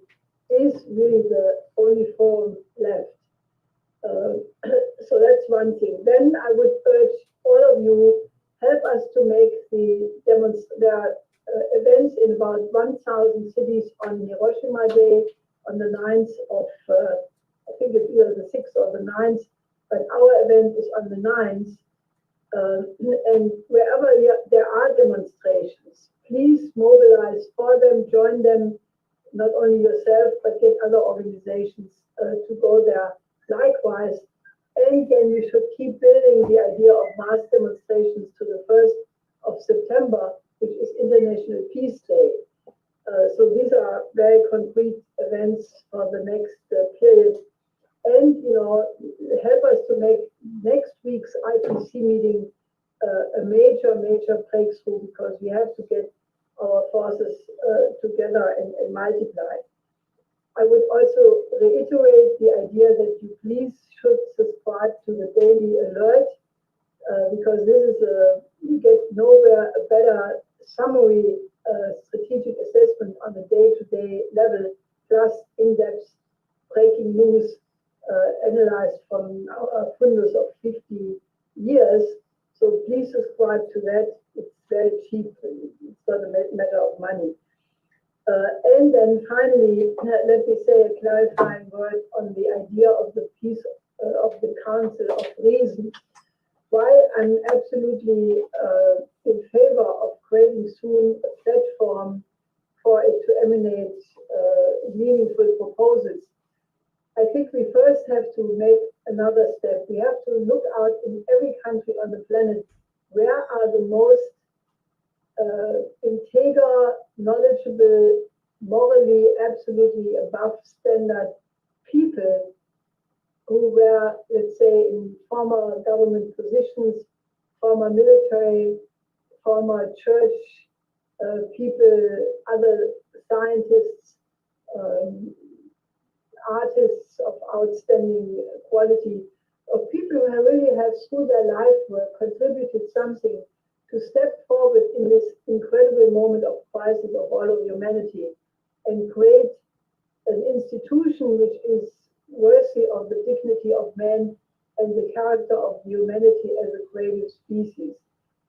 is really the only forum left. So that's one thing. Then I would urge all of you, help us to make there are events in about 1,000 cities on Hiroshima Day, on the 9th of, I think it's either the 6th or the 9th, but our event is on the 9th. And wherever there are demonstrations, please mobilize for them, join them, not only yourself, but get other organizations to go there likewise. And then we should keep building the idea of mass demonstrations to the 1st of September, which is International Peace Day. So these are very concrete events for the next period. And, help us to make next week's IPC meeting a major breakthrough, because we have to get our forces together and multiply. I would also reiterate the idea that you please should subscribe to the daily alert, because this is you get nowhere a better summary strategic assessment on a day-to-day level, plus in-depth breaking news analyzed from our fundus of 50 years. So please subscribe to that. It's very cheap. It's not a matter of money. And then finally, let me say a clarifying word on the idea of the peace of the Council of Reason. While I'm absolutely in favor of creating soon a platform for it to emanate meaningful proposals, I think we first have to make another step. We have to look out in every country on the planet, where are the most integer, knowledgeable, morally absolutely above standard people who were, let's say, in former government positions, former military, former church people, other scientists, artists of outstanding quality, of people who really have, through their life work, contributed something to step forward in this incredible moment of crisis of all of humanity and create an institution which is worthy of the dignity of man and the character of humanity as a creative species.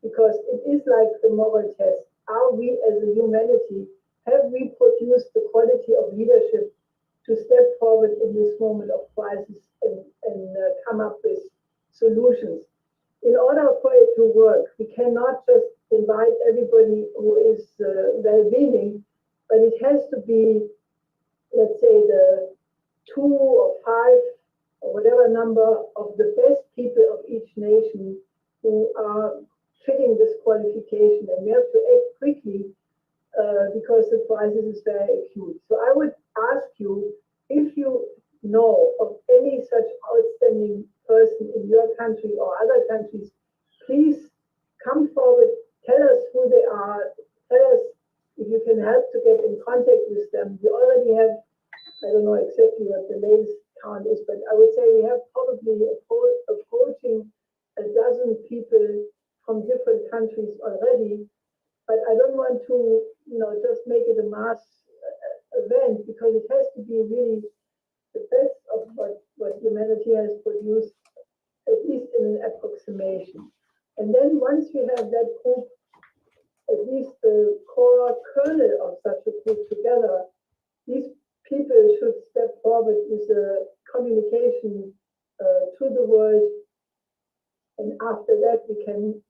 Because it is like the moral test. Are we as a humanity, have we produced the quality of leadership to step forward in this moment of crisis and come up with solutions? In order for it to work, we cannot just invite everybody who is well-meaning, but it has to be let's say, the 2 or 5 or whatever number of the best people of each nation who are fitting this qualification, and we have to act quickly because the crisis is very acute. So I would ask you, if you know of any such outstanding person in your country or other countries, please come forward, tell us who they are, tell us if you can help to get in contact with them. We already have, I don't know exactly what the latest count is, but I would say we have probably approaching a dozen people from different countries already. But I don't want to, just make it a mass event, because it has to be really the best of what humanity has produced, at least in an approximation. And then once we have that group, at least the core kernel of such a group together, these people should step forward with a communication to the world. And after that, we can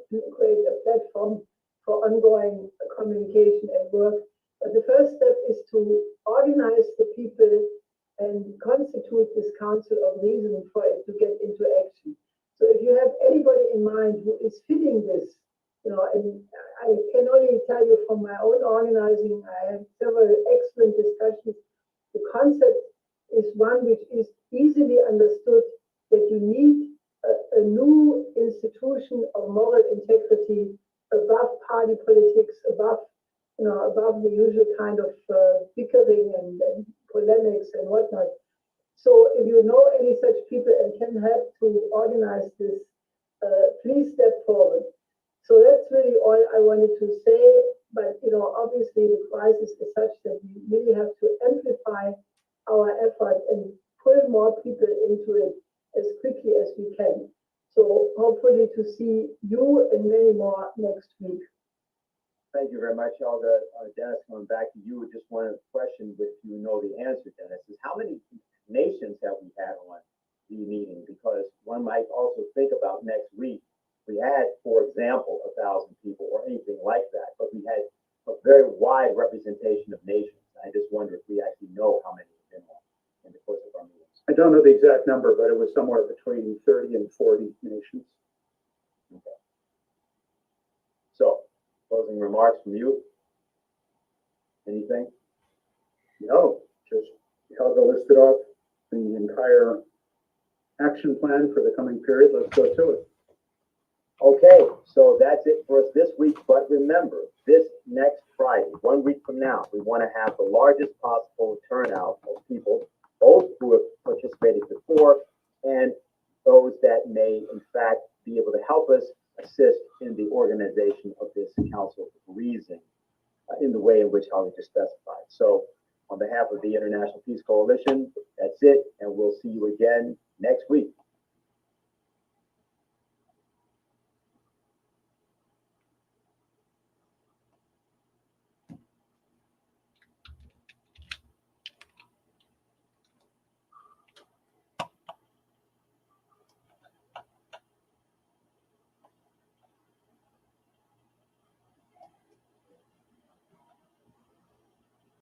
create a platform for ongoing communication and work. But the first step is to organize the people and constitute this council of reason for it to get into action. So if you have anybody in mind who is fitting this, and I can only tell you from my own organizing, I had several excellent discussions. The concept is one which is easily understood, that you need a new institution of moral integrity above party politics, above the usual kind of bickering and polemics and whatnot. So if you know any such people and can help to organize this, please step forward. So that's really all I wanted to say. But obviously the crisis is such that we really have to amplify our effort and pull more people into it as quickly as we can. So hopefully to see you and many more next week. Thank you very much, Olga. Dennis, coming back to you, just one question, which you know the answer, Dennis, is how many nations have we had on the meeting? Because one might also think about next week. We had, for example, 1,000 people or anything like that, but we had a very wide representation of nations. I just wonder if we actually know how many have been on in the course of our meetings. I don't know the exact number, but it was somewhere between 30 and 40 nations. Okay. So, closing remarks from you? Anything? No, just Helga listed off the entire action plan for the coming period. Let's go to it. Okay, so that's it for us this week. But remember, this next Friday, 1 week from now, we want to have the largest possible turnout of people, both who have participated before and those that may, in fact, be able to help us assist in the organization of this Council of Reason in the way in which Holly just specified. So on behalf of the International Peace Coalition, that's it, and we'll see you again next week.